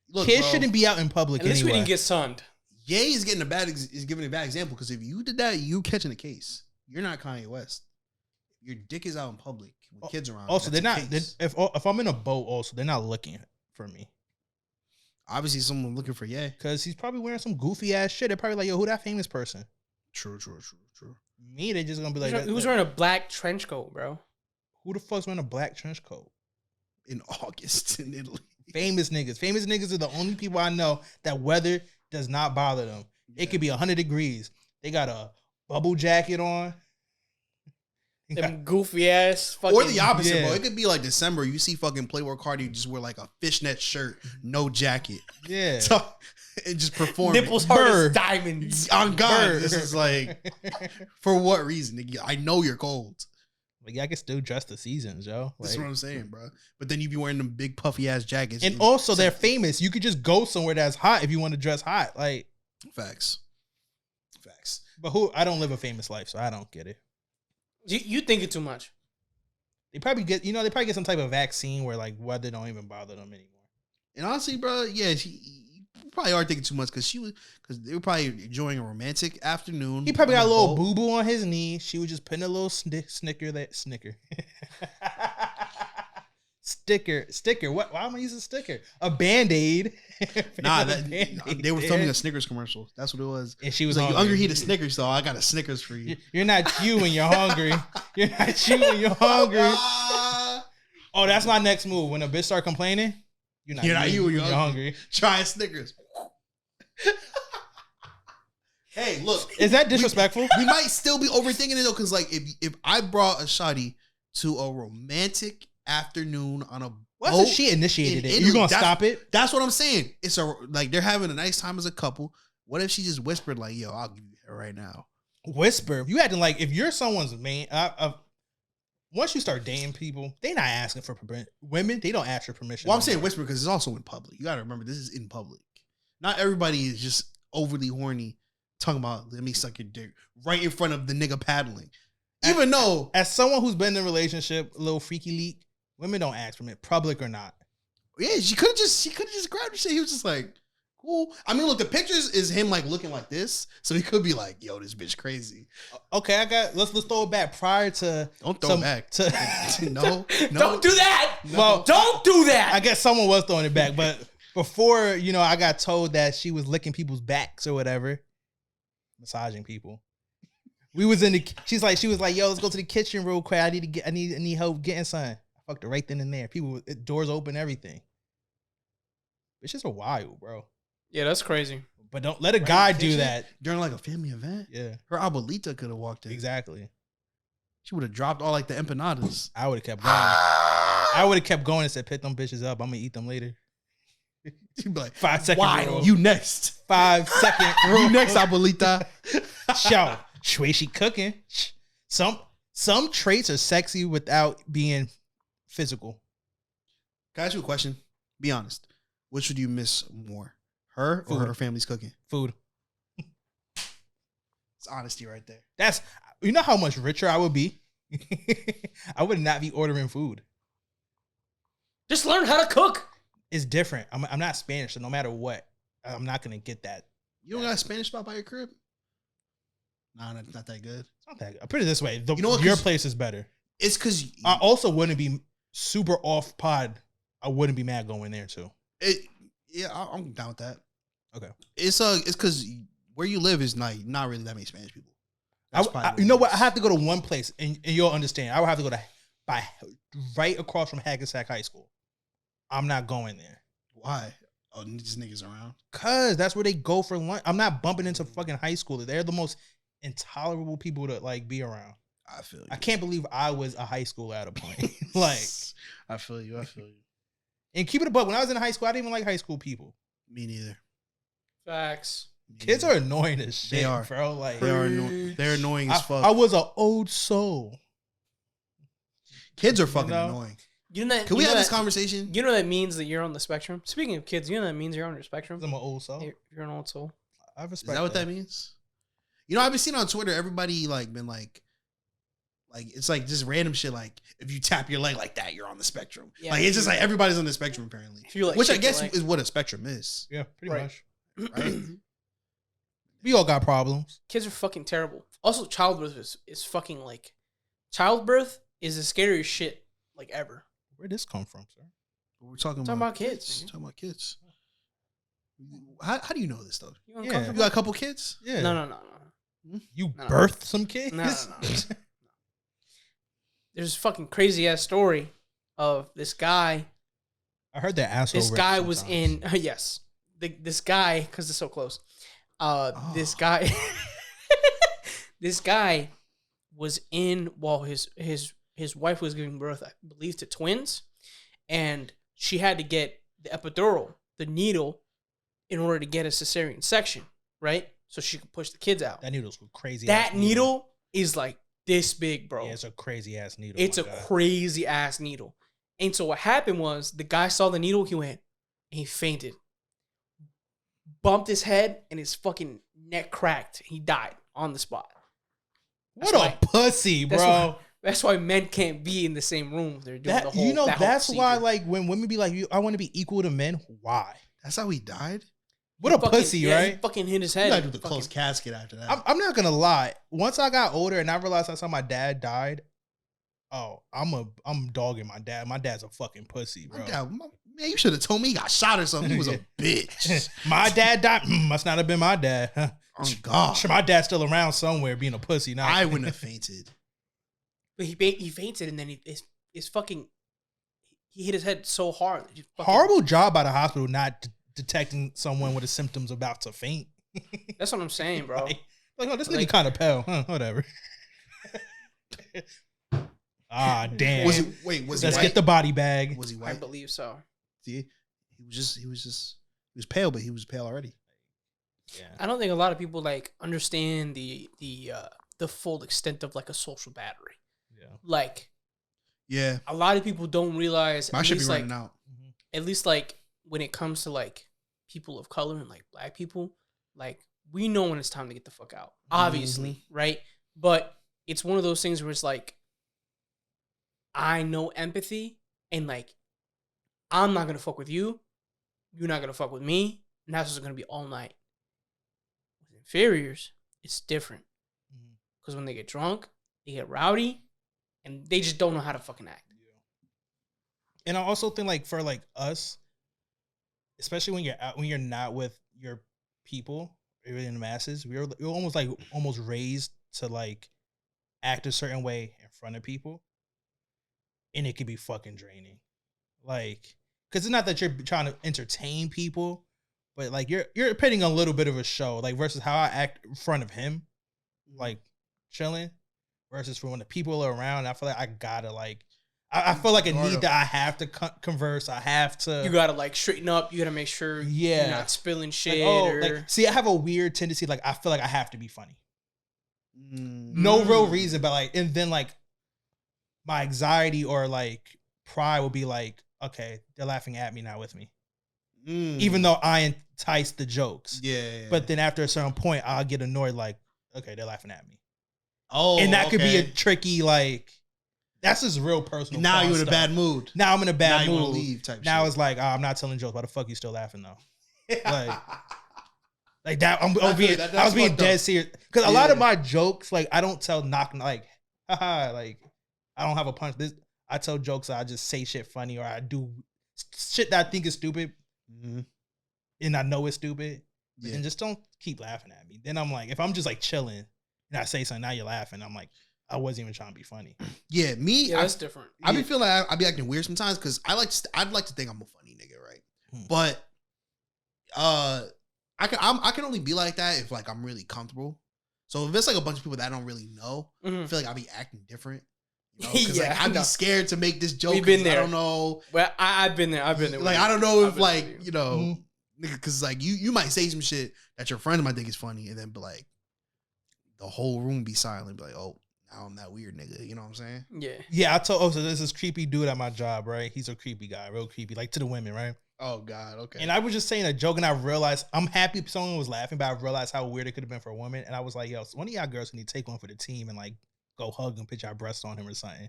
Look, Kids bro, shouldn't be out in public At least anyway. we didn't get sunned. Ye is getting giving a bad example because if you did that, you catching a case. You're not Kanye West. Your dick is out in public with kids around. Also, they're not. Case. If I'm in a boat, also they're not looking for me. Obviously, someone looking for Ye. Because he's probably wearing some goofy ass shit. They're probably like, yo, who that famous person? True. Me, they just gonna be like, Who's wearing a black trench coat, bro? who the fuck's wearing a black trench coat? In August in Italy. Famous niggas. Famous niggas are the only people I know that weather does not bother them. It could be 100 degrees. They got a bubble jacket on. Them goofy ass fucking. Or the opposite, yeah. bro. It could be like December. You see fucking Playboy Cardi just wear like a fishnet shirt, no jacket. Yeah. So, and just perform. nipples hard Burr. as diamonds. On God. Burr. This is like, for what reason? Nigga? I know you're cold. Like, I can still dress the seasons, yo. That's Like, what I'm saying, bro. But then you be wearing them big puffy ass jackets. and also, they're famous. You could just go somewhere that's hot if you want to dress hot. Like, Facts. but I don't live a famous life, so I don't get it. You think it too much. They probably get some type of vaccine where like weather don't even bother them anymore. And honestly, bro, yeah, you probably are thinking too much because they were probably enjoying a romantic afternoon. He probably got a on the little boat. boo boo on his knee. She was just putting a little snicker. Sticker. What? Why am I using sticker? A Band-Aid. Nah, Band-Aid they were there. filming a Snickers commercial. That's what it was. And she It was was like, you hungry. hungry, eat a Snickers, so I got a Snickers for you. You're not you when you're hungry. You're not you when you're hungry. Oh, that's my next move. When a bitch start complaining, you're not you when you're hungry. Try a Snickers. Hey, look. Is that disrespectful? We might still be overthinking it though, because like if I brought a shawty to a romantic afternoon on a What boat if she initiated in it? Italy, You gonna that's- stop it? That's what I'm saying. It's like they're having a nice time as a couple. What if she just whispered like, "Yo, I'll give you her right now"? Whisper. You acting like if you're someone's main. Once you start dating people, they not asking for permission. Women, they don't ask for permission. Well, I'm saying whisper because it's also in public. You got to remember this is in public. Not everybody is just overly horny talking about let me suck your dick right in front of the nigga paddling. Even though, as someone who's been in a relationship, a little freaky leak, women don't ask for it, public or not. yeah, she could have just grabbed her shit. He was just like, cool. I mean, look, the pictures is him like looking like this, so he could be like, yo, this bitch crazy. Okay, let's throw it back prior to Don't throw it back. No, Don't do that. No. Well, Don't do that. I guess someone was throwing it back, but before, I got told that she was licking people's backs or whatever, massaging people. We was she was like, yo, let's go to the kitchen real quick. I need help getting something. I fucked her right then and there. People, doors open, everything. It's just a wild, bro. Yeah, that's crazy. But don't let a guy do that. during like a family event. Yeah, Her abuelita could have walked in. exactly. She would have dropped all like the empanadas. I would have kept going. I would have kept going and said, pick them bitches up. I'm gonna eat them later. She'd be like, 5 second why? rule. You next. 5 second rule. You next, abuelita. Show. Shway, she cooking. Some traits are sexy without being physical. Can I ask you a question? Be honest. Which would you miss more? Her or Food. her family's cooking? Food. It's honesty right there. That's You know how much richer I would be? I would not be ordering food. Just learn how to cook. It's different. I'm not Spanish, so no matter what, I'm not gonna get that. You don't got a Spanish spot by your crib? Nah, not that good. It's not that good. I'll put it this way: You know what, your 'cause- place is better. It's because I also wouldn't be super off pod. I wouldn't be mad going there too. I'm down with that. Okay. It's because where you live is not really that many Spanish people. You know what? I have to go to one place, and you'll understand. I would have to go to right across from Hackensack High School. I'm not going there. Why? Oh, these niggas around. Cause that's where they go for lunch. I'm not bumping into fucking high schoolers. They're the most intolerable people to like be around. I feel you. I can't believe I was a high schooler at a point. Like, I feel you. and keep it a buck. When I was in high school, I didn't even like high school people. Me neither. Facts. Kids are annoying as shit, They are. bro. Like They're annoying as fuck. I was an old soul. Kids are fucking know? annoying. You know that, Can we you know have this that- conversation? You know that means that you're on the spectrum. Speaking of kids, you know that means you're on your spectrum. I'm an old soul. You're an old soul. I Is respect that what that means? You know, I've been seeing on Twitter, everybody been it's like just random shit. Like if you tap your leg like that, you're on the spectrum. Yeah, like it's just like everybody's on the spectrum apparently. If you, like, Which I shake your guess leg. is what a spectrum is. Yeah, pretty Right. much. Right? We all got problems. Kids are fucking terrible. Also, childbirth is fucking like childbirth is the scariest shit like ever. Where'd this come from, sir? We're talking about kids, Talking about kids. How do you know this stuff? You Yeah. You uncomfortable? got a couple kids? Yeah. No. You No. birthed some kids? No. There's a fucking crazy ass story of this guy. I heard that asshole. This ripped guy was in sometimes. yes. This guy, because it's so close. This Oh. guy, this guy was in while his wife was giving birth, I believe, to twins, and she had to get the epidural, the needle, in order to get a cesarean section, right? So she could push the kids out. That needle's crazy. That ass needle is like this big, bro. Yeah, it's a crazy ass needle. It's my a God. crazy ass needle. And so what happened was the guy saw the needle, he went, and he fainted. Bumped his head and his fucking neck cracked. He died on the spot. What That's a why- pussy, That's bro. why, that's why men can't be in the same room. They're doing the whole that whole that's why, procedure. like, when women be like, I want to be equal to men. Why? That's how he died? What a Fucking- pussy, yeah, He right? fucking hit his You head. gotta do the Fucking- closed casket after that. I'm not gonna lie. Once I got older and I realized I saw my dad died, oh, I'm dogging my dad. My dad's a fucking pussy, bro. Man, you should have told me he got shot or something. He was a bitch. My dad died. Must not have been my dad. Huh. Oh God, Sure, my dad's still around somewhere being a pussy. Now I wouldn't have fainted. But he fainted and then his fucking he hit his head so hard. That he fucking- Horrible job by the hospital not detecting someone with the symptoms about to faint. That's what I'm saying, bro. Like, oh, this nigga Like- kind of pale. Huh, whatever. Ah, damn. Was he Let's white? get the body bag. Was he I white? believe so. See, he was pale, but he was pale already. Yeah. I don't think a lot of people like understand the full extent of like a social battery. Yeah. Like Yeah, a lot of people don't realize. I at should be least, like, running out. At least like when it comes to like people of color and like black people, like we know when it's time to get the fuck out. Obviously, right? But it's one of those things where it's like I know empathy and like I'm not gonna fuck with you, you're not gonna fuck with me, and that's just gonna be all night. With inferiors, it's different. Because when they get drunk, they get rowdy, and they just don't know how to fucking act. And I also think like for like us, especially when you're out, when you're not with your people, you're in the masses, we're almost raised to like act a certain way in front of people, and it can be fucking draining. Like, because it's not that you're trying to entertain people, but like you're putting a little bit of a show, like versus how I act in front of him, like chilling, versus for when the people are around. I feel like I gotta like. I feel like a need that I have to converse. I have to. You gotta like straighten up. You gotta make sure Yeah. you're not spilling like, shit. oh, or... like, see, I have a weird tendency. Like, I feel like I have to be funny. Mm. No real reason, but like, and then like, my anxiety or like pride will be like, okay, they're laughing at me, not with me. Even though I entice the jokes. yeah. But then after a certain point, I'll get annoyed. Like, okay, they're laughing at me. Oh, and that could be a okay. tricky like. That's just real personal. Now fun you're in a stuff. bad mood. Now I'm in a bad Now you wanna mood. leave type Now shit. it's like, I'm not telling jokes. Why the fuck you still laughing though? Like that. I was being dead serious because a lot of my jokes, like I don't tell like, haha, like I don't have a punch. I tell jokes. I just say shit funny or I do shit that I think is stupid, and I know it's stupid. And just don't keep laughing at me. Then I'm like, if I'm just like chilling and I say something, now you're laughing. I'm like, I wasn't even trying to be funny. Yeah, that's different. I be feeling like I be acting weird sometimes because I'd like to think I'm a funny nigga, right? But I can only be like that if like I'm really comfortable. So if it's like a bunch of people that I don't really know, I feel like I'll be acting different. You know? Because like I'd be scared to make this joke. We've been there. I don't know. Well, I've been there. Like I don't know if like you know, nigga, because like you might say some shit that your friend might think is funny, and then be like, the whole room be silent, be like, oh. I'm that weird nigga, you know what I'm saying? Yeah. I told. So there's this creepy dude at my job, right? He's a creepy guy, real creepy, like to the women, right? Oh God, okay. And I was just saying a joke, and I realized I'm happy someone was laughing, but I realized how weird it could have been for a woman. And I was like, yo, so one of y'all girls need to take one for the team and like go hug him, put your breast on him or something.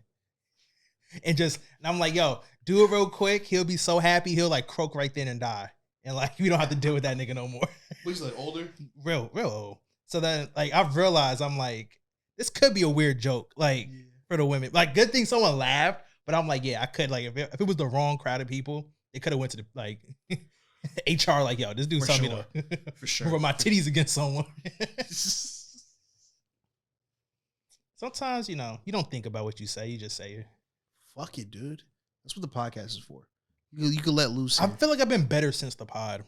And I'm like, yo, do it real quick. He'll be so happy. He'll like croak right then and die, and like we don't have to deal with that nigga no more. He's like older, real old. So then like I've realized I'm like. This could be a weird joke, like for the women. Like, good thing someone laughed, but I'm like, yeah, I could. Like, if it was the wrong crowd of people, it could have went to the like HR. Like, yo, this dude saw me for sure. Rub my titties against someone. Sometimes, you know, you don't think about what you say; you just say it. Fuck it, dude. That's what the podcast is for. You can let loose. I feel like I've been better since the pod.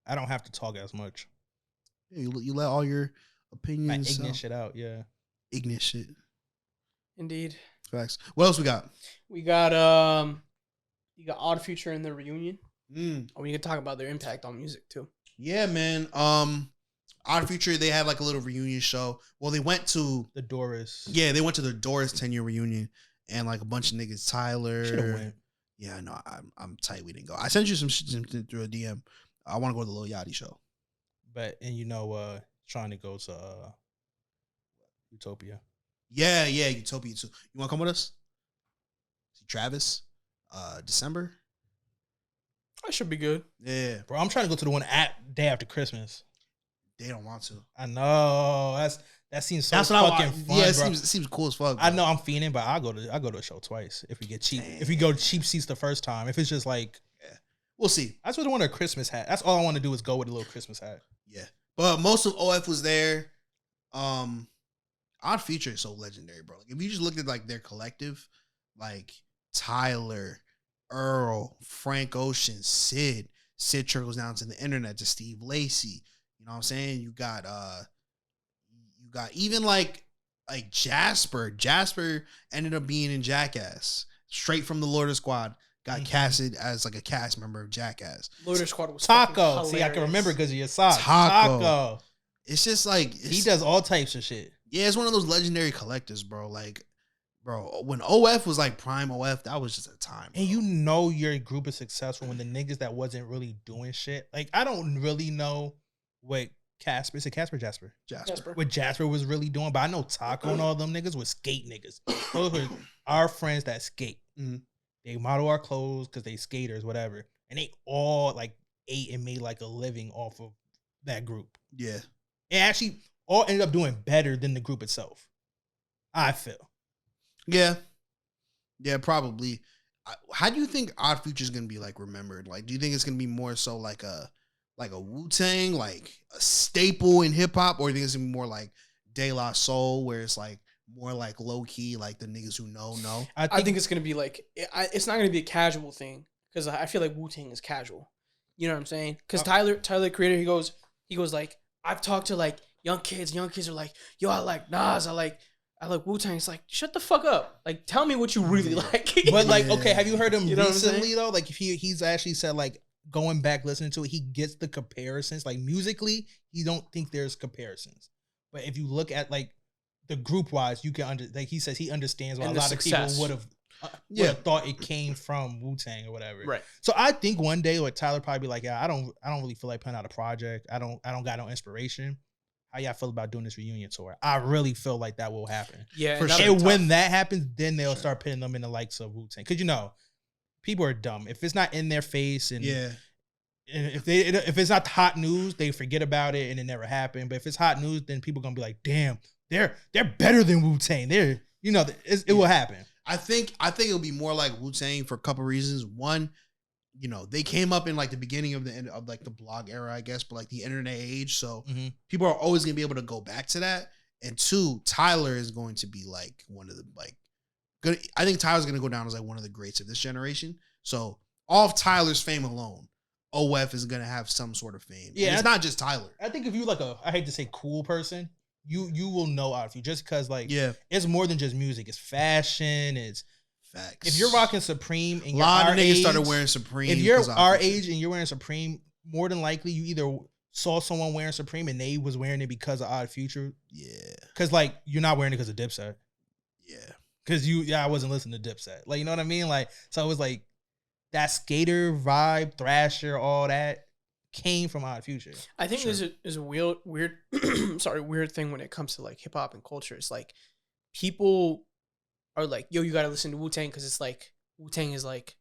I don't have to talk as much. Yeah, you let all your opinions, like, ignorant shit out. Yeah. Ignorant shit. Indeed. Facts. What else we got? We got you got Odd Future in the reunion. We can talk about their impact on music too. Yeah, man. Odd Future, they had like a little reunion show. Well, they went to the Doris. Yeah, they went to the Doris 10-year reunion, and like a bunch of niggas. Tyler. Should've went. Yeah, no, I'm tight. We didn't go. I sent you some shit through a DM. I want to go to the Lil Yachty show. And you know, trying to go to Utopia. Yeah, Utopia too. You want to come with us? See Travis, December. That should be good. Yeah, bro. I'm trying to go to the one day after Christmas. They don't want to. I know. That seems so fucking fun. Yeah, it bro. seems cool as fuck. Bro. I know I'm fiending, but I go to a show twice if we get cheap. Damn. If we go cheap seats the first time, if it's just like, yeah, we'll see. I just really want a Christmas hat. That's all I want to do is go with a little Christmas hat. Yeah, but most of OF was there. Odd Future is so legendary, bro. Like if you just looked at like their collective, like Tyler, Earl, Frank Ocean, Sid trickles down to the internet to Steve Lacy. You know what I'm saying? You got even like Jasper. Jasper ended up being in Jackass. Straight from the Lorder Squad. Got casted as like a cast member of Jackass. Lorder Squad was Taco. See, I can remember because of your socks. Taco. It's just like he does all types of shit. Yeah, it's one of those legendary collectors, bro. Like, bro, when OF was like prime OF, that was just a time. Bro. And you know your group is successful when the niggas that wasn't really doing shit. Like, I don't really know what Casper, is it Casper or Jasper? Jasper. What Jasper was really doing, but I know Taco and all them niggas was skate niggas. Those were our friends that skate. Mm-hmm. They model our clothes because they skaters, whatever. And they all like ate and made like a living off of that group. Yeah. And actually all ended up doing better than the group itself. I feel. Yeah. Yeah, probably. How do you think Odd Future is going to be like remembered? Like, do you think it's going to be more so like a Wu-Tang, like a staple in hip hop, or do you think it's going to be more like De La Soul, where it's like more like low key, like the niggas who know? I think it's going to be like, it's not going to be a casual thing, because I feel like Wu-Tang is casual. You know what I'm saying? Because Tyler Creator, he goes like, I've talked to like young kids are like, yo, I like Nas, I like Wu-Tang. It's like, shut the fuck up. Like, tell me what you really like. But like, okay, have you heard him recently know though? Like, if he's actually said like, going back listening to it, he gets the comparisons. Like musically, he don't think there's comparisons. But if you look at like the group wise, you can like he says he understands why a lot of people would have thought it came from Wu-Tang or whatever. Right. So I think one day like Tyler probably be like, yeah, I don't really feel like putting out a project. I don't got no inspiration. how y'all feel about doing this reunion tour? I really feel like that will happen. Yeah, For and sure. And when that happens, then they'll start pitting them in the likes of Wu-Tang. Because, you know, people are dumb. If it's not in their face and Yeah. if it's not hot news, they forget about it and it never happened. But if it's hot news, then people gonna be like, damn, they're better than Wu-Tang. They're, you know, it will happen. I think it'll be more like Wu-Tang for a couple reasons. One, you know, they came up in like the beginning of the end of like the blog era, I guess, but like the internet age. So people are always gonna be able to go back to that. And two, Tyler is going to be like one of the like good. I think Tyler's gonna go down as like one of the greats of this generation. So off Tyler's fame alone, OF is gonna have some sort of fame. Yeah, and it's not just Tyler. I think if you like I hate to say cool person, you will know out of you just because like Yeah, it's more than just music. It's fashion. It's facts. if you're rocking Supreme and a you're lot our of niggas age, started wearing Supreme. if you're because of our Future. age and you're wearing Supreme, more than likely you either saw someone wearing Supreme and they was wearing it because of Odd Future. Yeah, Because like you're not wearing it because of Dipset. yeah. Because I wasn't listening to Dipset. Like, you know what I mean? Like, so it was like that skater vibe, thrasher, all that came from Odd Future. I think Sure. there's a weird weird thing when it comes to like hip hop and culture. It's like people are like, yo, you gotta listen to Wu-Tang because it's like Wu-Tang is like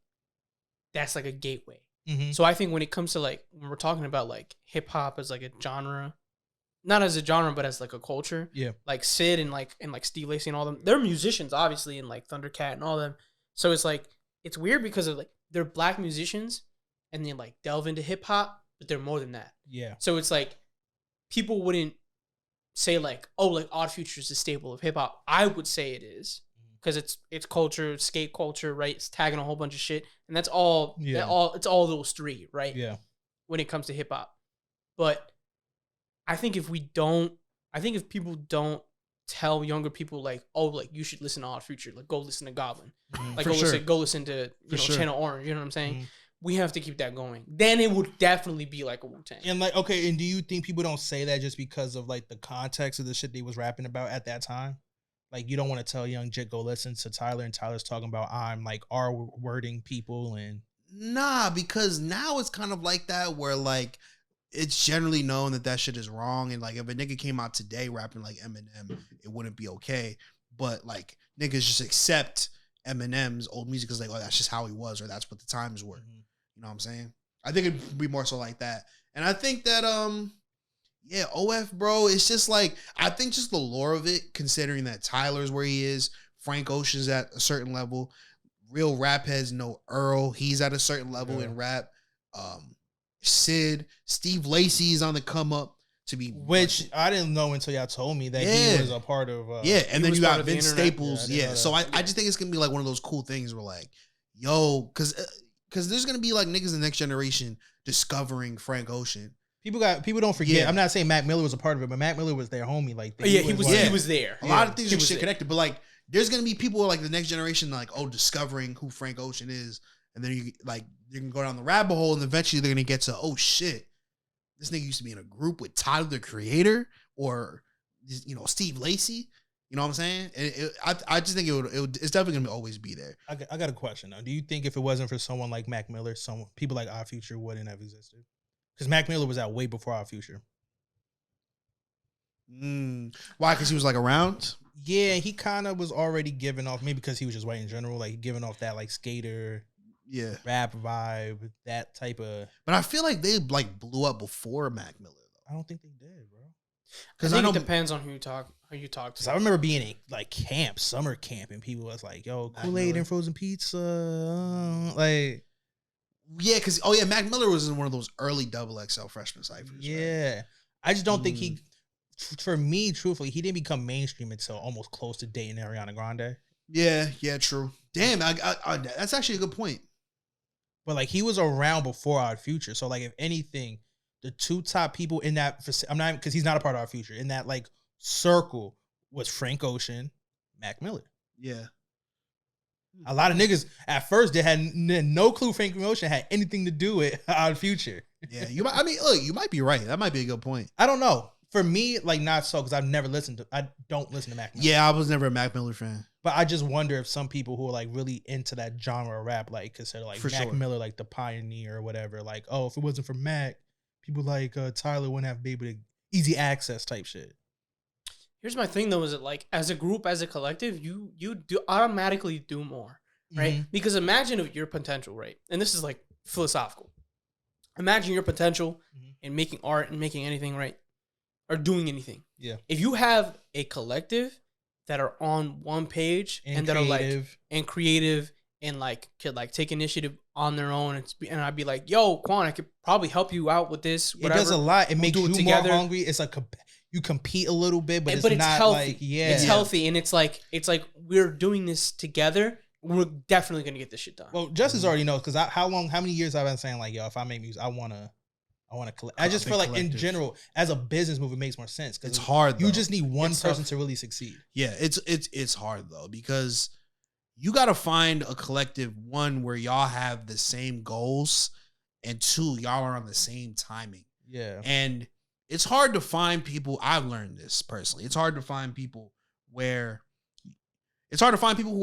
that's like a gateway. Mm-hmm. So I think when it comes to like when we're talking about like hip hop as like a genre, not as a genre but as like a culture. Yeah. Like Sid and like Steve Lacy and all them, they're musicians obviously, and like Thundercat and all them. So it's like it's weird because of like they're black musicians and they like delve into hip hop, but they're more than that. Yeah. So it's like people wouldn't say like, oh, like Odd Future is a staple of hip hop. I would say it is because it's culture, skate culture, right? It's tagging a whole bunch of shit, and that's all. Yeah. It's all those three, right? Yeah. When it comes to hip hop, but I think if people don't tell younger people like, oh, like you should listen to Odd Future, like go listen to Goblin, like For sure. go listen to sure. Channel Orange. You know what I'm saying? Mhm. We have to keep that going. Then it would definitely be like a Wu-Tang. And like, okay, and do you think people don't say that just because of like the context of the shit they was rapping about at that time? Like, you don't want to tell young Jit go listen to Tyler, and Tyler's talking about I'm like R-wording people and Nah, because now it's kind of like that where like it's generally known that shit is wrong, and like if a nigga came out today rapping like Eminem, it wouldn't be okay. But like niggas just accept Eminem's old music because like, oh, that's just how he was, or that's what the times were. You know what I'm saying? I think it'd be more so like that. And I think that yeah, OF, bro, it's just like I think just the lore of it, considering that Tyler's where he is, Frank Ocean's at a certain level, real rap heads know Earl, he's at a certain level in rap. Sid, Steve Lacy's on the come up to be which I didn't know until y'all told me that Yeah. he was a part of yeah, and he then was you part got of the Vince internet. Staples, Yeah, I didn't yeah. know So that. I just think it's gonna be like one of those cool things where like, yo, because there's gonna be like niggas in the next generation discovering Frank Ocean. people don't forget. Yeah. I'm not saying Mac Miller was a part of it, but Mac Miller was their homie. Like, Yeah, he was like- he was there. A lot of things he are was shit there. connected, but like there's gonna be people like the next generation like, oh, discovering who Frank Ocean is, and then you can go down the rabbit hole, and eventually they're gonna get to, oh shit, this nigga used to be in a group with Tyler the Creator or Steve Lacy. You know what I'm saying? I just think it's definitely gonna always be there. I got a question though. Do you think if it wasn't for someone like Mac Miller, some people like Odd Future wouldn't have existed? Because Mac Miller was out way before Odd Future. Why? Because he was like around. Yeah, he kind of was already giving off, maybe because he was just white in general, like giving off that like skater Yeah, rap vibe, that type of. but I feel like they like blew up before Mac Miller though. I don't think they did, bro. I think it depends on who you talk Because to. I remember being in like camp, summer camp, and people was like, "Yo, Kool-Aid Miller. and frozen pizza," like, Yeah, because Mac Miller was in one of those early XXL freshman ciphers. Right? yeah. I just don't think he. For me, truthfully, he didn't become mainstream until almost close to dating Ariana Grande. Yeah, true. Damn, I that's actually a good point. But like he was around before Odd Future, so like if anything, the two top people in that I'm not because he's not a part of Odd Future in that like circle was Frank Ocean, Mac Miller. Yeah. A lot of niggas at first they had no clue Frank Ocean had anything to do with Odd Future. Yeah, you might. I mean, look, you might be right. That might be a good point. I don't know. For me, like not so because I've never listened to. I don't listen to Mac Miller. Yeah, I was never a Mac Miller fan. But I just wonder if some people who are like really into that genre of rap, like consider like For Mac sure. Miller like the pioneer or whatever. Like, oh, if it wasn't for Mac, people like Tyler wouldn't have been able to easy access type shit. Here's my thing though: is it like as a group, as a collective, you do automatically do more, right? Mhm. Because imagine if your potential, right? And this is like philosophical. Imagine your potential in making art and making anything, right? Or doing anything. Yeah. If you have a collective that are on one page and that are like and creative and like could like take initiative on their own and I'd be like, yo, Quan, I could probably help you out with this. Whatever. It does a lot. It makes do you together. more hungry. It's like you compete a little bit, but it's not healthy. like It's healthy, and it's like we're doing this together. We're definitely gonna get this shit done. Well, Justice already knows because how many years I've been saying like, yo, if I make music, I wanna collect. I just feel like in general, as a business move, it makes more sense because it's hard. You though. just need one person to really succeed. Yeah, it's hard though because you got to find a collective, one where y'all have the same goals, and two, y'all are on the same timing. Yeah, and it's hard to find people. I've learned this personally. It's hard to find people who are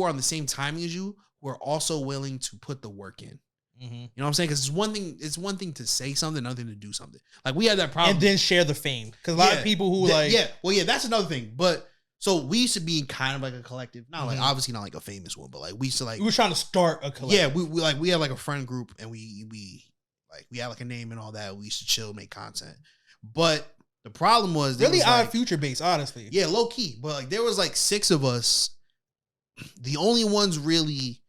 on the same timing as you, who are also willing to put the work in. mm-hmm. You know what I'm saying? Because it's one thing to say something, another thing to do something. Like we had that problem, and then share the fame because a lot of people who that's another thing. But so we used to be kind of like a collective, not like obviously not like a famous one, but like we used to like we were trying to start a collective. Yeah, we had like a friend group, and we had like a name and all that. We used to chill, make content, but the problem was really odd like, future based, honestly. Yeah, low key, but like there was like 6 of us. The only ones really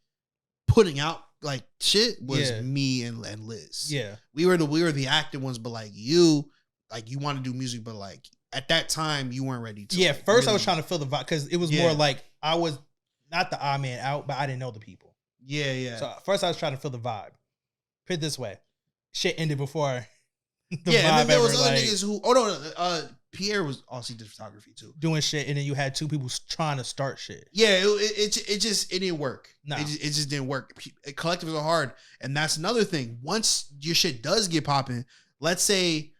putting out like shit was me and Liz. Yeah, we were the active ones, but like you want to do music, but like at that time you weren't ready to. Yeah, like, first really, I was trying to fill the vibe because it was more like I was not the odd man out, but I didn't know the people. Yeah. So first I was trying to fill the vibe. Put it this way, shit ended before. And then there was other niggas who. Oh no, Pierre was also did photography too, doing shit, and then you had 2 people trying to start shit. Yeah, it didn't work. No, it just didn't work. Collectives are hard, and that's another thing. Once your shit does get popping, let's say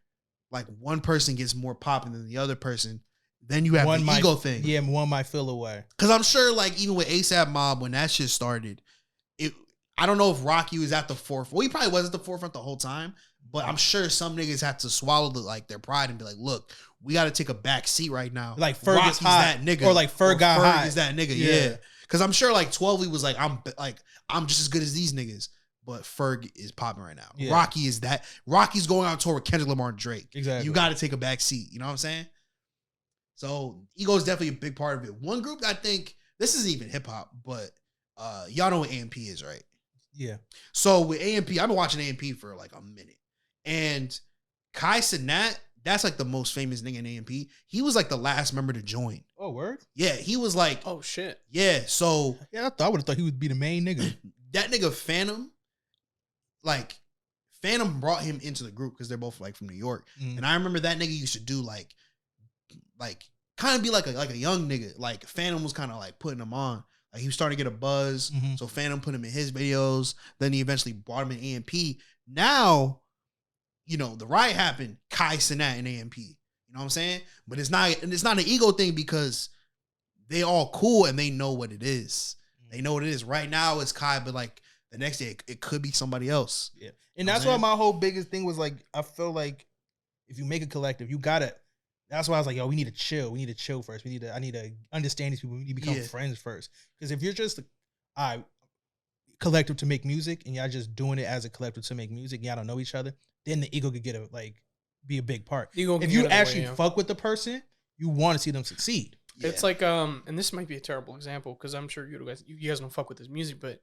like one person gets more popping than the other person, then you have the ego thing. Yeah, one might feel away. Because I'm sure, like even with ASAP Mob, when that shit started, I don't know if Rocky was at the forefront. Well, he probably was at the forefront the whole time. But I'm sure some niggas had to swallow their pride and be like, look, we got to take a back seat right now. Like Ferg Rocky's is hot. that nigga. Or like Ferg got hot. Is that nigga, yeah. Because I'm sure like 12 was like, I'm just as good as these niggas. But Ferg is popping right now. Yeah. Rocky is that. Rocky's going on tour with Kendrick Lamar and Drake. Exactly. You got to take a back seat. You know what I'm saying? So ego is definitely a big part of it. One group that I think, this isn't even hip hop, but y'all know what AMP is, right? Yeah. So with AMP, I've been watching AMP for like a minute. And Kai Cenat, that's like the most famous nigga in AMP. He was like the last member to join. Oh, word? Yeah, he was like, oh shit. Yeah, so yeah, I would have thought he would be the main nigga. That nigga Phantom, like Phantom brought him into the group because they're both like from New York. And I remember that nigga used to do like kind of be like a young nigga. Like Phantom was kind of like putting him on. Like he was starting to get a buzz. So Phantom put him in his videos. Then he eventually brought him in AMP. Now, you know, the riot happened, Kai Cenat and AMP. You know what I'm saying? But it's not an ego thing because they all cool and they know what it is. They know what it is. Right now it's Kai, but like the next day it could be somebody else. Yeah. And that's why my whole biggest thing was like, I feel like if you make a collective, you gotta. That's why I was like, yo, we need to chill. We need to chill first. I need to understand these people. We need to become friends first. Because if you're just collective to make music and y'all just doing it as a collective to make music, y'all don't know each other, then the ego could be a big part. If you actually fuck with the person, you want to see them succeed. Yeah. It's like and this might be a terrible example because I'm sure you guys don't fuck with his music, but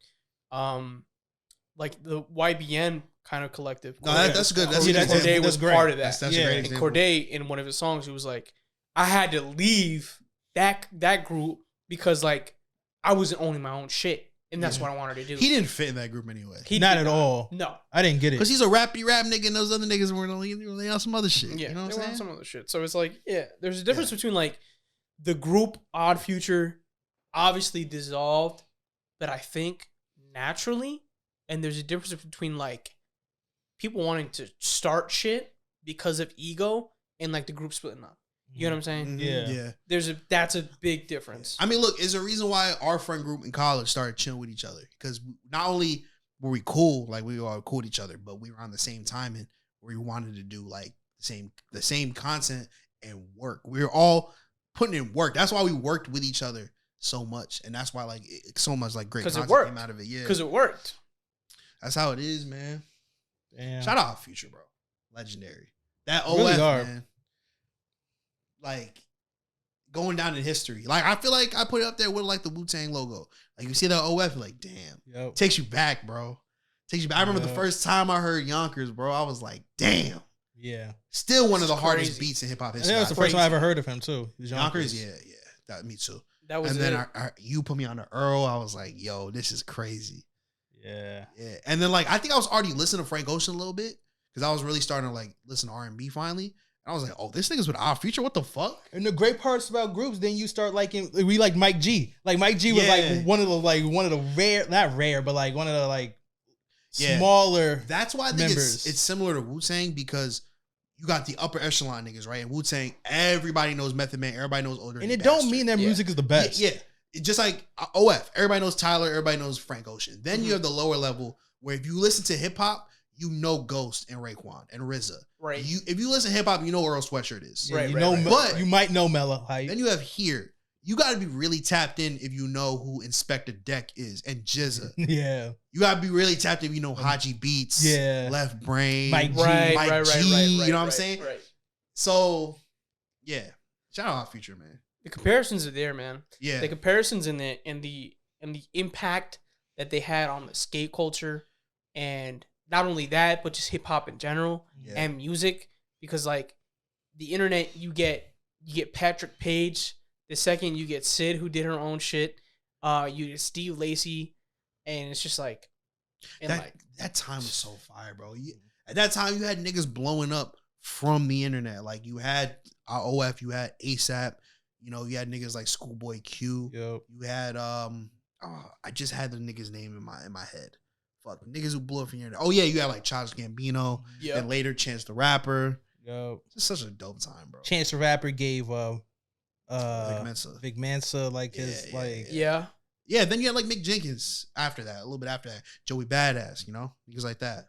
like the YBN kind of collective. No, that's good. Corday was part of that. That's a great example. And Corday, in one of his songs, he was like, I had to leave that group because like I wasn't owning my own shit. And that's what I wanted to do. He didn't fit in that group anyway. Not at all. No. I didn't get it. Because he's a rap nigga and those other niggas were only on some other shit. Yeah, you know what they I'm were saying? on some other shit. So it's like, there's a difference between like the group Odd Future obviously dissolved, but I think naturally. And there's a difference between like people wanting to start shit because of ego and like the group splitting up. You know what I'm saying? Yeah. That's a big difference. I mean, look, it's a reason why our friend group in college started chilling with each other. Because not only were we cool, like we were all cool with each other, but we were on the same timing where we wanted to do like the same content and work. We were all putting in work. That's why we worked with each other so much, and that's why like so much like great content came out of it. Yeah, because it worked. That's how it is, man. Damn. Shout out Future, bro. Legendary. That OF, Really are. man. Like going down in history. Like I feel like I put it up there with like the Wu-Tang logo. Like you see that OF, you're like, damn. Yep. Takes you back, bro. Takes you back. I remember the first time I heard Yonkers, bro. I was like, damn. Yeah. Still one of the It's hardest crazy. beats in hip hop And history. that was the first time I ever heard of him too. Yonkers, yeah. That me too. That was And then it. you put me on the Earl. I was like, yo, this is crazy. Yeah. Yeah. And then like I think I was already listening to Frank Ocean a little bit because I was really starting to like listen to R&B finally. And I was like, oh, this nigga's with our Future. What the fuck? And the great parts about groups, then you start liking. We like Mike G. Like Mike G was like one of the rare, not rare, but like one of the like smaller. That's why I think members. it's similar to Wu-Tang because you got the upper echelon niggas, right? And Wu-Tang, everybody knows Method Man, everybody knows Older. And it don't mean their music is the best. Yeah. It's just like OF, everybody knows Tyler, everybody knows Frank Ocean. Then you have the lower level where if you listen to hip hop, you know Ghost and Raekwon and RZA. Right. If you listen to hip hop, you know Earl Sweatshirt is. Yeah, Right, you right, know, right, but you might know Mellow Hype. then you have here. You got to be really tapped in if you know who Inspector Deck is and Jizza. Yeah. You got to be really tapped in if you know Haji Beats, Yeah. Left Brain, Mike G. Mike G, you know what I'm saying? Right. So, yeah. Shout out Future, man. The comparisons are there, man. Yeah. The comparisons in the impact that they had on the skate culture, and not only that, but just hip hop in general Yeah. and music. Because like the internet, you get Patrick Page. The second you get Sid, who did her own shit. You get Steve Lacy, and it's just like, and that time was so fire, bro. At that time, you had niggas blowing up from the internet. Like you had OF, you had ASAP. You know, you had niggas like Schoolboy Q. Yep. You had I just had the nigga's name in my head. Fuck, niggas who blew up from the internet. Oh yeah, you had like Childish Gambino. Yep. And later Chance the Rapper. Yo. Just such a dope time, bro. Chance the Rapper gave Vic Mensa. Vic Mensa like his like yeah. Yeah, then you had like Mick Jenkins after that, a little bit after that. Joey Badass, you know? Niggas like that.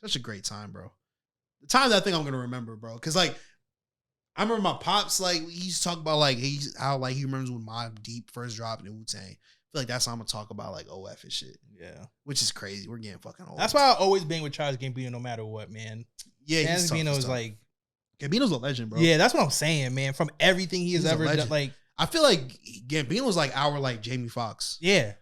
Such a great time, bro. The time that I think I'm gonna remember, bro. Cause like I remember my pops, like, he used to talk about like how like he remembers when Mobb Deep first dropped in Wu-Tang. I feel like that's how I'm gonna talk about like OF and shit. Yeah. Which is crazy. We're getting fucking old. That's why I always been with Charles Gambino no matter what, man. Yeah, Charles Gambino is tough. like Gambino's a legend, bro. yeah, that's what I'm saying, man. From everything he has He's a ever done, legend. like I feel like Gambino's like our like Jamie Foxx. yeah.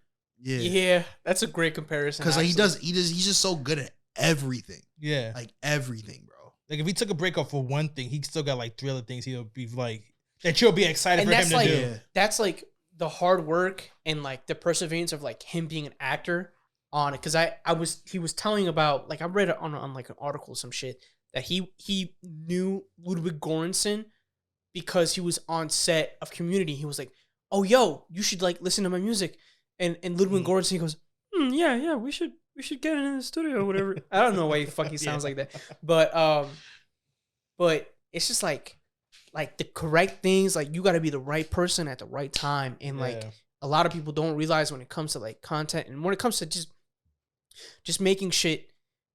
Yeah. Yeah, that's a great comparison. Cause like actually. he's just so good at everything. Yeah. Like everything, bro. Like if he took a break off for one thing, he still got like 3 other things he'll be like that you'll be excited And for him that's to like do. that's like the hard work and like the perseverance of like him being an actor on it. Cause he was telling about, like I read it on like an article or some shit that he knew Ludwig Göransson because he was on set of Community. He was like, oh yo, you should like listen to my music. And Ludwig Göransson goes, yeah, we should get in the studio or whatever. I don't know why he fucking sounds like that. But it's just like the correct things, like you gotta be the right person at the right time. And like a lot of people don't realize when it comes to like content and when it comes to just making shit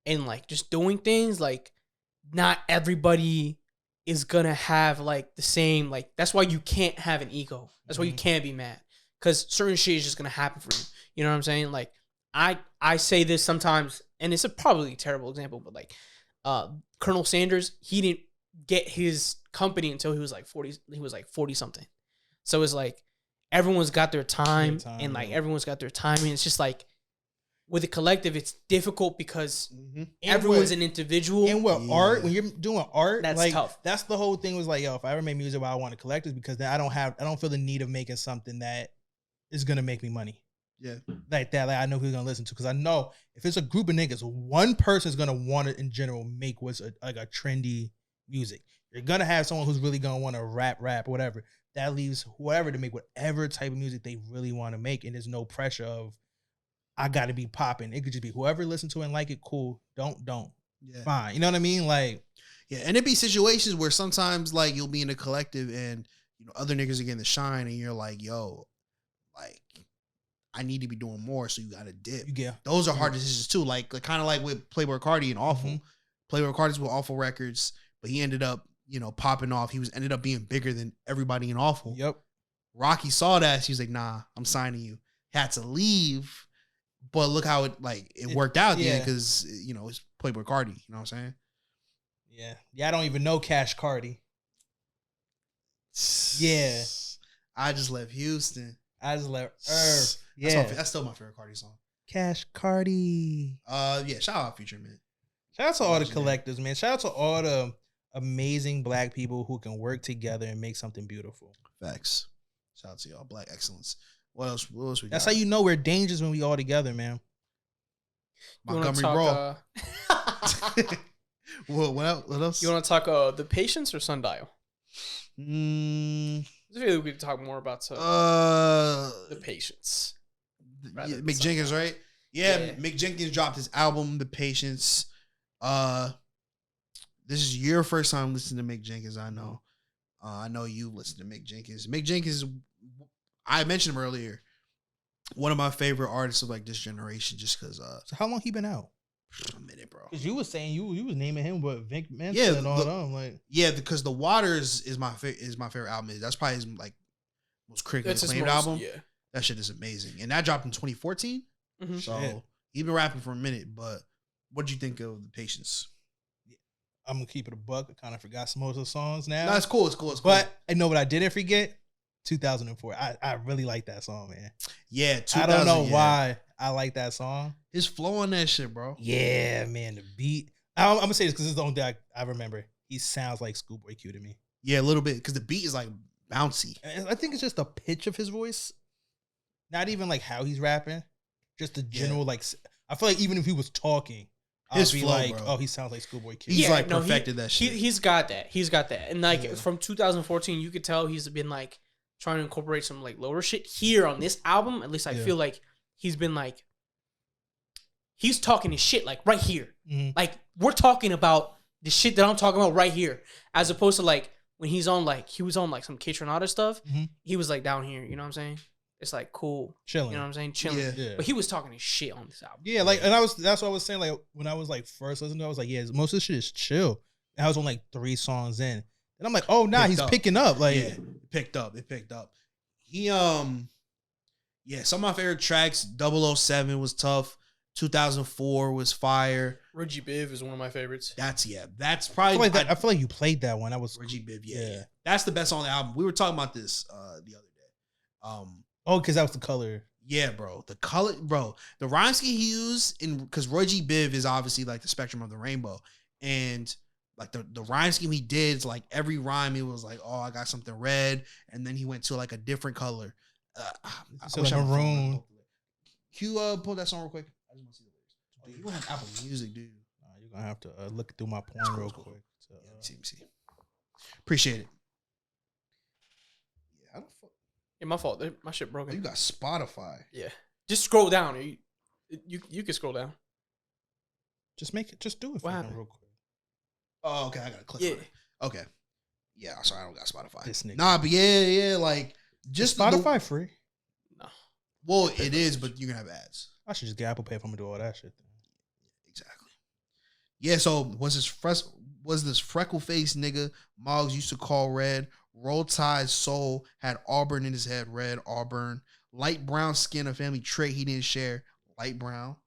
and like just doing things, like not everybody is gonna have like the same, like that's why you can't have an ego. That's why you can't be mad. Cause certain shit is just gonna happen for you. You know what I'm saying? Like I say this sometimes, and it's a probably terrible example, but like Colonel Sanders, he didn't get his company until he was like 40. He was like 40 something. So it's like everyone's got their time, and like everyone's got their timing. It's just like with a collective, it's difficult because everyone's an individual. And art, when you're doing art, that's like tough. that's the whole thing. Was like, yo, if I ever make music, why I want to collect is because then I don't feel the need of making something that is gonna make me money. Yeah. Like that, like I know who's gonna listen to, because I know if it's a group of niggas, one person's gonna want to in general make what's like a trendy music. You're gonna have someone who's really gonna want to rap, whatever. That leaves whoever to make whatever type of music they really want to make, and there's no pressure of I got to be popping. It could just be whoever listen to it and like it, cool. Don't. Yeah. Fine. You know what I mean? Like, yeah, and it be situations where sometimes like you'll be in a collective and you know other niggas are getting the shine, and you're like, yo, like I need to be doing more, so you got to dip. Those are hard decisions too. Like kind of like with Playboy Cardi and Awful. Playboy Cardi's with Awful Records, but he ended up popping off. He ended up being bigger than everybody in Awful. Yep. Rocky saw that. He was like, nah, I'm signing you. Had to leave. But look how it worked out there because, it's Playboy Cardi. You know what I'm saying? Yeah. Yeah, I don't even know Cash Cardi. Yeah. I just left Houston. I just left Yeah. That's still my favorite Cardi song. Cash Cardi. Yeah, shout out Future, man. Shout out to all the collectives, man. Shout out to all the amazing black people who can work together and make something beautiful. Facts. Shout out to y'all. Black excellence. What else we got? That's how you know we're dangerous when we all together, man. Montgomery Raw. What else? You want to talk The Patience or Sundial? I feel like we could talk more about The Patience. Mick Jenkins, right? Yeah, Mick Jenkins dropped his album, The Patience. This is your first time listening to Mick Jenkins, I know. I know you listen to Mick Jenkins. Mick Jenkins, I mentioned him earlier, one of my favorite artists of this generation, just because. So how long he been out? A minute, bro. Because you was saying you was naming him with Vic Mensa and all that. Because The Waters is my favorite album. That's probably his most critically acclaimed album. Yeah. That shit is amazing, and that dropped in 2014. Mm-hmm. So he's been rapping for a minute. But what do you think of The Patience? I'm gonna keep it a buck. I kind of forgot some of the songs now. No, it's cool. It's cool. But I know what I didn't forget. 2004. I really like that song, man. Yeah, I don't know why I like that song. His flow on that shit, bro. Yeah, man. The beat. I'm gonna say this because it's the only thing I remember. He sounds like Schoolboy Q to me. Yeah, a little bit because the beat is bouncy. I think it's just the pitch of his voice, not even how he's rapping. Just the general I feel like even if he was talking, I'd be flow, bro. Oh, he sounds like Schoolboy Q. He's perfected that shit. He's got that. And from 2014, you could tell he's been trying to incorporate some lower shit here on this album. At least I feel like he's been he's talking his shit right here. Mm-hmm. We're talking about the shit that I'm talking about right here, as opposed to when he's on he was on some K-Tronada stuff. Mm-hmm. He was down here. You know what I'm saying? It's cool, chilling. You know what I'm saying? Chilling. Yeah. But he was talking his shit on this album. Yeah, and that's what I was saying. When I was first listening to it, I was most of this shit is chill. And I was on 3 songs in, and I'm oh nah, he's picking up. It picked up. He some of my favorite tracks. 007 was tough. 2004 was fire. Reggie Biv is one of my favorites. That's probably. I feel like you played that one. That was Reggie Biv. Yeah. That's the best song on the album. We were talking about this the other day. Because that was the color. Yeah, bro. The color, bro. The rhyme scheme he used because Reggie Biv is obviously the spectrum of the rainbow, and the rhyme scheme he did is every rhyme he was oh, I got something red, and then he went to a different color. Maroon. Can you pull that song real quick? I just want to see the lyrics. You don't have Apple Music, dude. You're gonna have to look through my porn real quick. So, let me see. Appreciate it. Yeah, I don't. Yeah, my fault. My shit broken. You got Spotify. Yeah. Just scroll down. You can scroll down. Just do it what happened? real quick. Oh, okay. I gotta click on it. Okay. Yeah, sorry, I don't got Spotify. This nigga. Nah, but yeah, just Spotify free. No. Well, it is, but you're gonna have ads. I should just get Apple Pay if I'm gonna do all that shit. Exactly. Yeah. So was this freckle faced nigga Moggs used to call Red? Roll Tide soul had Auburn in his head. Red Auburn. Light brown skin, a family trait he didn't share. Light brown.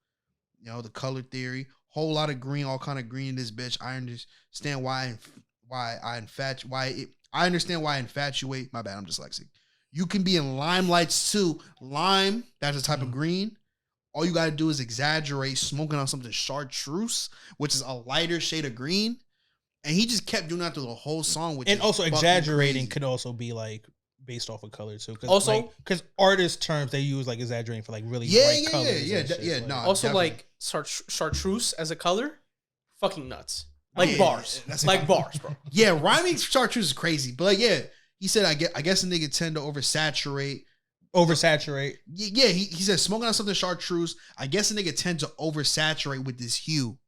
The color theory. Whole lot of green, all kind of green in this bitch. I understand I understand why I infatuate. My bad, I'm dyslexic. You can be in limelights too. Lime, that's a type of green. All you gotta do is exaggerate, smoking on something chartreuse, which is a lighter shade of green. And he just kept doing that through the whole song. Which and also exaggerating could also be based off of color too. Because artist terms they use exaggerating for really bright colors. Yeah. No. Also definitely. Chartreuse as a color, fucking nuts. Bars, bars, bro. Yeah, rhyming chartreuse is crazy, but he said I guess a nigga tend to oversaturate. Yeah, he said smoking on something chartreuse. I guess a nigga tend to oversaturate with this hue.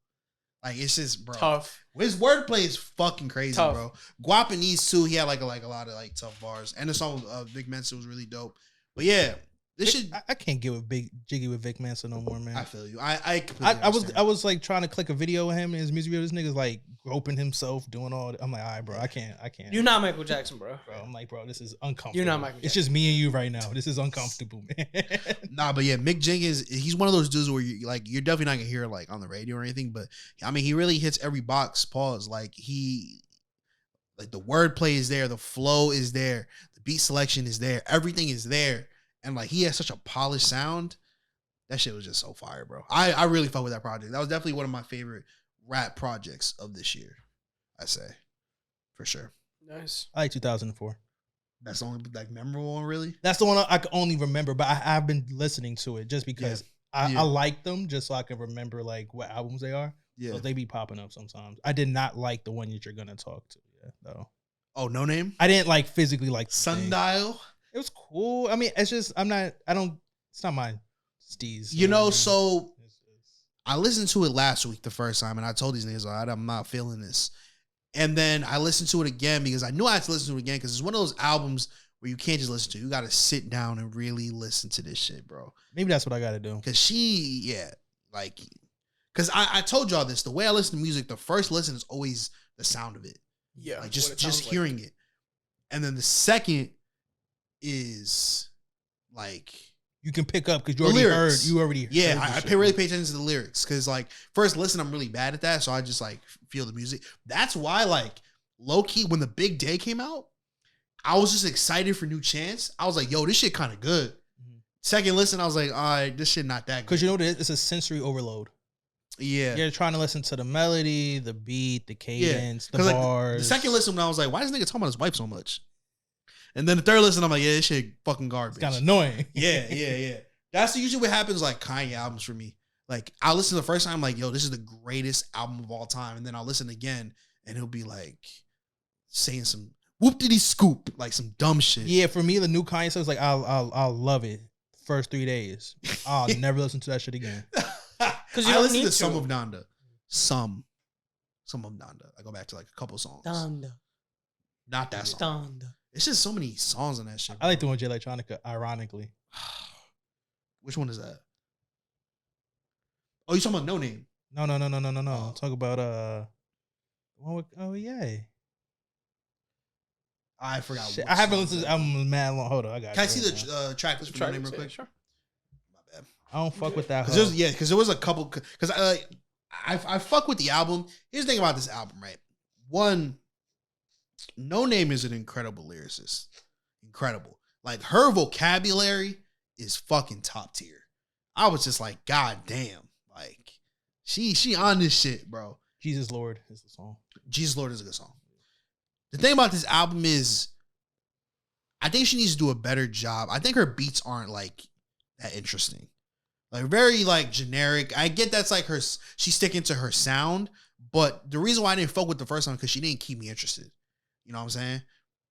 It's just, bro. Tough. His wordplay is fucking crazy, tough. Bro. Guapanese too. He had a lot of tough bars, and the song with Vic Mensa was really dope. But yeah, This should. I can't get with Jiggy with Vic Mensa no more, man. I feel you. I completely I was like trying to click a video of him and his music video. This nigga's like groping himself, doing all. I'm like, all right, bro, I can't. You're not Michael Jackson, bro. I'm like, bro, this is uncomfortable. You're not Michael Jackson. It's just me and you right now. This is uncomfortable, man. Nah, but yeah, Mick Jenkins, he's one of those dudes where you're definitely not gonna hear like on the radio or anything, but I mean, he really hits every box. Pause. Like the wordplay is there, the flow is there, the beat selection is there, everything is there, and like he has such a polished sound. That shit was just so fire, bro. I really fuck with that project. That was definitely one of my favorite rap projects of this year. I say, for sure. Nice. I like 2004. That's the only like memorable one, really. That's the one I can only remember, but I've been listening to it just because I like them, just so I can remember like what albums they are. Yeah, so they be popping up sometimes. I did not like the one that you're gonna talk to. Yeah, though. Oh, Noname. I didn't like physically like Sundial. It was cool. I mean, it's just it's not my steez. You know, so I listened to it last week the first time, and I told these niggas, all right, I'm not feeling this. And then I listened to it again because I knew I had to listen to it again because it's one of those albums where you can't just listen to it. You got to sit down and really listen to this shit, bro. Maybe that's what I got to do. Because because I told y'all this, the way I listen to music, the first listen is always the sound of it. Yeah. Like just hearing it. And then the second is like you can pick up because you already heard. Yeah, I really pay attention to the lyrics because like first listen, I'm really bad at that, so I just like feel the music. That's why like low key when the Big Day came out, I was just excited for New Chance. I was like, yo, this shit kind of good. Mm-hmm. Second listen, I was like, all right, this shit not that good. Because you know what it is? It's a sensory overload. Yeah. You're trying to listen to the melody, the beat, the cadence, the bars. Like, the second listen, when I was like, why is this nigga talking about his wife so much? And then the third listen, I'm like, yeah, this shit fucking garbage. It's kind of annoying. Yeah. That's usually what happens like Kanye albums for me. Like I listen the first time, like, yo, this is the greatest album of all time. And then I'll listen again and he'll be like saying some whoop-diddy scoop, like some dumb shit. Yeah, for me, the new Kanye stuff is like, I'll love it first 3 days. I'll never listen to that shit again. Because I listen to some of Nanda. Some of Nanda. I go back to like a couple songs. Nanda. Not that song. Nanda. It's just so many songs on that shit. I like the one with J Electronica, ironically. Which one is that? Oh, you talking about Noname? No. Talk about one with, I forgot. Shit, I haven't listened to the album mad long. Hold on, I got. Can I see the track list for Noname real quick? Sure. My bad. I don't fuck with that. Because there was a couple. Because I fuck with the album. Here's the thing about this album, right? One, Noname is an incredible lyricist. Incredible. Like her vocabulary is fucking top tier. I was just like, God damn. Like she on this shit, bro. Jesus Lord is the song. Jesus Lord is a good song. The thing about this album is I think she needs to do a better job. I think her beats aren't like that interesting. Like very like generic. I get that's like her, she's sticking to her sound, but the reason why I didn't fuck with the first one because she didn't keep me interested. You know what I'm saying?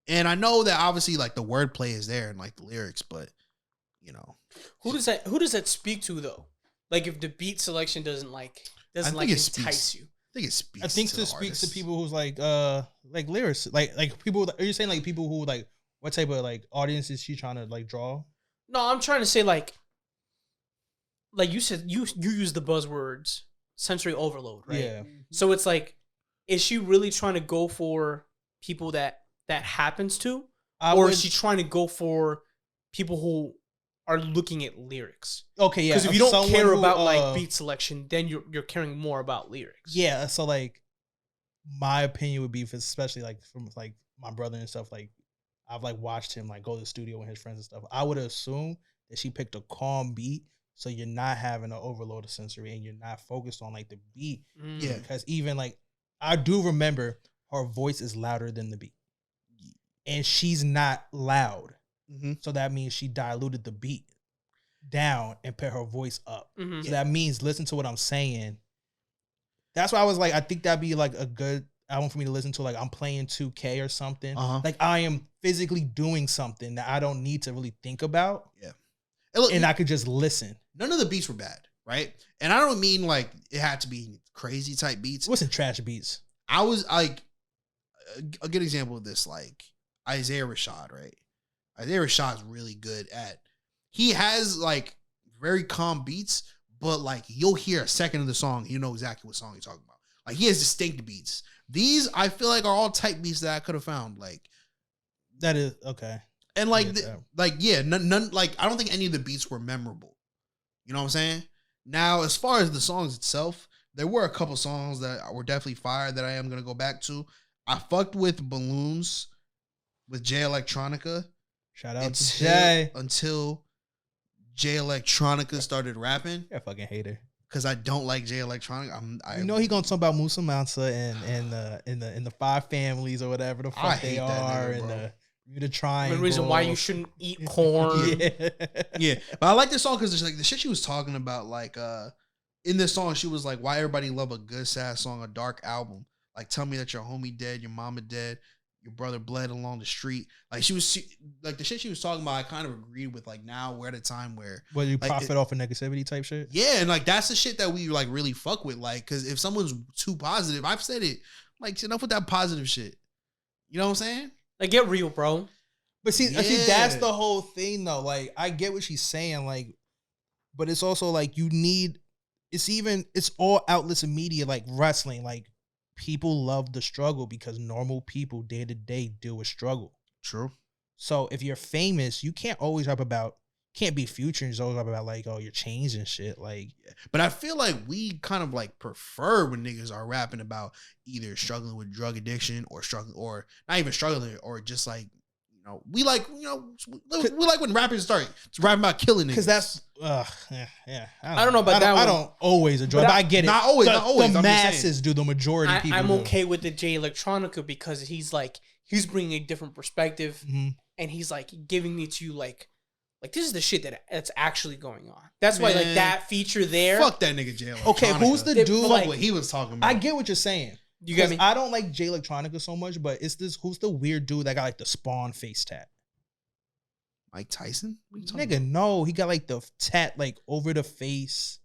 And I know that obviously like the wordplay is there and like the lyrics, but you know. Who does that speak to though? Like if the beat selection doesn't entice you. I think it speaks. I think to it speaks to people who's like lyrics, like people. Are you saying like people who like what type of like audience is she trying to like draw? No, I'm trying to say like you said you use the buzzwords sensory overload, right? Yeah. So it's like, is she really trying to go for people that happens to, or is she trying to go for people who are looking at lyrics? Okay, yeah. Because if you don't care about like beat selection, then you're caring more about lyrics. Yeah. So like, my opinion would be, especially like from like my brother and stuff. Like, I've like watched him like go to the studio with his friends and stuff. I would assume that she picked a calm beat, so you're not having an overload of sensory and you're not focused on like the beat. Yeah. Because even like I do remember her voice is louder than the beat, and she's not loud. Mm-hmm. So that means she diluted the beat down and put her voice up. Mm-hmm. So that means listen to what I'm saying. That's why I was like, I think that'd be like a good album for me to listen to. Like I'm playing 2K or something. Uh-huh. Like I am physically doing something that I don't need to really think about. Yeah. And I could just listen. None of the beats were bad, right? And I don't mean like it had to be crazy type beats. It wasn't trash beats. I was like, a good example of this, like Isaiah Rashad, right? Isaiah Rashad is really good at, he has like very calm beats, but like you'll hear a second of the song, you know exactly what song he's talking about. Like he has distinct beats. These I feel like are all type beats that I could have found. Like That is okay. and like Yeah. none like I don't think any of the beats were memorable. You know what I'm saying? Now, as far as the songs itself, there were a couple songs that were definitely fire that I am gonna go back to. I fucked with Balloons with Jay Electronica. Shout out to Jay. Until Jay Electronica started rapping. You're a fucking hater. Because I don't like Jay Electronica. You know he gonna talk about Musa Mansa and the five families or whatever the fuck they are and the Bermuda Triangle. The reason why you shouldn't eat corn. Yeah. But I like this song because like the shit she was talking about, like in this song, she was like, why everybody love a good sad song, a dark album. Like, tell me that your homie dead, your mama dead, your brother bled along the street. Like like the shit she was talking about, I kind of agreed with. Like now we're at a time where you like, profit off of negativity type shit. Yeah, and like that's the shit that we like really fuck with. Like, because if someone's too positive, I've said it. Like, enough with that positive shit. You know what I'm saying? Like, get real, bro. But see, that's the whole thing though. Like, I get what she's saying. Like, but it's also like you need. It's all outlets of media like wrestling. Like, people love the struggle because normal people day to day deal with struggle. True. So if you're famous, you can't always rap about, can't be Future and just always rap about like, oh, you're changing shit. Like, but I feel like we kind of like prefer when niggas are rapping about either struggling with drug addiction or struggling, or not even struggling, or just like, you know, we like when rappers start rapping about killing niggas. Because that's, yeah. I don't know about that one. I don't always enjoy it, but I get it. Not always. The masses do, the majority of people I'm do. okay with the Jay Electronica because he's bringing a different perspective, and he's like giving it to you like this is the shit that's actually going on. That's why like that feature there. Fuck that nigga Jay Electronica. Okay, who's the dude? Fuck what he was talking about. I get what you're saying. You get me? I don't like Jay Electronica so much, but who's the weird dude that got like the Spawn face tat? Mike Tyson? Nigga, no, he got like the tat like over the face.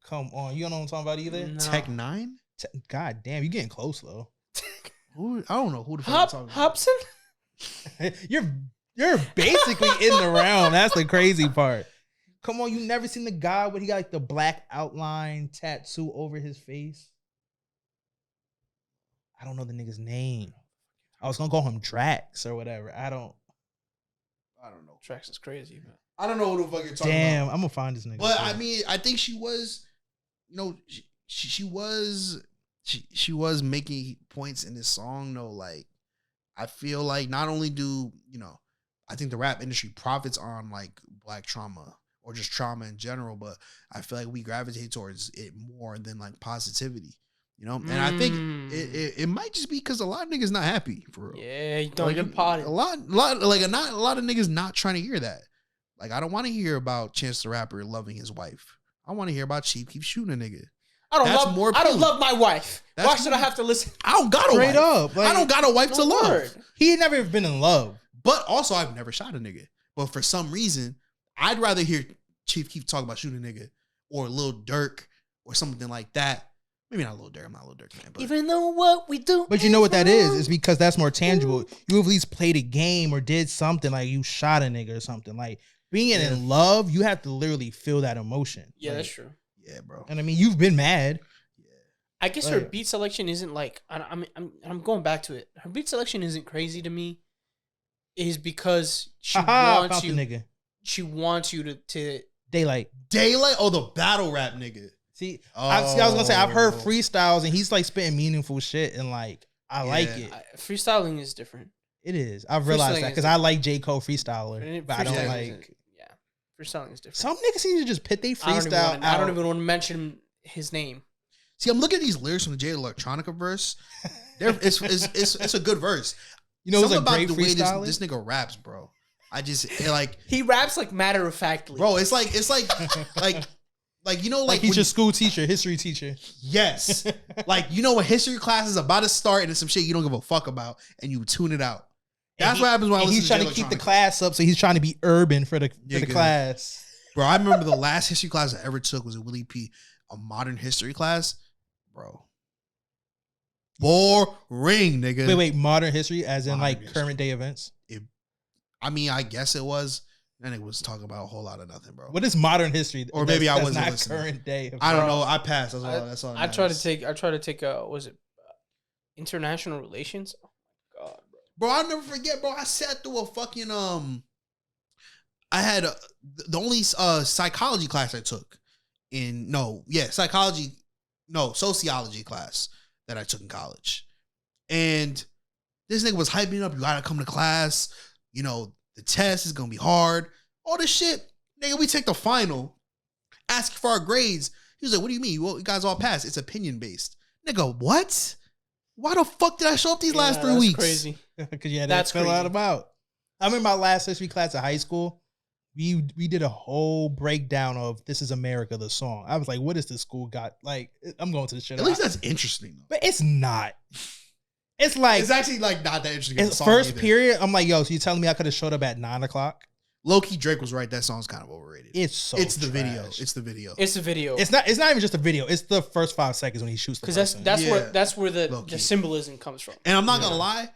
Come on, you don't know what I'm talking about either. No. Tech 9? God damn, you getting close though. I don't know who the fuck you're talking about. Hobson? You're basically in the realm. That's the crazy part. Come on, you never seen the guy where he got like the black outline tattoo over his face? I don't know the nigga's name. I was gonna call him Drax or whatever. I don't know. Drax is crazy, man. I don't know who the fuck you're talking about. Damn, I'm gonna find this nigga. But I mean, I think she was, you know, she was making points in this song though. Like, I feel like not only do, you know, I think the rap industry profits on like black trauma or just trauma in general, but I feel like we gravitate towards it more than like positivity, you know? And I think it might just be because a lot of niggas not happy for real. Yeah, you don't like, get potted. A lot of niggas not trying to hear that. Like, I don't want to hear about Chance the Rapper loving his wife. I want to hear about Chief keep shooting a nigga. I don't love my wife. Why should I have to listen? I don't got a wife. Straight up. Like, I don't got a wife to love. He had never been in love. But also, I've never shot a nigga. But for some reason, I'd rather hear Chief keep talking about shooting a nigga or Lil Durk or something like that. Maybe not Lil Durk. I'm not a Lil Durk fan. But even though what we do. But you know what that is? It's because that's more tangible. You at least played a game or did something, like you shot a nigga or something. Like, being in love, you have to literally feel that emotion. Yeah, like, that's true. Yeah, bro. And I mean, you've been mad. I guess her beat selection isn't like I'm going back to it. Her beat selection isn't crazy to me. Is because she wants you. Nigga. She wants you to Daylight. Oh, the battle rap nigga. See, I was gonna say I've heard freestyles and he's like spitting meaningful shit and like I like it. Freestyling is different. It is. I've realized that because I like J. Cole freestyler, but I don't like. Yeah, freestyling is different. Some niggas need to just pit they freestyle. I don't even want to mention his name. See, I'm looking at these lyrics from the Jay Electronica verse. It's a good verse. You know, something it's like about great the way freestyling. this nigga raps, bro. Like he raps like matter of factly, bro. It's like you know, like he's your school teacher, history teacher. Yes, like you know when history class is about to start and it's some shit you don't give a fuck about and you tune it out. That's what happens when I listen he's to trying to keep the class up, so he's trying to be urban for the class. Bro, I remember the last history class I ever took was a Willie P, a modern history class, bro. Boring, nigga. Wait, modern history as in like current day events? I mean, I guess it was. That nigga was talking about a whole lot of nothing, bro. What is modern history? Or maybe I that's wasn't not listening. current day. I don't know. I passed. That's all. I try to take was it international relations? Oh my god, bro. I'll never forget, bro. I sat through a fucking I had the only psychology class I took sociology class that I took in college. And this nigga was hyping up, you gotta come to class, you know, the test is gonna be hard. All this shit. Nigga, we take the final, asking for our grades. He was like, what do you mean? Well, you guys all passed. It's opinion based. Nigga, what? Why the fuck did I show up these last 3 weeks? Crazy. Because you had That's to fill out about. I remember my last history class at high school. We did a whole breakdown of This Is America, the song. I was like, what is this school got? Like, I'm going to the shit. At least that's interesting, though. But it's not. It's like... It's actually like not that interesting. It's first period, I'm like, yo, so you telling me I could have showed up at 9 o'clock? Low-key Drake was right. That song's kind of overrated. It's the video. It's the video. It's the video. It's not even just a video. It's the first 5 seconds when he shoots the person. Because that's where the symbolism comes from. And I'm not gonna lie,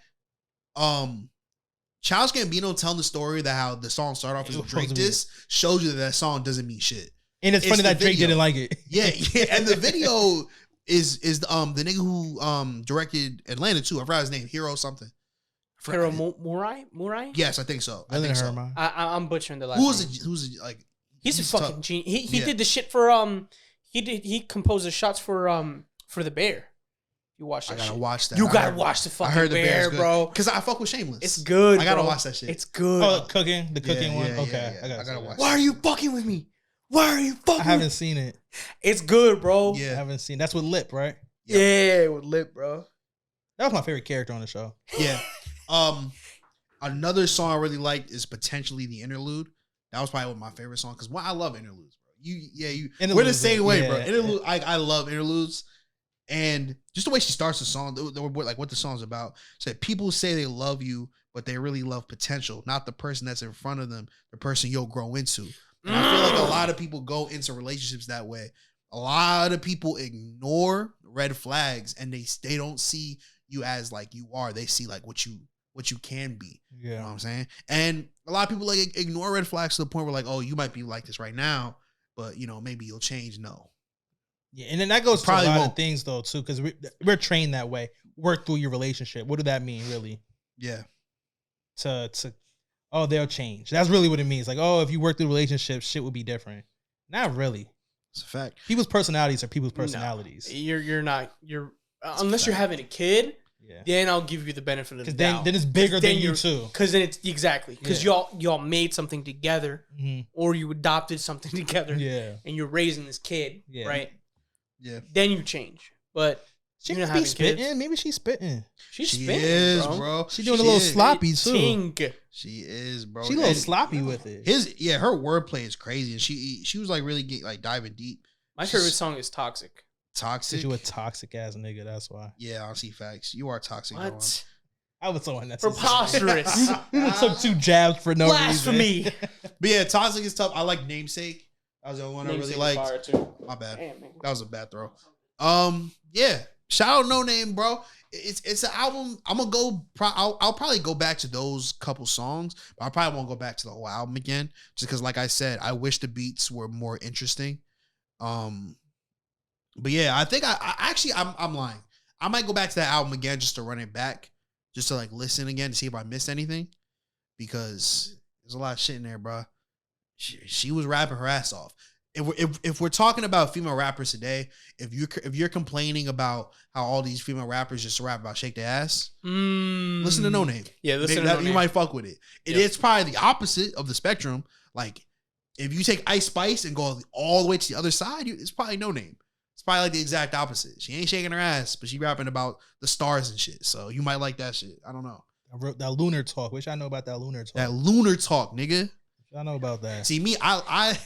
Childish Gambino telling the story that how the song started off as a Drake diss shows you that song doesn't mean shit. And it's funny that Drake didn't like it. Yeah. And the video is the nigga who directed Atlanta too. I forgot his name. Hero something. Hiro Murai? Yes, I think so. I think so. I'm butchering the last name. Who's like? He's a fucking genius. He did the shit for he composed the shots for the Bear. You watch that? I gotta watch that. You gotta watch the fucking Bear, bro. Because I fuck with Shameless. It's good. I gotta watch that shit. It's good. Oh, the cooking one. Yeah, okay, yeah. I gotta watch. Why are you fucking with me? Why are you fucking? I haven't seen it. It's good, bro. Yeah, I haven't seen. That's with Lip, right? Yeah, with Lip, bro. That was my favorite character on the show. Yeah. Another song I really liked is potentially the interlude. That was probably one of my favorite songs because I love interludes, bro. We're the same way, bro. Interlude, I love interludes, and just the way she starts the song, like what the song's about. Said people say they love you, but they really love potential, not the person that's in front of them, the person you'll grow into. And I feel like a lot of people go into relationships that way. A lot of people ignore red flags, and they don't see you as like you are. They see like what you can be. Yeah. You know what I'm saying? And a lot of people like ignore red flags to the point where like, oh, you might be like this right now, but you know, maybe you'll change. No. Yeah, and then that goes to a lot won't. of things though too, because we're trained that way. Work through your relationship. What does that mean, really? Yeah. They'll change. That's really what it means. Like, oh, if you work through relationships, shit will be different. Not really. It's a fact. People's personalities are people's personalities. No, you're not. Unless you're having a kid. Yeah. Then I'll give you the benefit of the doubt. Then it's bigger than you too. Because then it's exactly because y'all made something together, or you adopted something together. Yeah. And you're raising this kid, right? Yeah. Then you change, but she you're not could be having spitting. kids. Maybe she's spitting. She's she spitting, is, bro. She's doing a little sloppy too. She is, bro. She's a little sloppy with it. Her wordplay is crazy, and she was like really diving deep. My favorite song is "Toxic." Toxic. You a toxic ass nigga. That's why. Yeah, I see facts. You are toxic. What? I was so unnecessary. Preposterous. You took 2 jabs for no Blasphemy. reason. But yeah, toxic is tough. I like Namesake. That was the one I really liked. Fire too. My bad. Damn, man. That was a bad throw. Yeah. Shout out Noname, bro. It's an album. I'm gonna go. I'll probably go back to those couple songs, but I probably won't go back to the whole album again, just because, like I said, I wish the beats were more interesting. But yeah, I think I'm lying. I might go back to that album again just to run it back, just to like listen again to see if I missed anything, because there's a lot of shit in there, bro. She was rapping her ass off. If we're talking about female rappers today, if you're complaining about how all these female rappers just rap about shake their ass, listen to Noname. Yeah, listen to Noname. You might fuck with it. It's probably the opposite of the spectrum. Like if you take Ice Spice and go all the way to the other side, it's probably Noname. It's probably like the exact opposite. She ain't shaking her ass, but she rapping about the stars and shit. So you might like that shit. I don't know. I wrote that lunar talk. Wish I know about that lunar talk. That lunar talk, nigga. I know about that. See me, I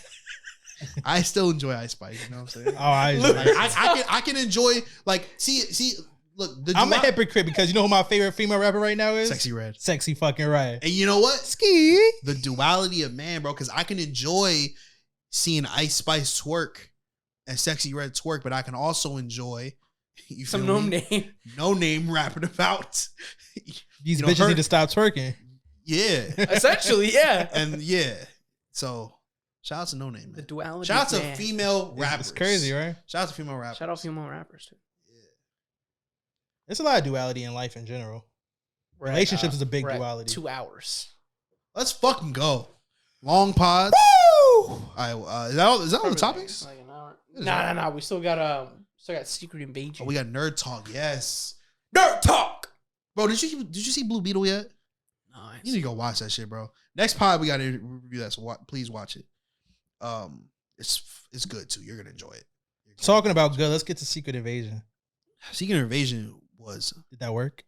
still enjoy Ice Spice. You know what I'm saying? Oh, I can enjoy like see. Look, I'm a hypocrite because you know who my favorite female rapper right now is? Sexy Red. Sexy fucking Red. And you know what? Ski. The duality of man, bro. Because I can enjoy seeing Ice Spice twerk and Sexy Red twerk, but I can also enjoy some Noname rapping about these bitches need to stop twerking. Yeah, essentially, yeah, and yeah. So shout out to Noname, The man. duality. Shout out to man. female rappers. It's crazy, right? Shout out to female rappers. Shout out female rappers too. There's a lot of duality in life in general. We're at, Relationships is a big we're at duality. 2 hours. Let's fucking go. Long pods. Woo! All right, is that all the Probably topics? Like an hour. Nah. We still got Secret Invasion. Oh, we got nerd talk. Yes, Nerd Talk. bro. Did you see Blue Beetle yet? Nice. You need to go watch that shit, bro. Next pod we got to review that. So please watch it. It's good too. You're gonna enjoy it. Talking about good, let's get to Secret Invasion. Secret Invasion was Did that work?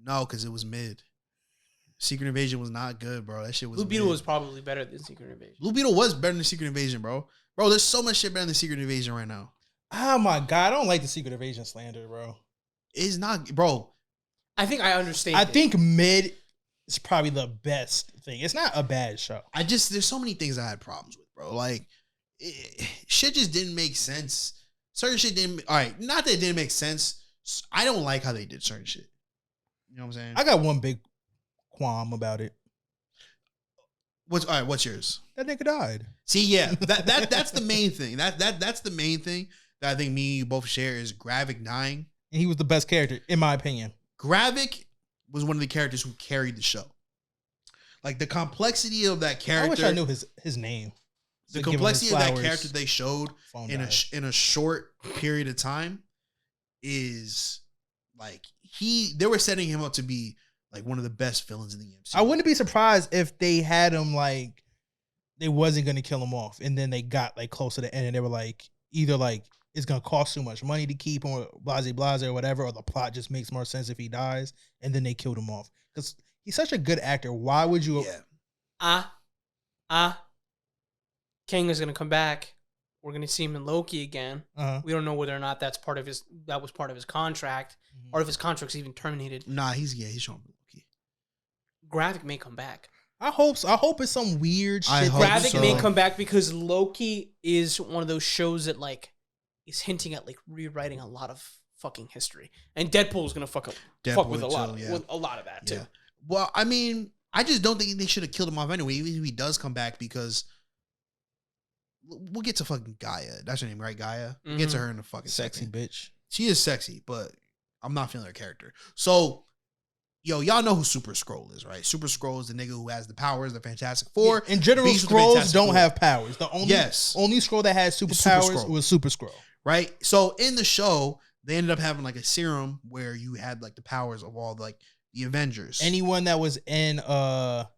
no, because it was mid. Secret Invasion was not good, bro. That shit was Blue Beetle mid. was probably better than Secret Invasion. Blue Beetle was better than Secret Invasion, bro. Bro, there's so much shit better than Secret Invasion right now. Oh my god, I don't like the Secret Invasion slander, bro. It's not, bro. I think I understand. I think mid is probably the best thing. It's not a bad show. There's so many things I had problems with, bro. Like, shit just didn't make sense. Certain shit didn't, all right, not that it didn't make sense. I don't like how they did certain shit. You know what I'm saying? I got one big qualm about it. What's yours? That nigga died. See, yeah, that's the main thing. That's the main thing that I think me and you both share is Gravik dying. And he was the best character, in my opinion. Gravik was one of the characters who carried the show. Like the complexity of that character. I wish I knew his name. The So give him complexity his of that flowers. character they showed Phone in died. in a short period of time is like they were setting him up to be like one of the best villains in the MCU. I wouldn't be surprised if they had him like they wasn't gonna kill him off, and then they got like close to the end, and they were like either like it's gonna cost too much money to keep him, or blase or whatever, or the plot just makes more sense if he dies, and then they killed him off because he's such a good actor. Why would you? Yeah. King is gonna come back. We're gonna see him in Loki again. Uh-huh. We don't know whether or not that was part of his contract, or if his contract's even terminated. Nah, he's showing me Loki. Gravik may come back. I hope so. I hope it's some weird shit. I hope Gravik so. may come back because Loki is one of those shows that like is hinting at like rewriting a lot of fucking history, and Deadpool is gonna fuck with a lot of that too. Yeah. Well, I mean, I just don't think they should have killed him off anyway, even if he does come back, because we'll get to fucking Gaia. That's her name, right? Gaia. We'll get to her in a fucking Sexy second. bitch. She is sexy, but I'm not feeling her character. So, y'all know who Super Skrull is, right? Super Skrull is the nigga who has the powers, the Fantastic Four. In general, Beast with the Skrulls Fantastic don't Four. have powers. The only Skrull that had Super superpowers Skrull. was Super Skrull. Right? So in the show, they ended up having like a serum where you had like the powers of all like the Avengers. Anyone that was in the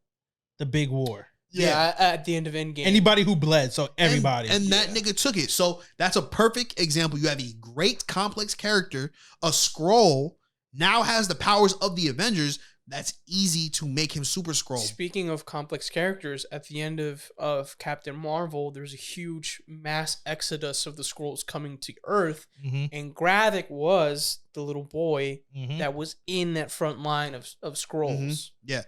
Big War. Yeah, at the end of Endgame. Anybody who bled, so everybody. And that nigga took it. So that's a perfect example. You have a great complex character. A Skrull now has the powers of the Avengers. That's easy to make him Super Skrull. Speaking of complex characters, at the end of Captain Marvel, there's a huge mass exodus of the Skrulls coming to Earth, and Gravik was the little boy that was in that front line of Skrulls. Yeah.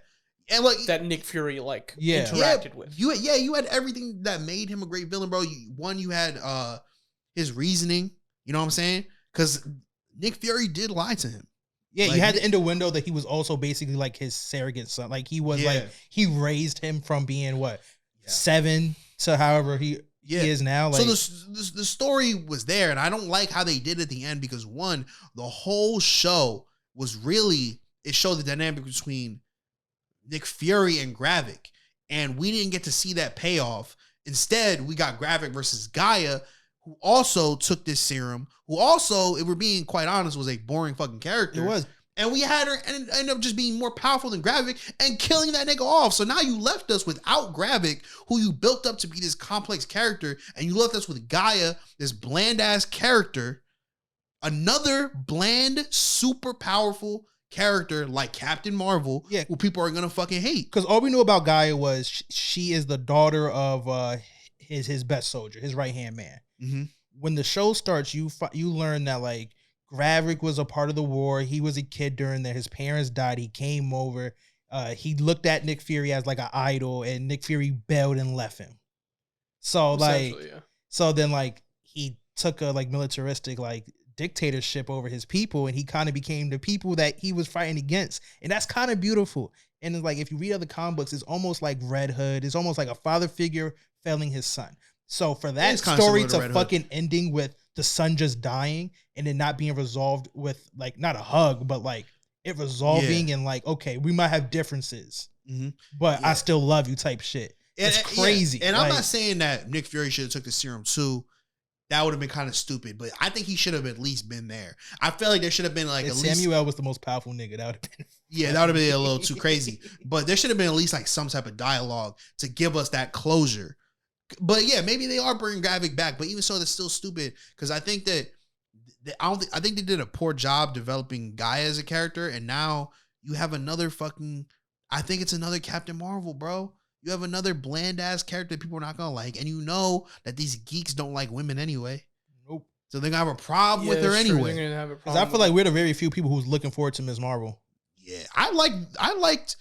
And like that Nick Fury Yeah. interacted with. You had everything that made him a great villain, bro. You had his reasoning, you know what I'm saying? Because Nick Fury did lie to him. Yeah, Like, you had the innuendo that he was also basically like his surrogate son. Like he was like he raised him from being 7 to however he is now. Like, so the story was there, and I don't like how they did it at the end because one, the whole show was really it showed the dynamic between Nick Fury and Gravik, and we didn't get to see that payoff. Instead, we got Gravik versus Gaia, who also took this serum, who also, if we're being quite honest, was a boring fucking character. it was. And we had her end up just being more powerful than Gravik and killing that nigga off. So now you left us without Gravik, who you built up to be this complex character, and you left us with Gaia, this bland ass character, another bland, super powerful character like Captain Marvel, who people are gonna fucking hate. Because all we knew about Gaia was she is the daughter of his best soldier, his right hand man. Mm-hmm. When the show starts, you learn that like Gravik was a part of the war. He was a kid during that. His parents died. He came over. He looked at Nick Fury as like an idol, and Nick Fury bailed and left him. So like, so then like he took a like militaristic like dictatorship over his people, and he kind of became the people that he was fighting against, and that's kind of beautiful. And it's like, if you read other comic books, it's almost like Red Hood. It's almost like a father figure failing his son. So for that story to fucking ending with the son just dying and then not being resolved with like, not a hug, but like it resolving and like, okay, we might have differences, but I still love you type shit. It's crazy. Yeah. And I'm not saying that Nick Fury should have took the serum too. That would have been kind of stupid, but I think he should have at least been there. I feel like there should have been like at least Samuel was the most powerful nigga. That would have been that would have been a little too crazy. But there should have been at least like some type of dialogue to give us that closure. But yeah, maybe they are bringing Gravik back, but even so, that's still stupid because I think that I think they did a poor job developing Guy as a character, and now you have another fucking. I think it's another Captain Marvel, bro. You have another bland ass character that people are not gonna like, and you know that these geeks don't like women anyway. Nope. So they're gonna have a problem with her anyway. Because I feel like we're the very few people who's looking forward to Ms. Marvel. Yeah, I liked.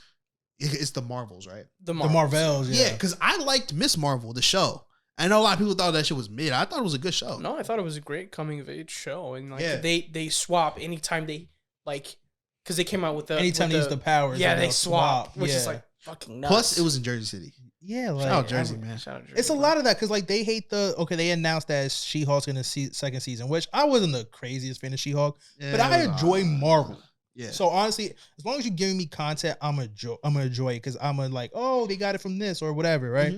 It's the Marvels, right? The Marvels, yeah. Because I liked Miss Marvel, the show. I know a lot of people thought that shit was mid. I thought it was a good show. No, I thought it was a great coming of age show, and like they swap anytime they like, because they came out with the anytime they use the powers. Yeah, they swap, which is like fucking nuts. Plus, it was in Jersey City. Yeah, like shout out Jersey, man. It's a lot of that because like they hate they announced that She-Hulk's in the second season, which I wasn't the craziest fan of She-Hulk, but I enjoy Marvel. Yeah. So honestly, as long as you're giving me content, I'm gonna enjoy it because I'm gonna like, oh, they got it from this or whatever, right?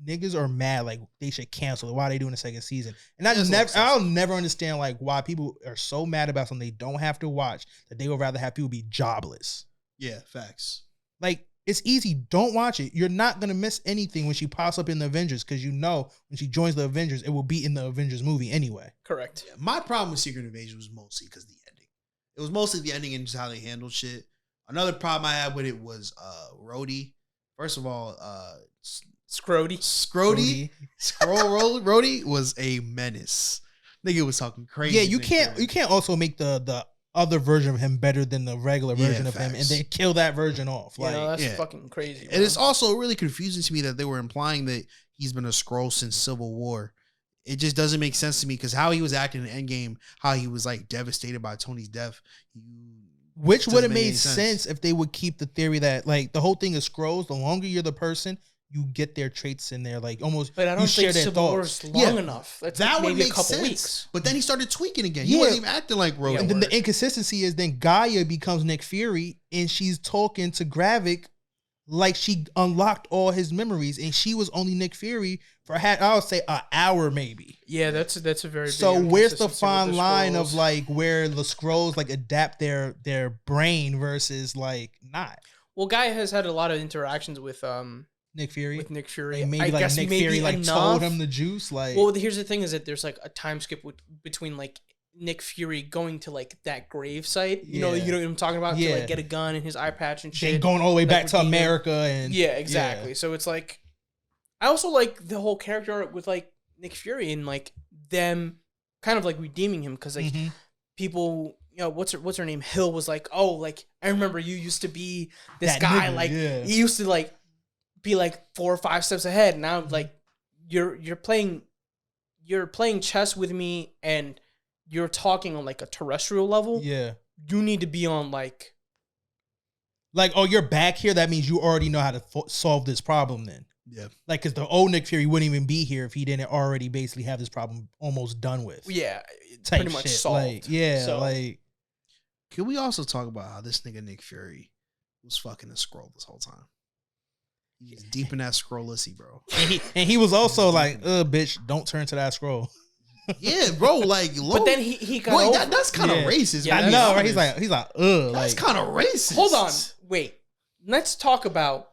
Niggas are mad like they should cancel it. Why are they doing a second season? And I'll never understand like why people are so mad about something they don't have to watch that they would rather have people be jobless. Yeah, facts. Like it's easy. Don't watch it. You're not gonna miss anything when she pops up in the Avengers because you know when she joins the Avengers, it will be in the Avengers movie anyway. Correct. Yeah, my problem with Secret Invasion was mostly because the ending. It was mostly the ending and just how they handled shit. Another problem I had with it was Rhodey. First of all, Rhodey was a menace. Nigga was talking crazy. Yeah, you can't also make the other version of him better than the regular version of him and then kill that version off. Like that's fucking crazy. And it's also really confusing to me that they were implying that he's been a Skrull since Civil War. It just doesn't make sense to me because how he was acting in Endgame, how he was like devastated by Tony's death. Which would have made sense if they would keep the theory that like the whole thing is Skrulls, the longer you're the person, you get their traits in there, like almost. But I don't think Civil War is long enough. That's that like would maybe make a couple sense. Weeks. But then he started tweaking again. He wasn't even acting like Rhodey. And then the inconsistency is then Gaia becomes Nick Fury, and she's talking to Gravik like she unlocked all his memories, and she was only Nick Fury for I would say an hour maybe. Yeah, that's a very. So where's the fine line of like where the Skrulls like adapt their brain versus like not? Well, Guy has had a lot of interactions with Nick Fury. Like maybe like Nick Fury like told him the juice. Like, well, here's the thing: is that there's like a time skip between like Nick Fury going to like that grave site. You know what I'm talking about? To like get a gun and his eye patch and shit. Then going all the way back to America and exactly. So it's like I also like the whole character arc with like Nick Fury and like them kind of like redeeming him because like people. You know, what's her name? Hill was like, oh, like I remember you used to be this that guy. Nigga, like he used to like be like 4 or 5 steps ahead. Now like you're playing chess with me and you're talking on like a terrestrial level. Yeah, you need to be on like oh, you're back here. That means you already know how to solve this problem. Then like because the old Nick Fury wouldn't even be here if he didn't already basically have this problem almost done with. Yeah, pretty much shit. Solved. Like. Can we also talk about how this nigga Nick Fury was fucking a Skrull this whole time? He was deep in that Skrullicity, bro. And he was also like, bitch, don't turn to that Skrull. Yeah, bro, like but then he got that's kind of racist. Yeah, I know, right? He's like, that's kind of racist. Hold on, wait. Let's talk about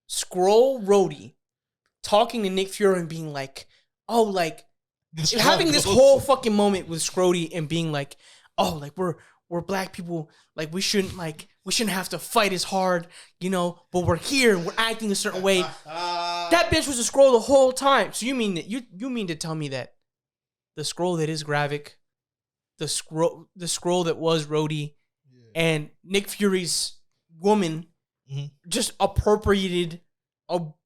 Skrull Rhodey talking to Nick Fury and being like, oh, like having this whole fucking moment with Skrody and being like, oh, like we're black people, like we shouldn't have to fight as hard, you know, but we're here and we're acting a certain way. That bitch was a Skrull the whole time. So you mean that you mean to tell me that the Skrull that is Gravik, the Skrull that was Rhodey, and Nick Fury's woman just appropriated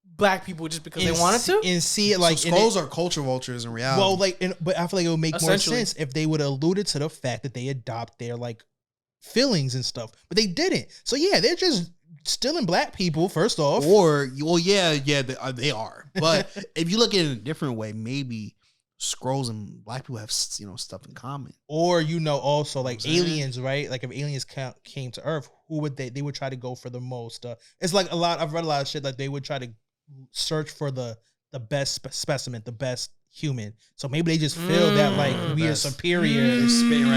black people just because they wanted to? And see it like so Skrulls are culture vultures in reality. Well, but I feel like it would make more sense if they would have alluded to the fact that they adopt their like feelings and stuff, but they didn't. So yeah, they're just stealing black people, first off. Or, well, yeah, they are. But if you look at it in a different way, maybe Skrulls and black people have, stuff in common. Or, also like You know what I'm saying? aliens, right? Like if aliens came to Earth, who would they would try to go for the most. It's like I've read a lot of shit, like they would try to search for the best specimen, the best human. So maybe they just feel that like we are superior right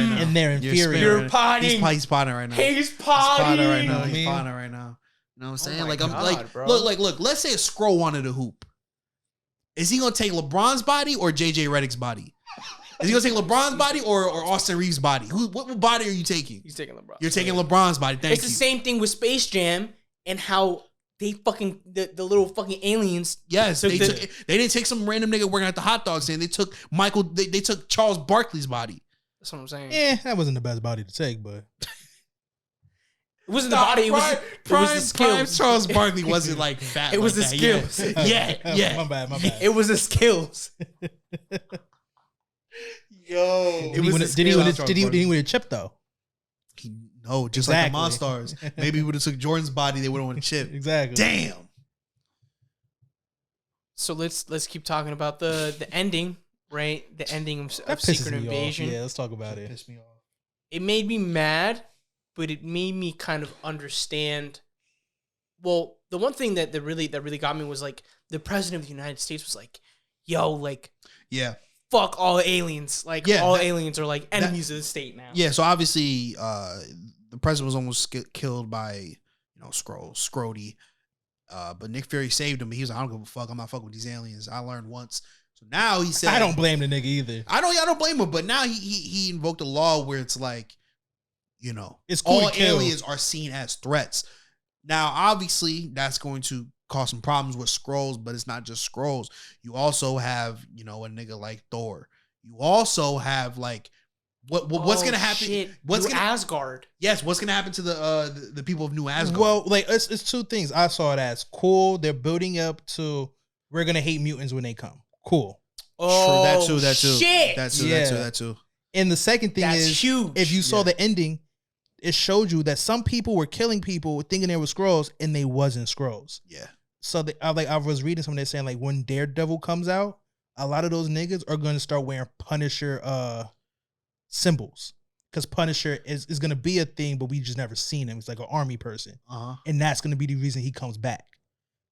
now. and they're inferior. You're potting. He's potting right now. He's potting right now. He's He's potting potting right now. You know what I'm saying? my Like, God, bro. look. Let's say a Skrull wanted a hoop. Is he gonna take LeBron's body or JJ Redick's body? Is he gonna take LeBron's body or Austin Reeves' body? What body are you taking? He's taking LeBron. You're taking LeBron's body. Thank It's you. the same thing with Space Jam and how they fucking the little fucking aliens. Yes, took they the- didn't take some random nigga working at the hot dog stand. They took They took Charles Barkley's body. That's what I'm saying. That wasn't the best body to take, but It wasn't the body. It was the Prime skills. Charles Barkley wasn't like fat. It was like the that. skills. Yeah. my bad. It was the skills. Yo, Did he win a chip though? No, just like the Exactly. Monstars. Maybe he would have took Jordan's body. They would have won a chip. Exactly. Damn. So let's keep talking about the ending, right? The ending of That pisses Secret me Invasion. off. Yeah, let's talk about it. Pissed me off. It made me mad, but it made me kind of understand. Well, the one thing that really got me was like the president of the United States was like, "Yo, like, Yeah. fuck all aliens. Like, Yeah, all that- aliens are like enemies of the state now." Yeah. So obviously, the president was almost killed by Scrody. But Nick Fury saved him. He was like, I don't give a fuck. I'm not fucking with these aliens. I learned once. So now he said, I don't blame the nigga either. I don't blame him. But now he invoked a law where it's like, It's cool all to kill. aliens are seen as threats. Now, obviously, that's going to cause some problems with Skrulls, but it's not just Skrulls. You also have, a nigga like Thor. You also have like what's gonna happen? Shit. What's New gonna Asgard? Yes, what's gonna happen to the people of New Asgard? Well, like it's two things. I saw it as cool. They're building up to we're gonna hate mutants when they come. Cool. Oh, that too. Shit. That too. And the second thing That's is, huge. if you saw Yeah. the ending, it showed you that some people were killing people thinking they were Skrulls, and they wasn't Skrulls. Yeah. So I was reading something, they're saying like when Daredevil comes out, a lot of those niggas are going to start wearing Punisher symbols, because Punisher is going to be a thing, but we just never seen him. He's like an army person, and that's going to be the reason he comes back,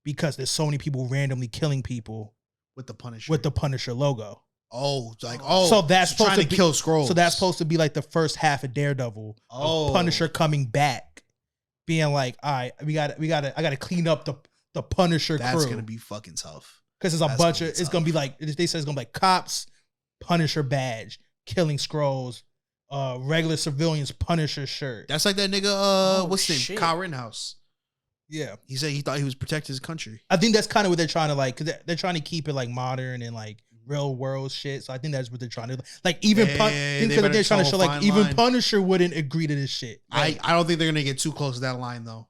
because there's so many people randomly killing people With the Punisher. with the Punisher logo. So that's supposed trying to be, kill Skrulls. So that's supposed to be like the first half of Daredevil. Of Punisher coming back, being like, all right, I gotta clean up the Punisher crew. That's gonna be fucking tough. Because it's a That's bunch gonna of, be it's gonna be like, they said it's gonna be like cops, Punisher badge, killing Skrulls, regular civilians, Punisher shirt. That's like that nigga. Oh, What's his shit. name? Kyle Rittenhouse. Yeah, He said he thought he was protecting his country. I think that's kind of what they're trying to like, because they're trying to keep it like modern and like real world shit. So I think that's what they're trying to like. Even Yeah, they're better trying to show toe a like fine even line. Punisher wouldn't agree to this shit. I don't think they're gonna get too close to that line though.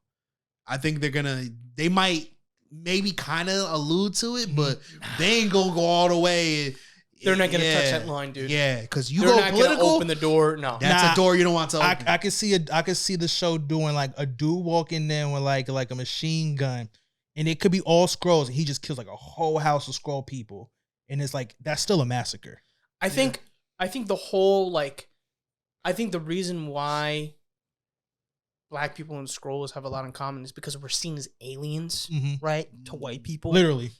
I think they might maybe kind of allude to it, but they ain't gonna go all the way. They're not gonna touch that line, dude. Yeah, because you They're go not political. gonna open the door. No. That's Nah, a door you don't want to open. I could see the show doing like a dude walking in with like a machine gun, and it could be all Skrulls, and he just kills like a whole house of Skrull people, and it's like that's still a massacre. I think the whole I think the reason why black people and Skrulls have a lot in common is because we're seen as aliens, right? To white people. Literally,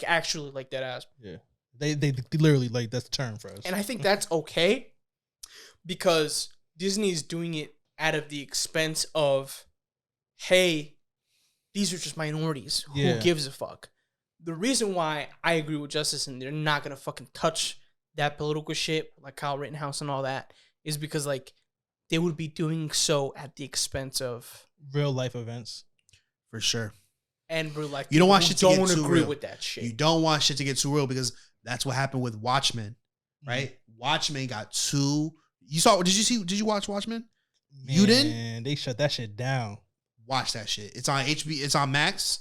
Actually like that ass. yeah. They literally like that's the term for us. And I think that's okay because Disney is doing it out of the expense of, hey, these are just minorities. Yeah. Who gives a fuck? The reason why I agree with Justice and they're not gonna fucking touch that political shit like Kyle Rittenhouse and all that is because like they would be doing so at the expense of Real life events. For sure. and real life. You don't want people shit to who get don't too agree real. with that shit. You don't want shit to get too real because that's what happened with Watchmen, right? Watchmen got too. Did you watch Watchmen? You didn't? Man, they shut that shit down. Watch that shit. It's on HBO. It's on Max.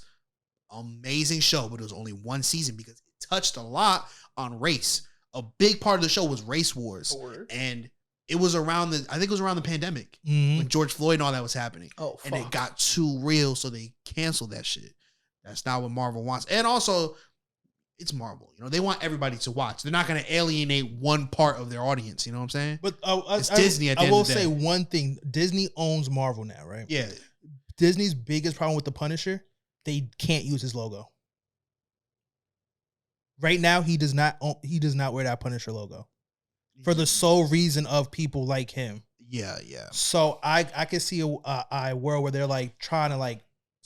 Amazing show, but it was only one season because it touched a lot on race. A big part of the show was race wars, Word. and it was around the pandemic Mhm. when George Floyd and all that was happening. Oh, And it fuck. got too real, so they canceled that shit. That's not what Marvel wants. And also, it's Marvel. You know, they want everybody to watch. They're not going to alienate one part of their audience. You know what I'm saying? But It's Disney at the I end will of the say day. one thing. Disney owns Marvel now, right? Yeah. Disney's biggest problem with the Punisher, they can't use his logo. Right now, he does not wear that Punisher logo for the sole reason of people like him. Yeah. So I can see a world where they're like trying to like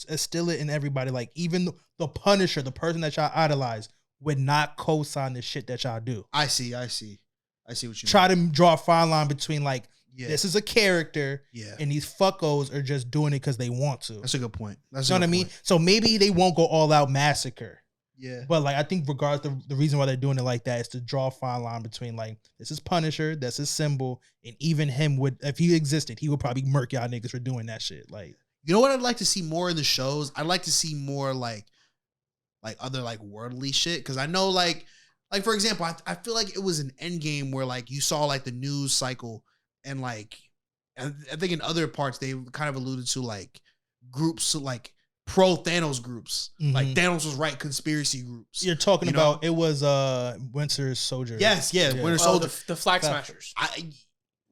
instill it in everybody. Like even the Punisher, the person that y'all idolize, would not co-sign the shit that y'all do. I see what you Try mean. to draw a fine line between like Yeah. this is a character Yeah. and these fuckos are just doing it because they want to. That's a good point. You know what I mean? So maybe they won't go all out massacre. Yeah. But like I think regardless the reason why they're doing it like that is to draw a fine line between like this is Punisher, that's his symbol, and even him would if he existed, he would probably murk y'all niggas for doing that shit. Like You know what I'd like to see more in the shows? I'd like to see more like other like worldly shit. Because I know like for example, I feel like it was an Endgame where like you saw like the news cycle and like I think in other parts they kind of alluded to like groups like pro Thanos groups. Like Mhm. Thanos was right conspiracy groups. you're talking You know? about it was Winter Soldier. Yes, yeah, Winter Oh, Soldier. the Flag Flag- Smashers.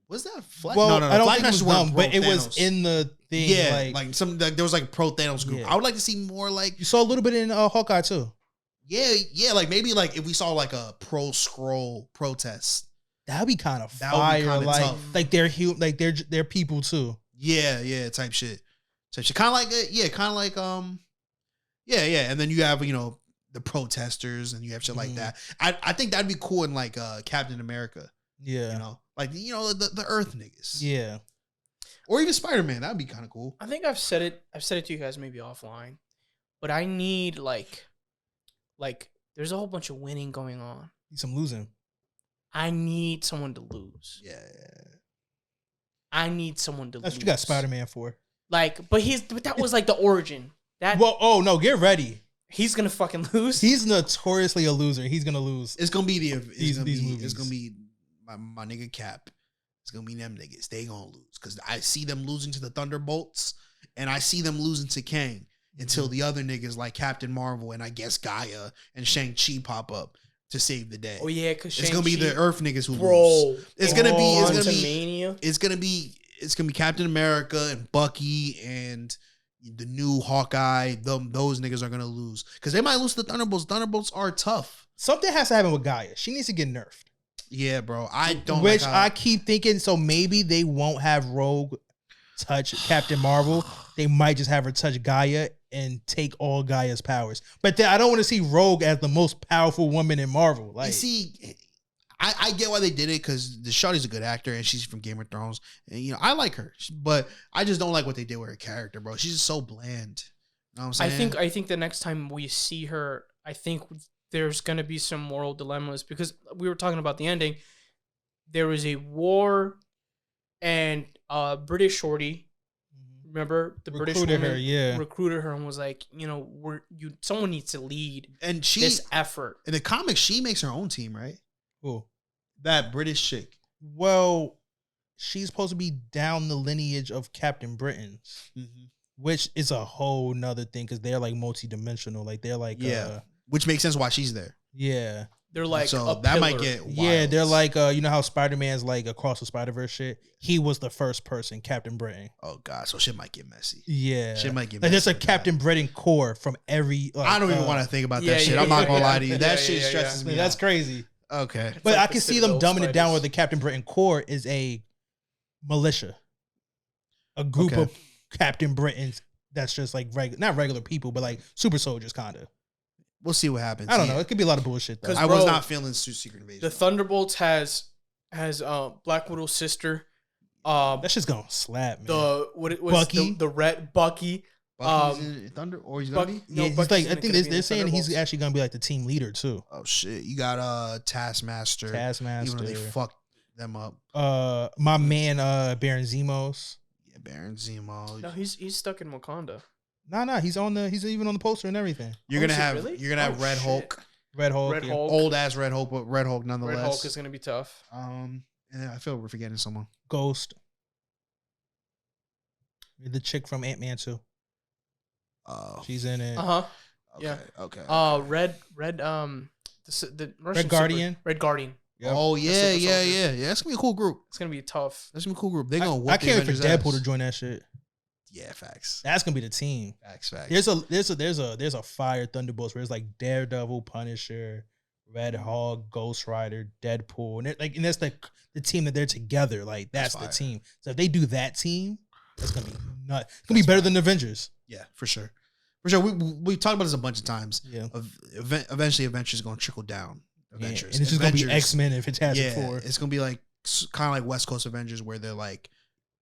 Was that Flag? Well, no, I don't Flag think it was Smashers weren't them, but pro it was Thanos. in the thing. Yeah, like some there was like pro Thanos group. Yeah. I would like to see more like you saw a little bit in Hawkeye too. yeah, like maybe like if we saw like a pro scroll protest. That'd be kind of That would be fire. kinda Like tough. like they're people too. Yeah, type shit. Kind of like yeah, and then you have the protesters and you have shit like Mhm. that. I think that'd be cool in like Captain America. Yeah. Like the Earth niggas. Yeah. Or even Spider-Man. That'd be kind of cool. I think I've said it to you guys maybe offline, but I need like there's a whole bunch of winning going on. Some losing. I need someone to lose. Yeah. I need someone to That's lose. what you got Spider-Man for. Like, but that was like the origin. That Well, oh no, get ready. he's gonna fucking lose. He's notoriously a loser. He's gonna lose. It's gonna be These movies. it's gonna be my nigga Cap. It's gonna be them niggas. They gonna lose because I see them losing to the Thunderbolts and I see them losing to Kang until the other niggas like Captain Marvel and I guess Gaia and Shang-Chi pop up to save the day. Oh yeah, because It's gonna be the Earth niggas who lose. bro. It's gonna be Mania. it's gonna be Captain America and Bucky and the new Hawkeye. Those niggas are gonna lose because they might lose to the Thunderbolts. Thunderbolts are tough. Something has to happen with Gaia. She needs to get nerfed. Yeah, bro. I don't. Which like how- I keep thinking. So maybe they won't have Rogue touch Captain Marvel. They might just have her touch Gaia and take all Gaia's powers. But then I don't want to see Rogue as the most powerful woman in Marvel. Like, you see, I get why they did it because the Shawty's a good actor and she's from Game of Thrones, and I like her, but I just don't like what they did with her character, bro. She's just so bland. You know what I'm saying? I think the next time we see her, I think there's gonna be some moral dilemmas because we were talking about the ending. There was a war, and British shorty, remember the British Recruited woman her, yeah. recruited her and was like, someone needs to lead And she this effort. in the comics, she makes her own team, right? Cool. That British chick. Well, she's supposed to be down the lineage of Captain Britain's, which is a whole nother thing because they're like multi-dimensional. Like they're like, Yeah. Which makes sense why she's there. yeah. They're like so a that might pillar. get wild. Yeah, they're like, you know how Spider-Man's like across the Spider-Verse shit? He was the first person, Captain Britain. Oh god, so shit might get messy. Yeah. Shit might get Like, messy. there's a with that. Captain Britain core from every. Like, I don't even want to think about yeah, that shit. yeah, I'm not yeah, gonna yeah. lie to you. That Yeah, shit yeah, stresses me. That's out. crazy. Okay. But like I the can see them Citadel dumbing it down Spiders. where the Captain Britain core is a militia. A group Okay. of Captain Britons that's just like not regular people, but like super soldiers kind of. We'll see what happens. I don't Yeah. know. It could be a lot of bullshit though. 'Cause I was bro, not feeling Secret Invasion. The Thunderbolts has Black Widow's sister. That shit's gonna slap, man. The what it was Bucky? the red Bucky. Bucky's in Thunder, or he's gonna Bucky, be. yeah, he's Bucky's like, I gonna- think gonna be they're in saying he's Thunderbolts. actually gonna be like the team leader too. Oh shit! You got Taskmaster. Even Taskmaster. though they fucked them up. My man, Baron Zemos. Yeah, Baron Zemo. No, he's stuck in Wakanda. Nah, he's even on the poster and everything. You're Oh, gonna is it have really? you're gonna have Oh, Red shit. Hulk, Red Hulk. Red yeah. Hulk. old ass Red Hulk, but Red Hulk nonetheless. Red Hulk is gonna be tough. And I feel we're forgetting someone. Ghost. The chick from Ant-Man 2. Oh, She's in it. Uh huh. okay, Yeah. Okay. The Russian Red Guardian? Red Guardian. Yep. Oh The yeah, Super yeah, Soldier. yeah. That's gonna be a cool group. It's gonna be tough. That's gonna be a cool group. They're gonna. I can't wait for Deadpool to join that shit. Yeah, facts. That's gonna be the team. Facts. There's a fire Thunderbolts where it's like Daredevil, Punisher, Red Hawk, Ghost Rider, Deadpool, and that's the team that they're together. Like that's the fire. team. So if they do that team, it's gonna be nuts. It's gonna be better than Avengers. Yeah, for sure. For sure. We talked about this a bunch of times. Yeah. Eventually, Avengers is gonna trickle down. Avengers. Yeah, and it's just gonna be Avengers- X-Men and Fantastic Four. It's gonna be like kind of like West Coast Avengers, where they're like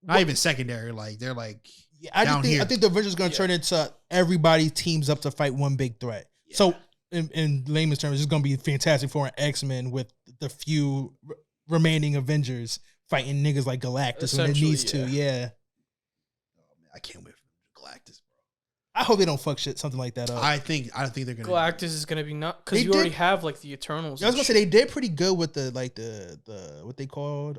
not even secondary. Like they're like Yeah, I down here. think the Avengers gonna turn into everybody teams up to fight one big threat. Yeah. So in layman's terms, it's gonna be Fantastic Four and X-Men with the few remaining Avengers fighting niggas like Galactus when it Essentially, needs to. Yeah. Oh, man, I can't wait for Galactus, bro. I hope they don't fuck shit something like that up. I think they're gonna. Galactus is gonna be nuts because They you already did- have like the Eternals. I was and gonna say they did pretty good with the what they called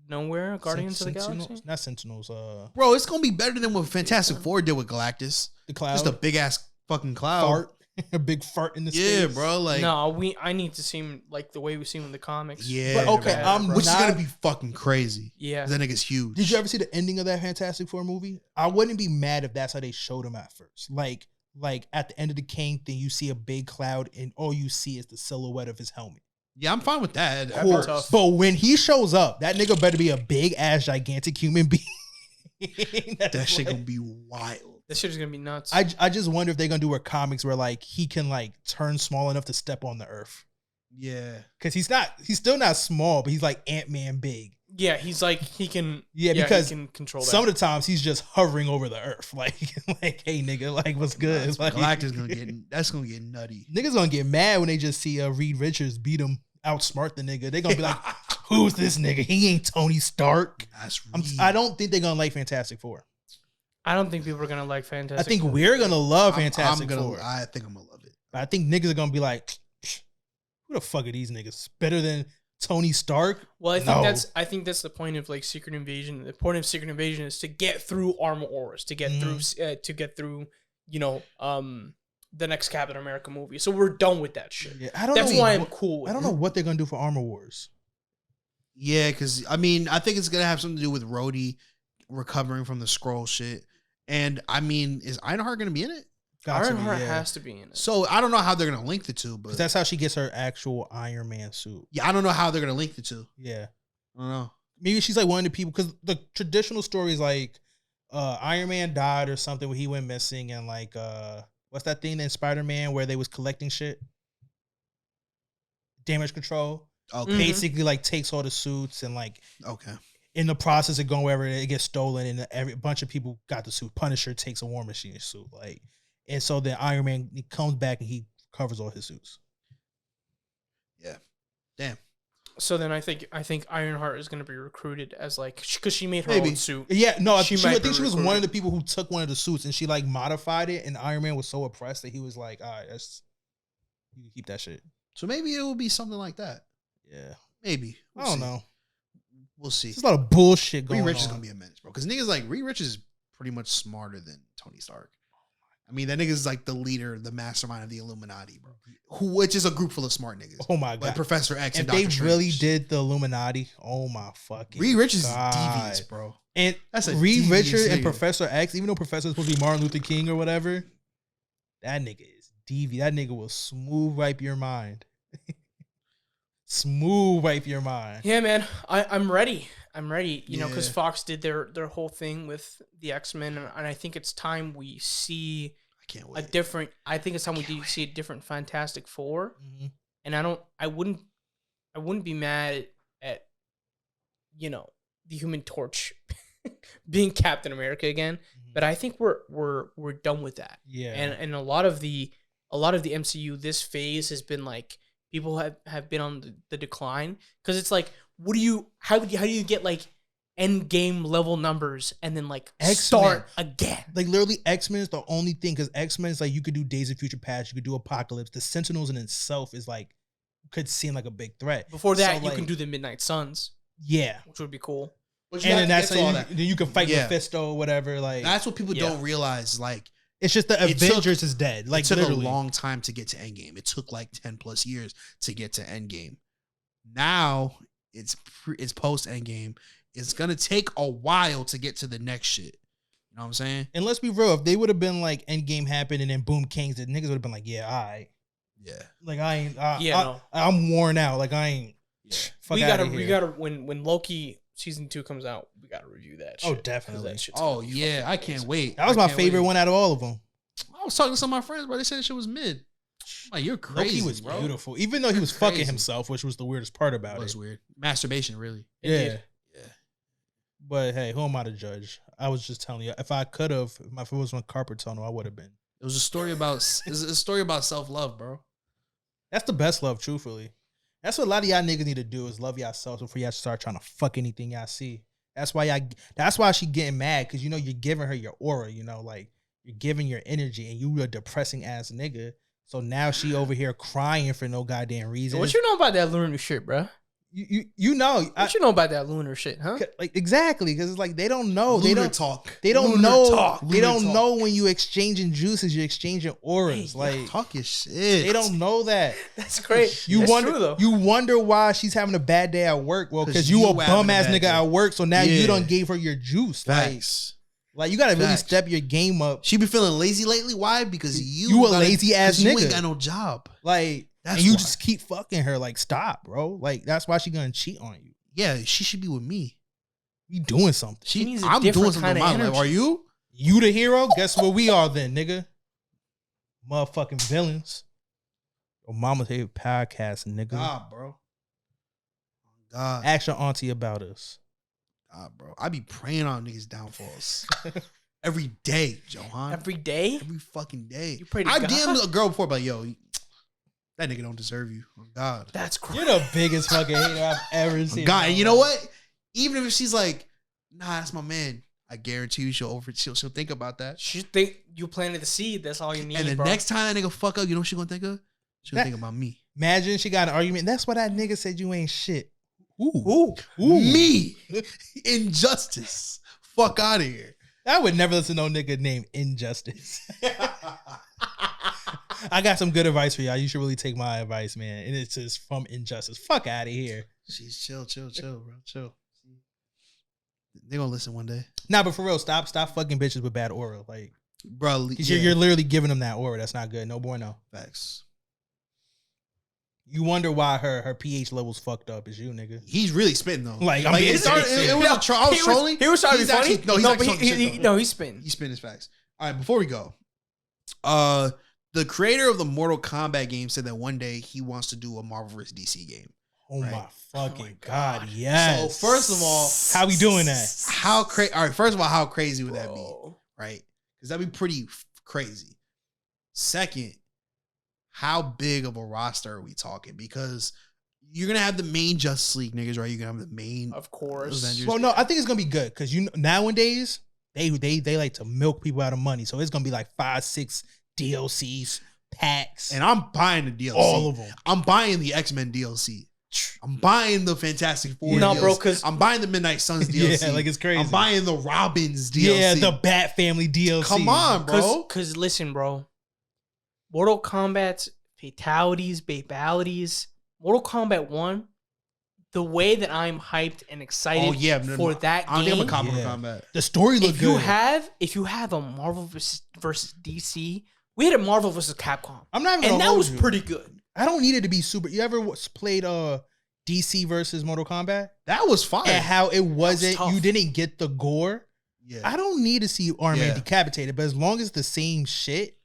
Nowhere Guardians of the Sentinels? Galaxy. Not Sentinels, Bro, it's gonna be better than what Fantastic Four did with Galactus. the cloud. Just a big ass fucking cloud. fart. A big fart in the Yeah, space. bro. Like, No, I need to see him like the way we see him in the comics. yeah. But okay, bro. I'm which is not- gonna be fucking crazy. Yeah. 'Cause that nigga's huge. Did you ever see the ending of that Fantastic Four movie? I wouldn't be mad if that's how they showed him at first. Like at the end of the Kang thing, you see a big cloud and all you see is the silhouette of his helmet. Yeah, I'm fine with that. That'd be Cool. tough. But when he shows up, that nigga better be a big ass gigantic human being. That shit gonna be wild. This shit is gonna be nuts. I just wonder if they're gonna do a comics where like he can like turn small enough to step on the earth. Yeah. Cause he's still not small, but he's like Ant-Man big. yeah, he's like he can. Yeah, because he can control that. Some of the times he's just hovering over the earth, like hey nigga, like what's good? Like, Galactus that's gonna get nutty. niggas gonna get mad when they just see Reed Richards beat him, outsmart the nigga. They gonna be like, who's this nigga? He ain't Tony Stark. That's I don't think they're gonna like Fantastic Four. I don't think people are gonna like Fantastic. I think Four. we're gonna love Fantastic I'm gonna, Four. I think I'm gonna love it. But I think niggas are gonna be like, who the fuck are these niggas? Better than Tony Stark? Well, No. I think that's the point of like Secret Invasion. The point of Secret Invasion is to get through Armor Wars, to get through, the next Captain America movie. So we're done with that shit. Yeah, I don't That's know. why I'm cool with I don't it. know what they're gonna do for Armor Wars. Yeah, because I mean, I think it's gonna have something to do with Rhodey recovering from the scroll shit. And I mean, is Ironheart gonna be in it? Got to be, Ironheart yeah. has to be in it. So I don't know how they're gonna link the two, but 'Cause that's how she gets her actual Iron Man suit. yeah, I don't know how they're gonna link the two. Yeah. I don't know. Maybe she's like one of the people, because the traditional story is like Iron Man died or something where he went missing, and like what's that thing in Spider-Man where they was collecting shit? Damage control. Okay. Mhm. Basically like takes all the suits and like Okay. in the process of going wherever it gets stolen, and every bunch of people got the suit. Punisher takes a War Machine suit, like, and so then Iron Man, he comes back and he covers all his suits. Yeah. Damn. So then I think Ironheart is gonna be recruited as like because she made her Maybe. own suit. Yeah, no, I She think might be she was one of recruited. the people who took one of the suits and she like modified it, and Iron Man was so oppressed that he was like, all right, you can keep that shit. So maybe it will be something like that. Yeah, Maybe. I don't know. We'll see. There's a lot of bullshit going Reed on. Richards is gonna be a menace, bro. Because niggas like Reed Richards is pretty much smarter than Tony Stark. I mean, that nigga's like the leader, the mastermind of the Illuminati, bro. Which is a group full of smart niggas. Oh my Like god! Professor X If and they Doctor really Strange. did the Illuminati, oh my fucking Reed Richards God. is devious, bro. And That's a Reed devious Richards and nigga. Professor X, even though Professor is supposed to be Martin Luther King or whatever, that nigga is devious. That nigga will smooth wipe your mind. Smooth wipe your mind. Yeah, man, I'm ready. I'm ready. You know, because Yeah. Fox did their whole thing with the X-Men, and I think it's time we see I can't a wait. different. I think it's time we see a different Fantastic Four. Mhm. And I wouldn't be mad at, the Human Torch being Captain America again. But I think we're done with that. Yeah. And a lot of the MCU this phase has been like people have been on the decline because it's like how do you get like end game level numbers and then like X-Men. start again? Like literally X-Men is the only thing, because X-Men is like you could do Days of Future Past, you could do Apocalypse. The Sentinels in itself is like could seem like a big threat. Before that, So, you like, can do the Midnight Suns, yeah. which would be cool. But you And have then to that's get to all how that. then you can fight Yeah. Mephisto or whatever. Like That's what people Yeah. don't realize. Like, it's just the It took- Avengers is dead. Like it took literally. a long time to get to Endgame. It took like 10 plus years to get to Endgame. Now it's post Endgame. It's gonna take a while to get to the next shit. You know what I'm saying? And let's be real, if they would have been like Endgame happened and then boom, Kings, the niggas would have been like, yeah, all right. Yeah. Like I ain't. No. I'm worn out. Like I ain't. Yeah. Fuck we outta gotta, here. when Loki season 2 comes out, we gotta review that. Oh, Shit, 'cause definitely. That shit's Oh gonna be yeah, fucking I can't amazing. wait. That was I my can't favorite wait. one out of all of them. I was talking to some of my friends, bro. They said the shit was mid. I'm like, you're crazy. Loki was bro. beautiful, even though he You're was fucking crazy. himself, which was the weirdest part about That was it. weird. Masturbation, really. Yeah. Indeed. Yeah. But hey, who am I to judge? I was just telling you, if I could have, if it was on carpet tunnel, I would have been. It was a story about self love, bro. That's the best love, truthfully. That's what a lot of y'all niggas need to do is love yourselves before y'all start trying to fuck anything y'all see. That's why she getting mad, because you know you're giving her your aura, you know, like you're giving your energy, and you a depressing ass nigga. So now she over here crying for no goddamn reason. What you know about that lunar shit, bro? You know What you know about that lunar shit, huh? like exactly, because it's like they don't know. Lunar They don't talk. They don't Lunar know. talk. They Lunar don't talk. know when you exchanging juices, you're exchanging auras. Hey, like Talk your shit. they don't know that. That's great. You That's wonder. true, though. You wonder why she's having a bad day at work. Well, 'Cause because you a you having bum a ass bad nigga day. at work. So now Yeah. you done gave her your juice. Facts. Like you gotta really Facts. step your game up. She been feeling lazy lately. Why? Because You a lazy ass 'cause you nigga. ain't got no job. Like That's and you why. just keep fucking her. Like stop, bro. Like that's why she gonna cheat on you. Yeah, she should be with me. You doing something. She needs a I'm different doing something in kind my of life. energy. Are you? You the hero? Guess what we are then, nigga? Motherfucking villains. Your mama's favorite podcast, nigga. God, bro. God, Ask your auntie about us. God, bro. I be praying on niggas' downfalls every day, Johan. Every day? Every fucking day. You pray to I God? DM'd a girl before, but yo, that nigga don't deserve you. Oh, God. That's crazy. You're the biggest fucking hater I've ever Oh, seen. God. And you know what? Even if she's like, nah, that's my man, I guarantee you she'll think about that. She think you planted the seed. That's all you need, And the bro. next time that nigga fuck up, you know what she gonna think of? She gonna That- think about me. Imagine she got an argument. That's why that nigga said you ain't shit. Ooh. Me. Injustice. Fuck out of here. I would never listen to no nigga named Injustice. I got some good advice for y'all. You should really take my advice, man. And it's just from Injustice. Fuck out of here. She's chill, bro. Chill. They gonna listen one day. Nah, but for real, stop fucking bitches with bad aura. Like, Bro, 'cause you're literally giving them that aura. That's not good. No bueno. facts. You wonder why her pH level's fucked up. Is you, nigga. He's really spitting though. Like, I'm being it started. serious. It was a troll. I was trolling. He was trying to be He's funny. actually- no, he's actually but talking shit, though. he's spinning. He spin his facts. All right, before we go, the creator of the Mortal Kombat game said that one day he wants to do a Marvel vs. DC game. Oh Right. my fucking Oh my God. God. Yes. So first of all, how we doing that? how crazy? All right, first of all, how crazy would that be? Bro. Right? Because that'd be pretty crazy. Second, how big of a roster are we talking? Because you're gonna have the main Justice League niggas, right? You're gonna have the main Of course. Avengers. Well, no, I think it's gonna be good because nowadays they like to milk people out of money, so it's gonna be like 5-6 DLCs packs And I'm buying the DLC. all of them. I'm buying the X-Men DLC. I'm buying the Fantastic Four. No, DLC. bro, 'cause- I'm buying the Midnight Suns DLC. Yeah, like it's crazy. I'm buying the Robins DLC. Yeah, the Bat Family DLC. Come on, bro. Cause listen, bro. Mortal Kombat's fatalities, babalities. Mortal Kombat 1, the way that I'm hyped and excited Oh yeah, for that I don't think I'm game. a cop Yeah. combat. The story looked If good. you have a Marvel versus DC, we had a Marvel versus Capcom. I'm not even And gonna that hold was you. pretty good. I don't need it to be super. You ever played DC versus Mortal Kombat? That was fire. And how it wasn't, tough. you didn't get the gore. Yeah. I don't need to see Iron Man Yeah. decapitated, but as long as it's the same shit,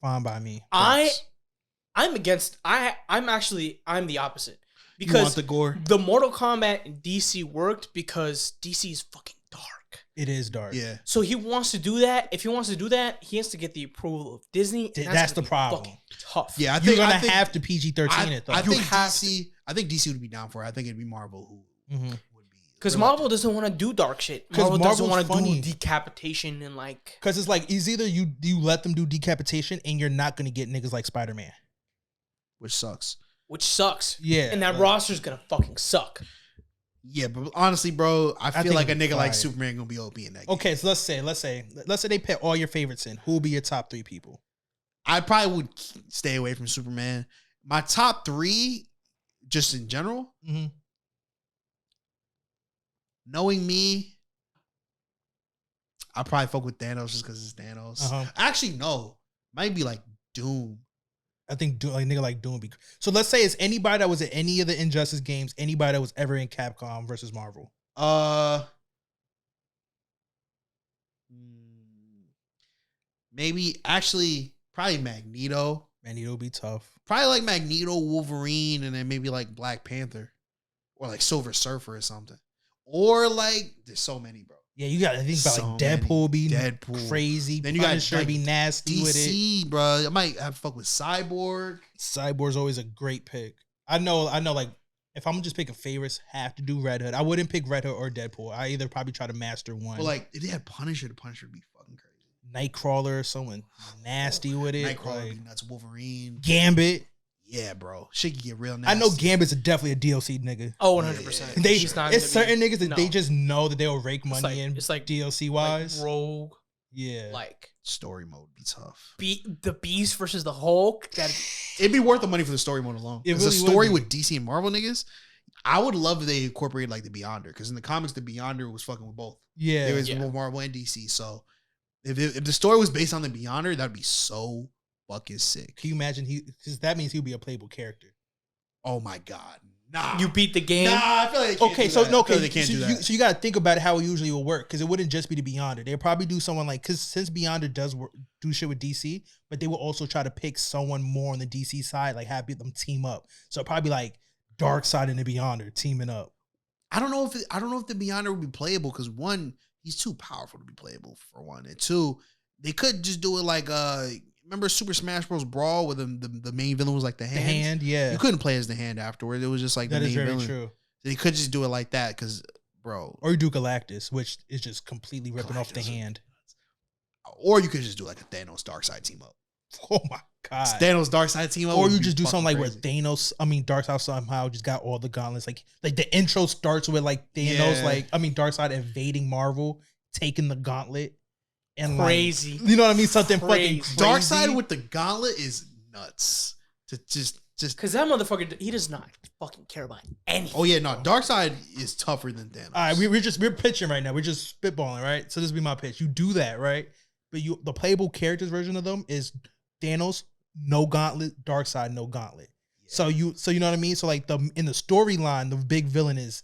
fine by me. I'm against I'm the opposite. You Because want the gore? the Mortal Kombat in DC worked because DC is fucking dark. It is dark. Yeah. So he wants to do that. If he wants to do that, he has to get the approval of Disney. and That's gonna the be problem. fucking tough. Yeah, I You're think gonna I think, have to PG-13 it though. I think have DC. I think DC would be down for it. I think it'd be Marvel who Mhm. would be. Because reluctant. Marvel doesn't want to do dark shit. 'Cause Marvel doesn't Marvel's want to funny. do decapitation and like. Because it's like, it's either you let them do decapitation and you're not gonna get niggas like Spider-Man. which sucks. which sucks. Yeah, And that roster's gonna fucking suck. Yeah, but honestly, bro, I feel think like a it'd be nigga like fire. Superman gonna be OP in that game. Okay, so let's say they put all your favorites in. Who will be your top 3 people? I probably would stay away from Superman. My top 3, just in general, Mm-hmm. knowing me, I'll probably fuck with Thanos just because it's Thanos. Uh-huh. Actually, no. Might be like Doom. I think nigga like Doom. So let's say it's anybody that was in any of the Injustice games, anybody that was ever in Capcom versus Marvel. Maybe actually probably Magneto. Magneto would be tough. Probably like Magneto, Wolverine, and then maybe like Black Panther. Or like Silver Surfer or something. Or like there's so many, bro. Yeah, you got to think about So like Deadpool be Deadpool. crazy. Then you got Punisher like be nasty with it. DC, bro. I might have to fuck with Cyborg. Cyborg's always a great pick. I know. Like if I'm just picking favorites, have to do Red Hood. I wouldn't pick Red Hood or Deadpool. I either probably try to master one. But like if they had Punisher, the Punisher would be fucking crazy. Nightcrawler or someone nasty with it. Nightcrawler Like, would be nuts. Wolverine. Gambit. Yeah, bro. Shit can get real nasty. I know Gambit's definitely a DLC nigga. Oh, 100%. They, He's not it's gonna be- certain niggas that no. they just know that they'll rake money in. It's like DLC like wise. Rogue, Yeah. like Story mode would be tough. the Beast versus the Hulk. That It'd be worth the money for the story mode alone. It Because really the story would be. with DC and Marvel niggas, I would love if they incorporated like the Beyonder. Because in the comics, the Beyonder was fucking with both. Yeah. There was Yeah. both Marvel and DC. So if the story was based on the Beyonder, that'd be so fucking sick. Can you imagine because that means he'll be a playable character. Oh my god. Nah. you beat the game. Nah, I feel like they can't Okay, do so that. no, I feel okay, like they can't so do that. you got to think about how it usually will work because it wouldn't just be the Beyonder. They'll probably do someone like because since Beyonder does do shit with DC, but they will also try to pick someone more on the DC side, like have them team up. So probably like Darkseid and the Beyonder teaming up. I don't know if the Beyonder would be playable because one, he's too powerful to be playable for one, and two, they could just do it like remember Super Smash Bros. Brawl where the main villain was like the The hand. hand, yeah, You couldn't play as the hand afterward. It was just like that the is main very villain. true. They could just do it like that because, bro. Or you do Galactus, which is just completely ripping off the Galactus. hand. Or you could just do like a Thanos Darkseid team up. Oh my god! Thanos Darkseid team up. Or would you be just do something fucking like crazy. where Darkseid somehow just got all the gauntlets. Like the intro starts with like Thanos, Yeah. Darkseid invading Marvel, taking the gauntlet, and Crazy. Like, you know what I mean? Something Crazy. fucking Darkseid crazy. with the gauntlet is nuts. To just. Because that motherfucker, he does not fucking care about anything. Oh yeah, no. Darkseid is tougher than Thanos. All right, we're pitching right now. We're just spitballing, right? So this would be my pitch. You do that, right? But the playable characters version of them is Thanos, no gauntlet, Darkseid, no gauntlet. So you know what I mean? So like in the storyline, the big villain is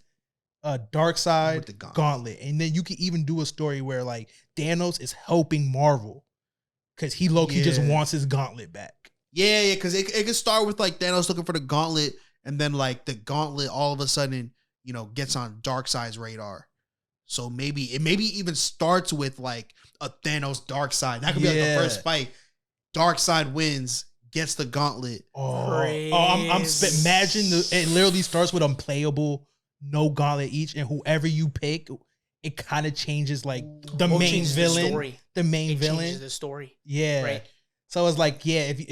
With Darkseid, the gauntlet. gauntlet. And then you can even do a story where like Thanos is helping Marvel because he low-key just Yeah. wants his gauntlet back. Yeah, because it could start with like Thanos looking for the gauntlet, and then like the gauntlet all of a sudden, gets on Darkseid's radar. So maybe even starts with like a Thanos Darkseid. That could be like the Yeah. first fight. Darkseid wins, gets the gauntlet. Imagine it literally starts with unplayable, no gauntlet each, and whoever you pick, it kind of changes like the Or main changes villain, story. the main It villain. changes the story. Yeah. Right. So it's like, yeah, if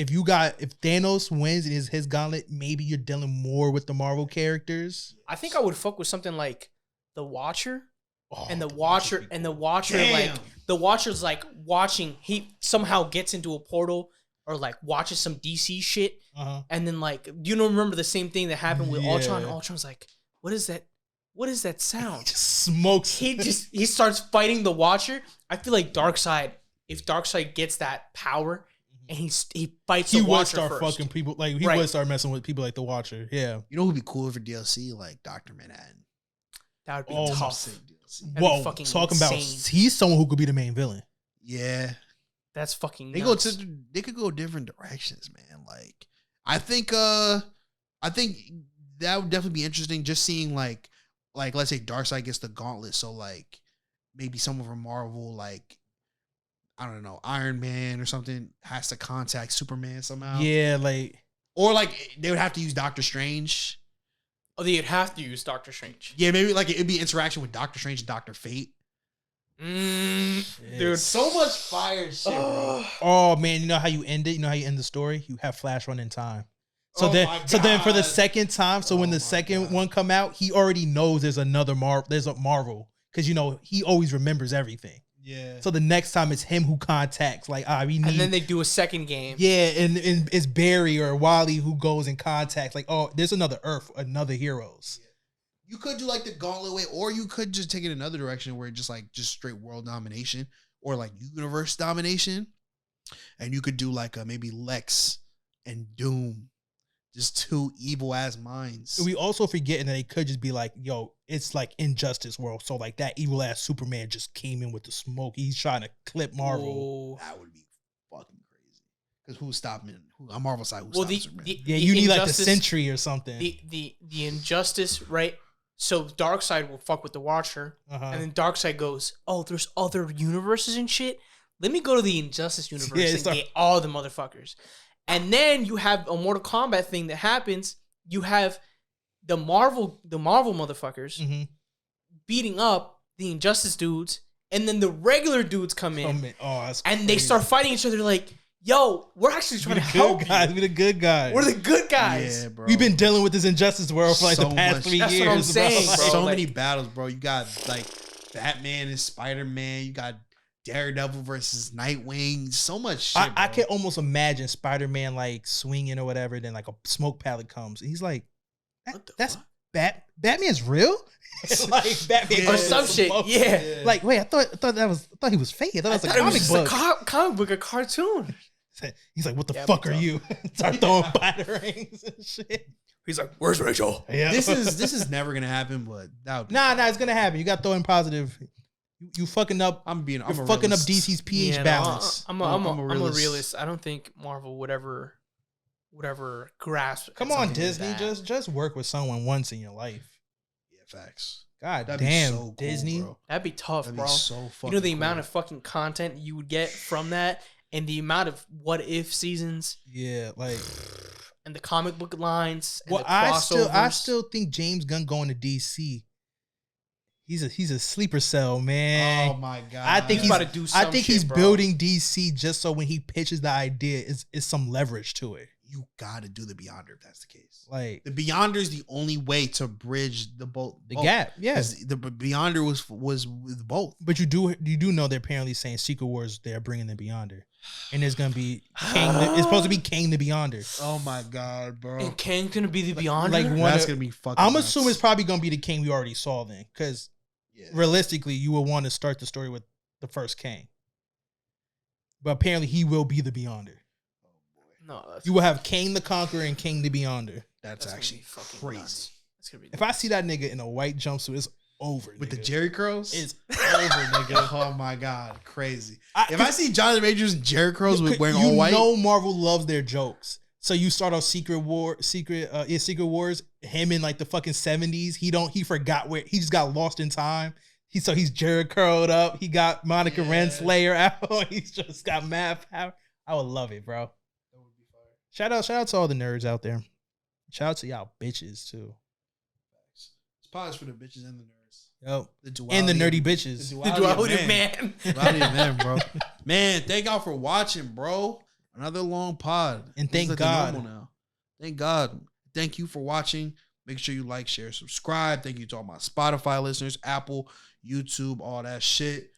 Thanos wins and is his gauntlet, maybe you're dealing more with the Marvel characters. I think I would fuck with something like the Watcher. Oh, And the Watcher Watcher, would be and the cool. Watcher, Damn. like the Watcher's like watching. He somehow gets into a portal or like watches some DC shit, Uh-huh. and then like you don't remember the same thing that happened with Ultron. Yeah. Ultron's like, what is that? What is that sound? Just smokes. He starts fighting the Watcher. I feel like Darkseid. If Darkseid gets that power, and he fights He the would Watcher start first. fucking people. Like he Right. would start messing with people like the Watcher. Yeah. You know who'd be cool for DLC? Like Dr. Manhattan. That would be Oh, tough. Sick DLC. That'd be Whoa. fucking Talking about insane. he's someone who could be the main villain. Yeah. That's fucking. They nuts. they could go different directions, man. Like I think that would definitely be interesting. Just seeing like let's say Darkseid gets the gauntlet, so like maybe someone from Marvel, like I don't know, Iron Man or something, has to contact Superman somehow. Yeah, like Or like they would have to use Doctor Strange. Oh, they'd have to use Doctor Strange. Yeah, maybe like it'd be interaction with Doctor Strange and Doctor Fate. Dude, So much fire shit, bro. oh man, you know how you end it? You know how you end the story? You have Flash run in time. So Oh then, my so then for the God. second time, so when Oh the my second God. one come out, he already knows there's another there's a Marvel because he always remembers everything. Yeah. So the next time it's him who contacts, like we need. And then they do a second game. Yeah, and it's Barry or Wally who goes and contacts. Like, oh, there's another Earth, another heroes. You could do like the gauntlet way, or you could just take it another direction where it's just straight world domination or like universe domination. And you could do like maybe Lex and Doom. Just two evil ass minds. We also forgetting that it could just be like, yo, it's like Injustice world. So like that evil ass Superman just came in with the smoke. He's trying to clip Marvel. Oh. That would be fucking crazy. Because who's stopping it? On Marvel side, who's Well, stopping Superman? Yeah, you need like the Sentry or something. The Injustice, right? So Darkseid will fuck with the Watcher, and then Darkseid goes, "Oh, there's other universes and shit. Let me go to the Injustice universe and get all the motherfuckers." And then you have a Mortal Kombat thing that happens. You have the Marvel motherfuckers beating up the Injustice dudes, and then the regular dudes come in, and they start fighting each other. Like, yo, we're actually trying to help you. We're the good guys. We're the good guys. Yeah, bro. We've been dealing with this Injustice world for like So the past much. 3 That's years. what I'm saying, bro. bro. So Like- many battles, bro. You got like Batman and Spider-Man. You got Daredevil versus Nightwing. So much shit, I bro. can almost imagine Spider-Man like swinging or whatever. Then like a smoke pallet comes. And he's like, What the "That's fuck? Batman's real." Like Batman Yeah. Or goes some to shit. smoke. Yeah. Like, wait, I thought he was fake. I thought it was a I thought it was comic just book. a comic book, a cartoon. He's like, "What the Yeah, fuck we are tough. you?" Start throwing batarangs and shit. He's like, "Where's Rachel?" Yeah. This is never gonna happen, but that would be Nah, it's gonna happen. You got to throw in positive. You fucking up. I'm You're a fucking up realist. DC's pH Yeah, no, balance. I'm a realist. I don't think Marvel would ever grasp. at Come on, something Disney. like that. Just work with someone once in your life. Yeah, facts. God That'd damn, be so cool, Disney. bro. That'd be tough, That'd bro. be so fucking You know the cool. amount of fucking content you would get from that, and the amount of what if seasons, Yeah, like. and the comic book lines. And Well, the I crossovers. still think James Gunn going to DC. He's a sleeper cell, man. Oh my god! I think He's about to do I some think shit, he's bro. building DC just so when he pitches the idea, is some leverage to it. you gotta do the Beyonder if that's the case. Like The Beyonder is the only way to bridge the gap, yeah. 'Cause the Beyonder was with both. But you do know they're apparently saying Secret Wars they're bringing the Beyonder, and there's gonna be Kang. It's supposed to be Kang the Beyonder. Oh my god, bro! And Kang's gonna be the Beyond. like one That's of- gonna be fucking. I'm nuts. assuming it's probably gonna be the Kang we already saw then, because Yeah. realistically, you will want to start the story with the first Kang. But apparently, he will be the Beyonder. no, that's, You will have Kang the Conqueror and Kang the Beyonder. That's gonna actually be fucking crazy. nuts. That's gonna be. If I see that nigga in a white jumpsuit, it's over. With the nigga. Jerry curls, It's over, nigga. Oh my god, crazy! I- If I see Jonathan Majors and Jerry curls with wearing you all white, know Marvel loves their jokes. So you start off Secret Wars, him in like the fucking 70s. He forgot where he just got lost in time. He's Jared curled up. He got Monica Yeah. Renslayer out. He's just got mad power. I would love it, bro. Shout out to all the nerds out there. Shout out to y'all bitches too. it's pause for the bitches and the nerds. Yo. The duality And the nerdy of- bitches. The the duality duality of of man. man. Duality of man, bro. Man, thank y'all for watching, bro. Another long pod. And This thank is like the God. normal now. Thank God. Thank you for watching. Make sure you like, share, subscribe. Thank you to all my Spotify listeners, Apple, YouTube, all that shit.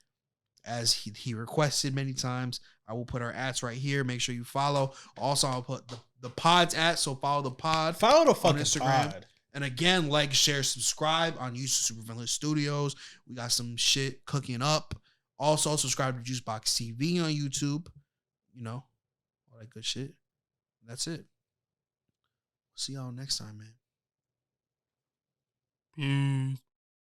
As he requested many times, I will put our ads right here. Make sure you follow. Also, I'll put the pod's at, so follow the pod. Follow the on fucking Instagram. pod. And again, like, share, subscribe on YouTube Supervillain Studios. We got some shit cooking up. Also, subscribe to Juicebox TV on YouTube. You know, all that good shit. That's it. See y'all next time, man. Peace.